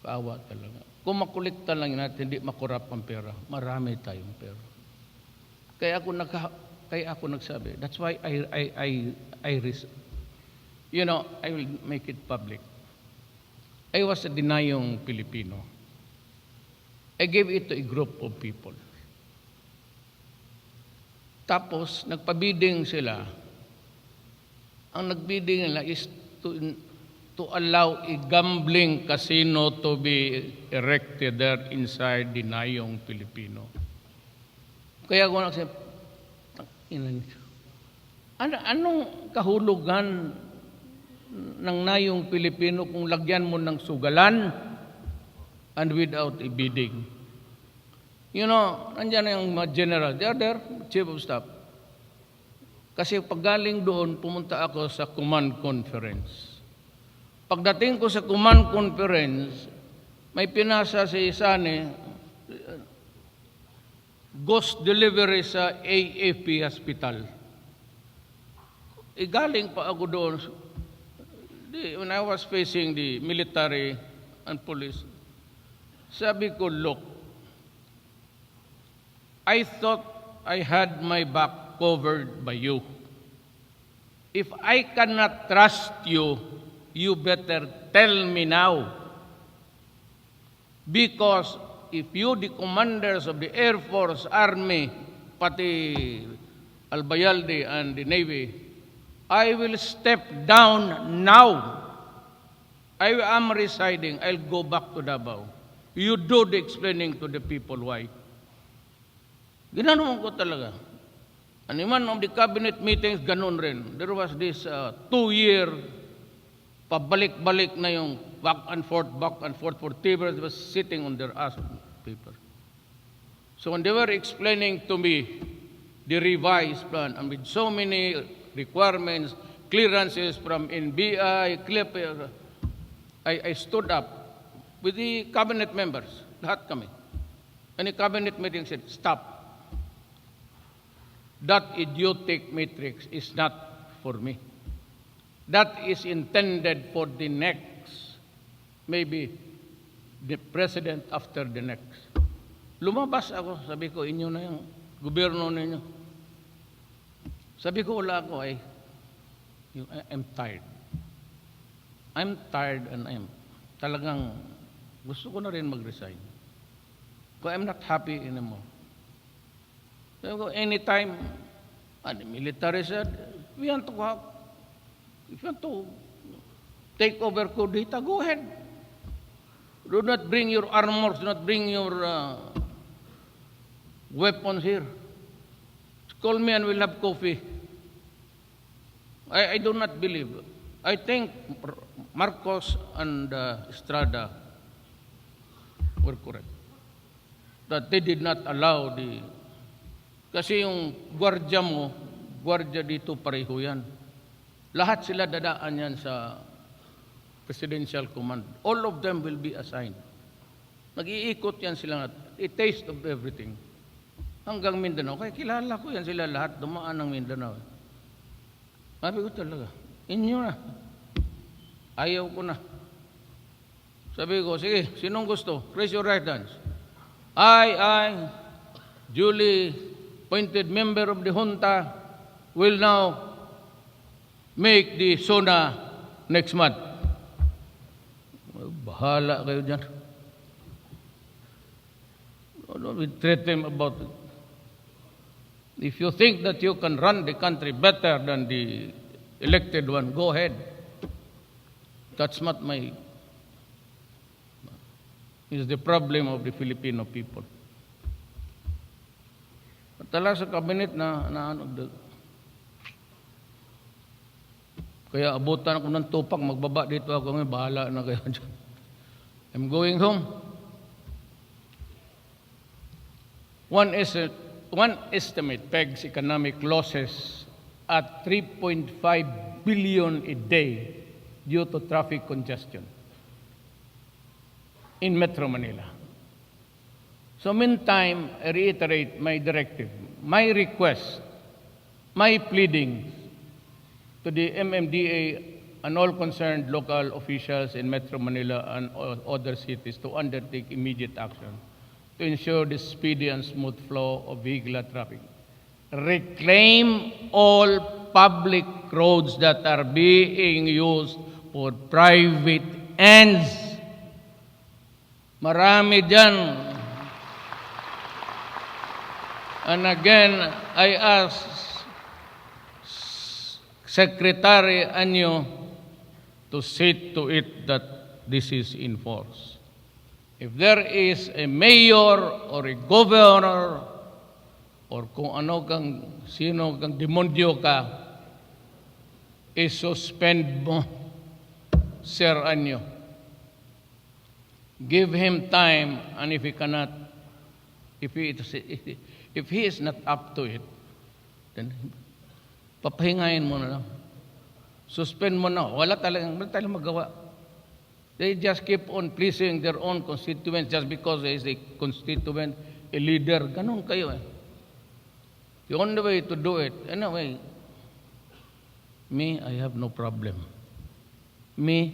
Kaawa talaga. Kung makulikta lang natin, hindi makurap ang pera, marami tayong pera. Kaya ako nagsabi, that's why I will make it public. I was a denying Filipino. I gave it to a group of people. Tapos, nagpabidding sila. Ang nagbidding nila is to allow a gambling casino to be erected there inside Dinayong Filipino. Kaya ako nagsabi, anong kahulugan ng Nayong Pilipino kung lagyan mo ng sugalan and without a bidding? You know, nandiyan yung mga general, they are there, chief of staff. Kasi paggaling doon, pumunta ako sa command conference. Pagdating ko sa command conference, may pinasa si Isane, ghost delivery sa AFP Hospital. Galing pa ako doon. When I was facing the military and police, sabi ko, look, I thought I had my back covered by you. If I cannot trust you, you better tell me now. Because if you, the commanders of the Air Force, Army, pati Albayalde and the Navy, I will step down now. I am residing. I'll go back to Davao. You do the explaining to the people why. Ginanon ko talaga. And in one of the cabinet meetings, ganun rin. There was this 2-year pabalik-balik na yung back and forth for tables was sitting on their ass paper. So when they were explaining to me the revised plan, and with so many requirements, clearances from NBI, I stood up with the cabinet members, lahat kami. And the cabinet meeting said, stop. That idiotic matrix is not for me. That is intended for the next, maybe the president after the next. Lumabas ako, sabi ko, inyo na yung gobyerno ninyo. Sabi ko, wala ako I'm tired. I'm tired and talagang gusto ko na rin mag-resign. But I'm not happy anymore. Sabi ko, anytime, the military said, if you want to take over Kudita, go ahead. Do not bring your armors, do not bring your weapons here. Call me and we'll have coffee. I do not believe. I think Marcos and Estrada were correct. That they did not allow kasi yung gwardiya dito pareho yan. Lahat sila dadaan yan sa Presidential Command. All of them will be assigned. Nag-iikot yan sila, a taste of everything. Hanggang Mindanao. Kaya kilala ko yan sila lahat, dumaan ng Mindanao. Sabi ko talaga, inyo na. Ayaw ko na. Sabi ko, sige, sinong gusto? Raise your right hands. I, duly appointed member of the junta, will now make the SONA next month. Bahala kayo dyan. We treat them about it. If you think that you can run the country better than the elected one, go ahead. That's not is the problem of the Filipino people. Tala sa cabinet kaya abutan ako ng tupak, magbaba dito ako ngayon, bahala na kayo dyan. I'm going home. One estimate pegs economic losses at 3.5 billion a day due to traffic congestion in Metro Manila. So meantime, I reiterate my directive, my request, my pleading to the MMDA and all concerned local officials in Metro Manila and other cities to undertake immediate action to ensure the speedy and smooth flow of vehicular traffic. Reclaim all public roads that are being used for private ends. Marami dyan. And again, I ask Secretary Anyo to see to it that this is enforced. If there is a mayor or a governor or kung ano sino kang demonyo ka, i-suspend mo, Sir Anyo. Give him time, and if he cannot, if he is not up to it, then papahingayin mo na lang. Suspend mo na. Wala talagang magawa. They just keep on pleasing their own constituents just because there is a constituent, a leader. Ganun kayo eh. The only way to do it, anyway, me, I have no problem. Me,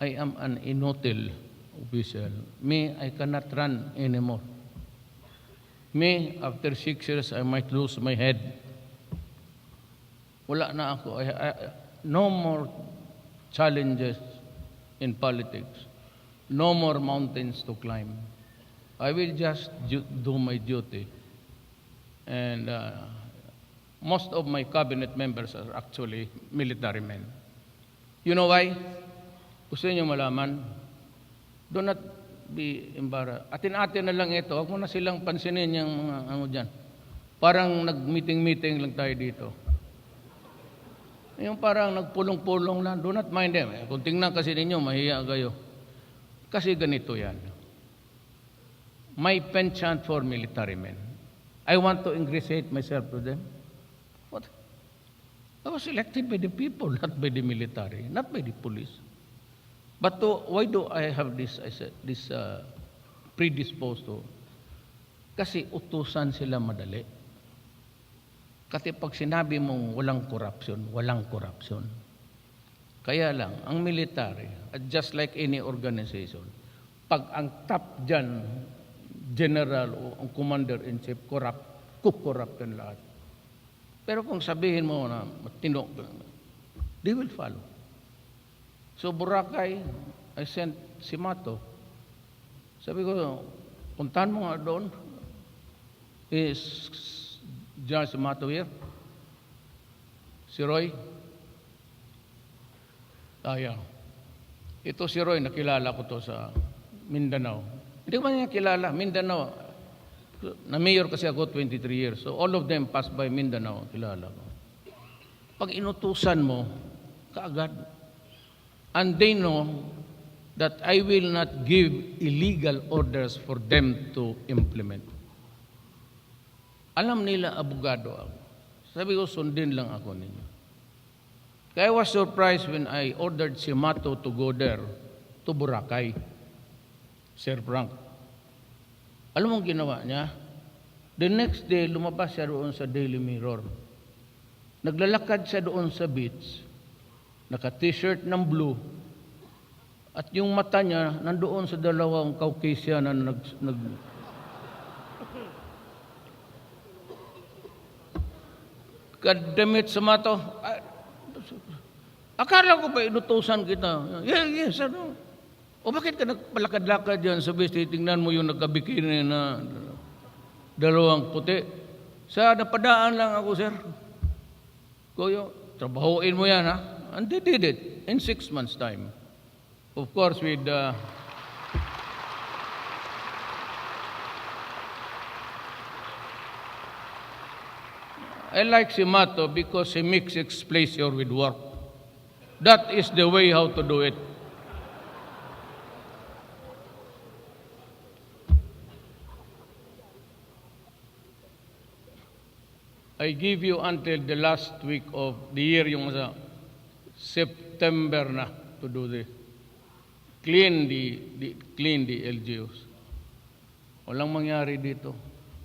I am an inutile official. Me, I cannot run anymore. Me, after 6 years, I might lose my head. Wala na ako. No more challenges in politics. No more mountains to climb. I will just do my duty. And most of my cabinet members are actually military men. You know why? Gusto niyo malaman? Do not be embarrassed. Atin-atin na lang ito. Huwag mo na silang pansinin yung mga ano dyan. Parang nag-meeting-meeting lang tayo dito. Yung parang nagpulong-pulong lang. Do not mind them. Kung tingnan kasi ninyo, mahiya kayo. Kasi ganito yan. My penchant for military men. I want to ingratiate myself to them. What? I was elected by the people, not by the military, not by the police. But why do I have this? I said this predisposed to? Kasi utusan sila madali. Kasi pag sinabi mong walang korupsyon, walang korupsyon. Kaya lang, ang military, just like any organization, pag ang top dyan, general o ang commander-in-chief, kukorrupt yan lahat. Pero kung sabihin mo na matino, they will follow. So Boracay, I sent si Mato. Sabi ko, puntahan mo nga doon. Is John si Mato here? Si Roy? Yeah. Ito si Roy, nakilala ko to sa Mindanao. Hindi ko man niya kilala. Mindanao. Na-mayor kasi ako 23 years. So all of them passed by Mindanao. Kilala ko. Pag inutusan mo, kaagad. And they know that I will not give illegal orders for them to implement. Alam nila, abogado ako. Sabi ko, sundin lang ako ninyo. Kaya I was surprised when I ordered si Mato to go there, to Boracay. Sir Frank. Alam mong ginawa niya? The next day, lumabas siya doon sa Daily Mirror. Naglalakad siya doon sa beach, naka-t-shirt ng blue, at yung mata niya nandoon sa dalawang Caucasian na kadamit sa Mato. Akala ko ba inutusan kita? Yes, ano? O bakit ka nagpalakad-lakad dyan sa beach? Titingnan mo yung nagkabikini na dalawang puti. Sa napadaan lang ako, sir. Kuya, trabahuin mo yan, ha? And they did it in 6 months' time. Of course, with I like si Mato because he mixes pleasure with work. That is the way how to do it. I give you until the last week of the year, yung sa September na, to do this. Clean the LGUs. Walang mangyari dito.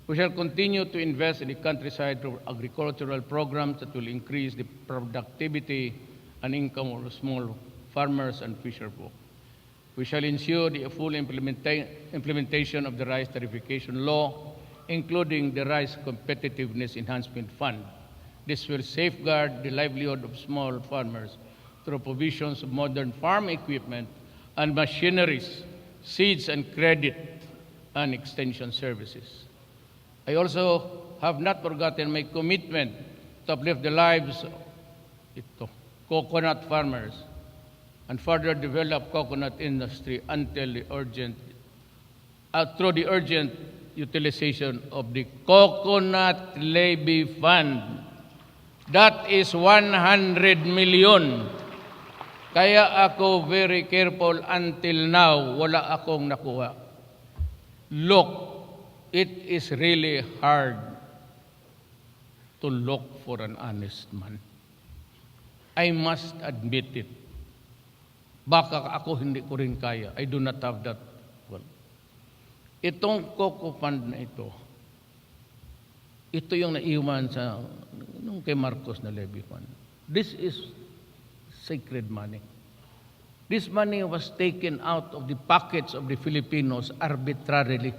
We shall continue to invest in the countryside through agricultural programs that will increase the productivity and income of small farmers and fisherfolk. We shall ensure the full implementation of the rice tariffication law, including the Rice Competitiveness Enhancement Fund. This will safeguard the livelihood of small farmers through provisions of modern farm equipment and machineries, seeds and credit, and extension services. I also have not forgotten my commitment to uplift the lives of coconut farmers and further develop coconut industry through the urgent utilization of the Coconut Levy Fund. That is 100 million. Kaya ako very careful until now, wala akong nakuha. Look, it is really hard to look for an honest man. I must admit it. Baka ako hindi ko rin kaya. I do not have that. Itong Coco Fund na ito yung naiwan sa nung kay Marcos na levy fund. This is sacred money. This money was taken out of the pockets of the Filipinos arbitrarily.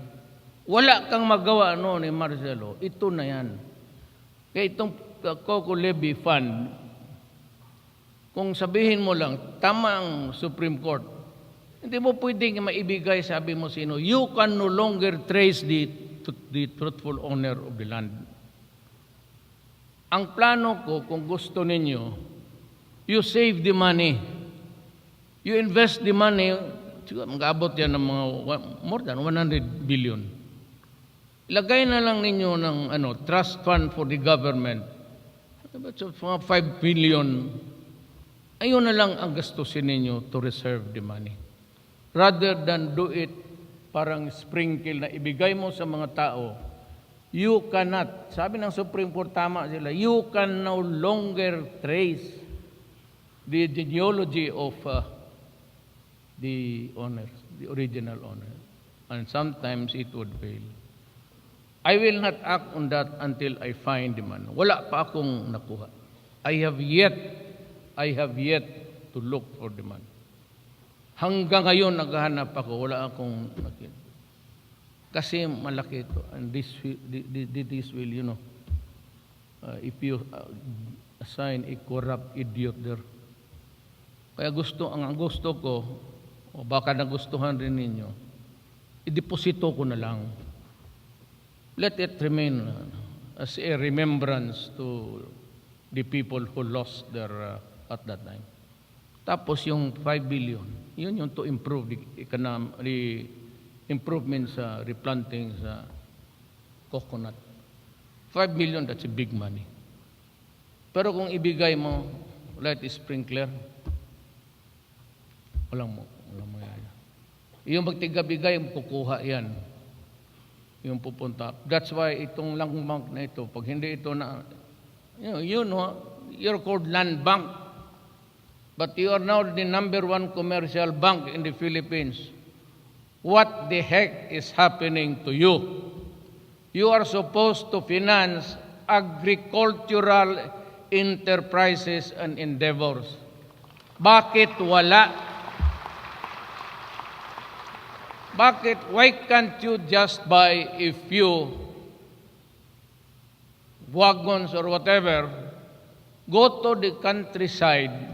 Wala kang magawa ni Marcelo. Ito na yan. Kaya itong Coco Levy Fund, kung sabihin mo lang, tama ang Supreme Court, hindi mo pwedeng maibigay, sabi mo sino, you can no longer trace the truthful owner of the land. Ang plano ko, kung gusto ninyo, you save the money. You invest the money, siguro mag-abot yan ng mga more than 100 billion. Ilagay na lang ninyo ng trust fund for the government. So, mga 5 billion. Ayun na lang ang gastusin ninyo to reserve the money. Rather than do it parang sprinkle na ibigay mo sa mga tao, you cannot, sabi ng Supreme Court, tama sila, you can no longer trace the genealogy of the owners, the original owner. And sometimes it would fail. I will not act on that until I find the money. Wala pa akong nakuha. I have yet to look for the money. Hanggang ngayon naghahanap ako, wala akong nakita. Kasi malaki ito. And this will, if you assign a corrupt idiot there. Kaya ang gusto ko, o baka nagustuhan rin ninyo, ideposito ko na lang. Let it remain as a remembrance to the people who lost their at that time. Tapos yung 5 billion, yun yung to improve the improvement sa replanting sa coconut. 5 million, that's a big money. Pero kung ibigay mo, light sprinkler, walang mo yan. Yung magtigabigay, kukuha yan. Yung pupunta. That's why itong land bank na ito, pag hindi ito na, you're called land bank. But you are now the #1 commercial bank in the Philippines. What the heck is happening to you? You are supposed to finance agricultural enterprises and endeavors. Bakit wala? Bakit? Why can't you just buy a few wagons or whatever, go to the countryside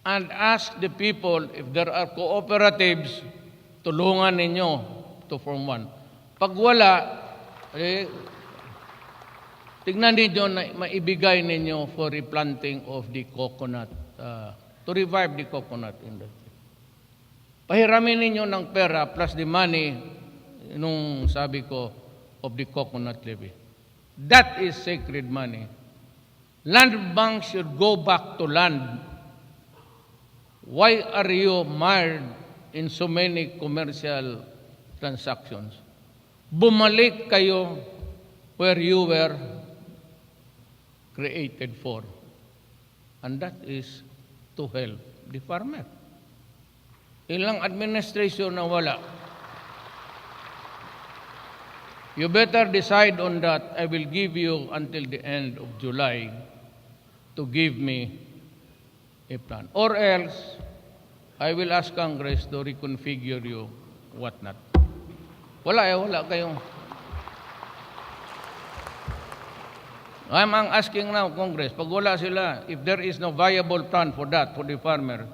and ask the people if there are cooperatives, tulungan ninyo to form one. Pag wala, tignan ninyo na maibigay ninyo for replanting of the coconut, to revive the coconut industry. Pahiramin ninyo ng pera plus the money, nung sabi ko, of the coconut levy. That is sacred money. Land banks should go back to land. Why are you mired in so many commercial transactions? Bumalik kayo where you were created for. And that is to help the farmer. Ilang administration na wala. You better decide on that. I will give you until the end of July to give me a plan. Or else, I will ask Congress to reconfigure you whatnot. Wala kayong... I'm asking now, Congress, pag wala sila, if there is no viable plan for that, for the farmer,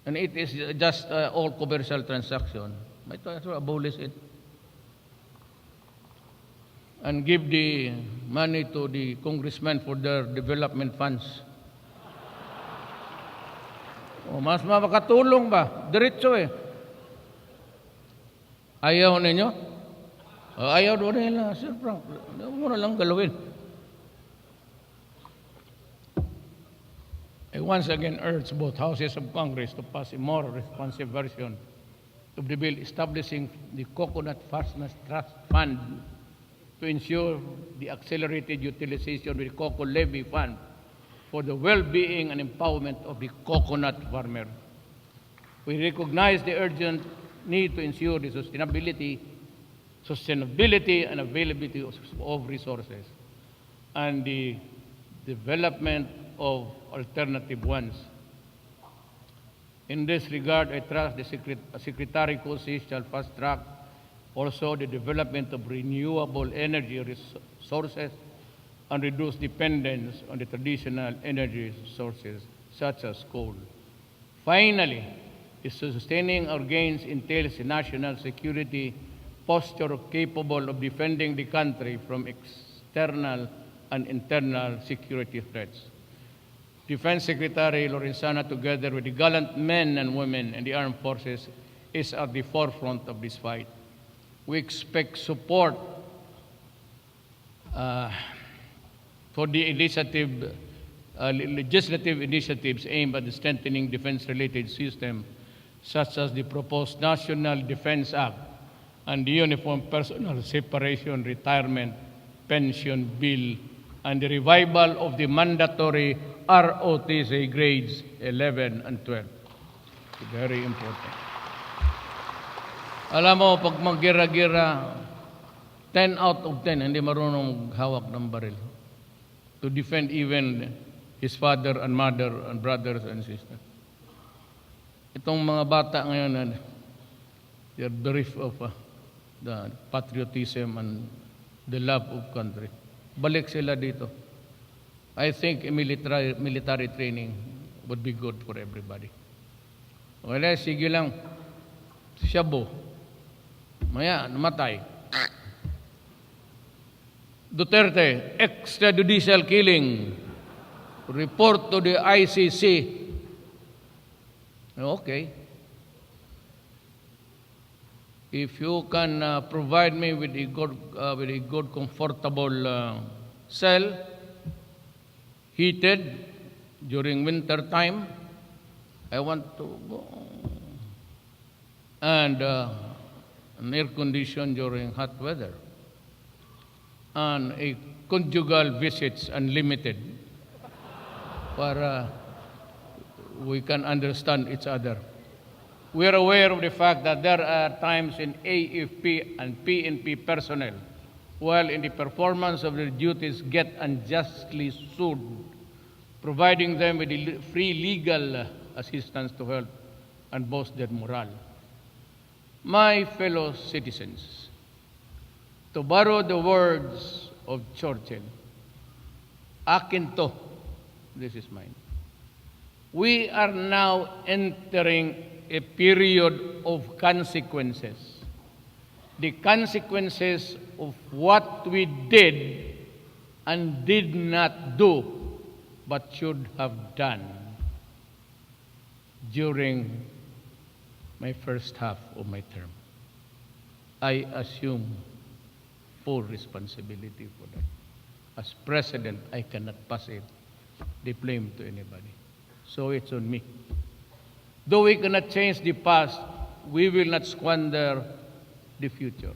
and it is just all commercial transaction, might as well abolish it. And give the money to the congressmen for their development funds. O, mas makatulong ba? Diretso eh. Ayaw ninyo? O, ayaw doon nila. Sir Frank, mo na lang galawin. I once again urge both houses of Congress to pass a more responsive version of the bill establishing the Coconut Farmers Trust Fund to ensure the accelerated utilization of the Coco Levy Fund for the well-being and empowerment of the coconut farmer. We recognize the urgent need to ensure the sustainability and availability of resources and the development of alternative ones. In this regard, I trust the Secretary Cosi shall fast track also the development of renewable energy sources and reduce dependence on the traditional energy sources such as coal. Finally, sustaining our gains entails a national security posture capable of defending the country from external and internal security threats. Defense Secretary Lorenzana, together with the gallant men and women in the armed forces, is at the forefront of this fight. We expect support for the legislative initiatives aimed at strengthening defense-related systems, such as the proposed National Defense Act and the Uniform Personnel Separation Retirement Pension Bill, and the revival of the mandatory ROTC grades 11 and 12. Very important. Alam mo, pag maggira-gira, 10 out of 10 hindi marunong hawak ng baril to defend even his father and mother and brothers and sisters. Itong mga bata ngayon, they're bereft of the patriotism and the love of country. Balik sila dito. I think a military training would be good for everybody. Wala, sige lang. Shabu. Maya, namatay. Duterte, extrajudicial killing. Report to the ICC. Okay. If you can provide me with a good comfortable cell, heated during winter time, I want to go. And an air condition during hot weather. And a conjugal visits unlimited para we can understand each other. We are aware of the fact that there are times in AFP and PNP personnel, while in the performance of their duties, get unjustly sued, providing them with free legal assistance to help and boost their morale. My fellow citizens, to borrow the words of Churchill, akin to, this is mine. We are now entering a period of consequences. The consequences of what we did and did not do, but should have done during my first half of my term. I assume full responsibility for that. As president, I cannot pass the blame to anybody. So it's on me. Though we cannot change the past, we will not squander the future.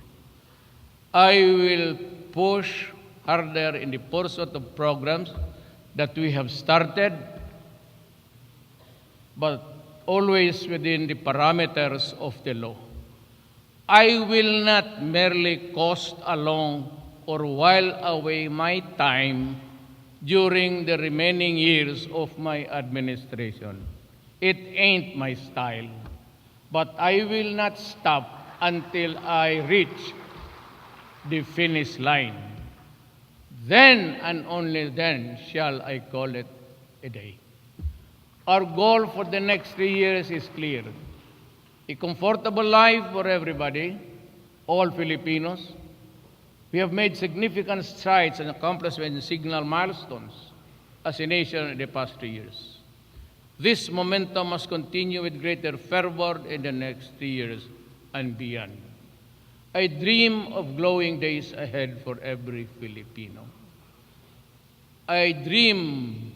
I will push harder in the pursuit of programs that we have started, but always within the parameters of the law. I will not merely coast along or while away my time during the remaining years of my administration. It ain't my style, but I will not stop until I reach the finish line. Then and only then shall I call it a day. Our goal for the next 3 years is clear. A comfortable life for everybody, all Filipinos. We have made significant strides and accomplishments and signal milestones as a nation in the past 3 years. This momentum must continue with greater fervor in the next 3 years and beyond. I dream of glowing days ahead for every Filipino. I dream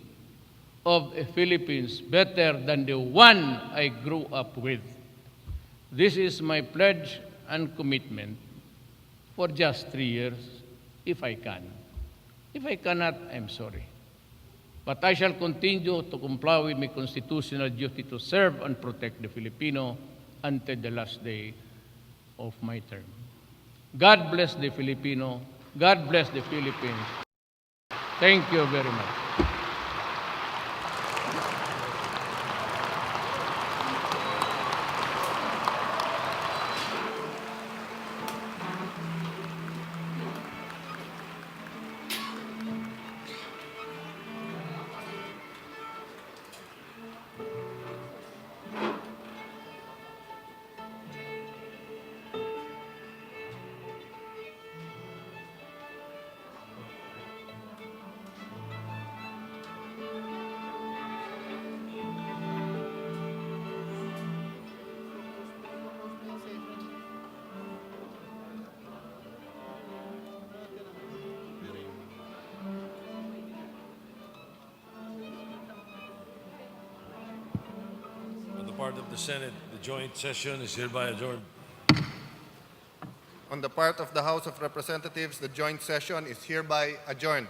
of a Philippines better than the one I grew up with. This is my pledge and commitment for just 3 years, if I can. If I cannot, I'm sorry. But I shall continue to comply with my constitutional duty to serve and protect the Filipino until the last day of my term. God bless the Filipino. God bless the Philippines. Thank you very much. part of the Senate, the joint session is hereby adjourned. On the part of the House of Representatives, the joint session is hereby adjourned.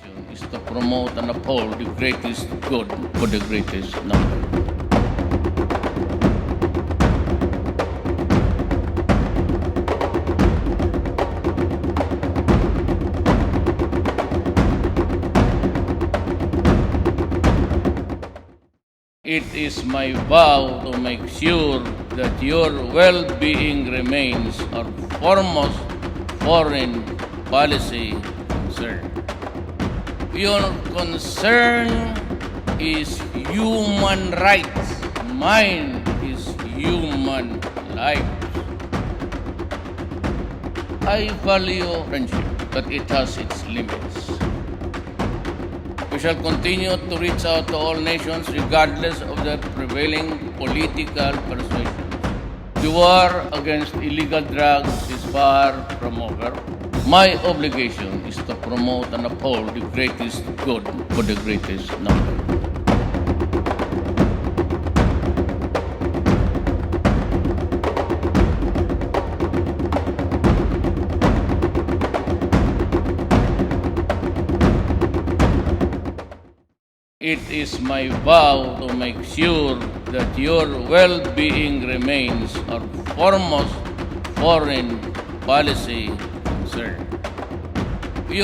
obligation is to promote and uphold the greatest good for the greatest number. It is my vow to make sure that your well-being remains our foremost foreign policy concern. Your concern is human rights. Mine is human lives. I value friendship, but it has its limits. We shall continue to reach out to all nations regardless of their prevailing political persuasions. The war against illegal drugs is far from over. My obligation is to promote and uphold the greatest good for the greatest number. It is my vow to make sure that your well-being remains our foremost foreign policy concern.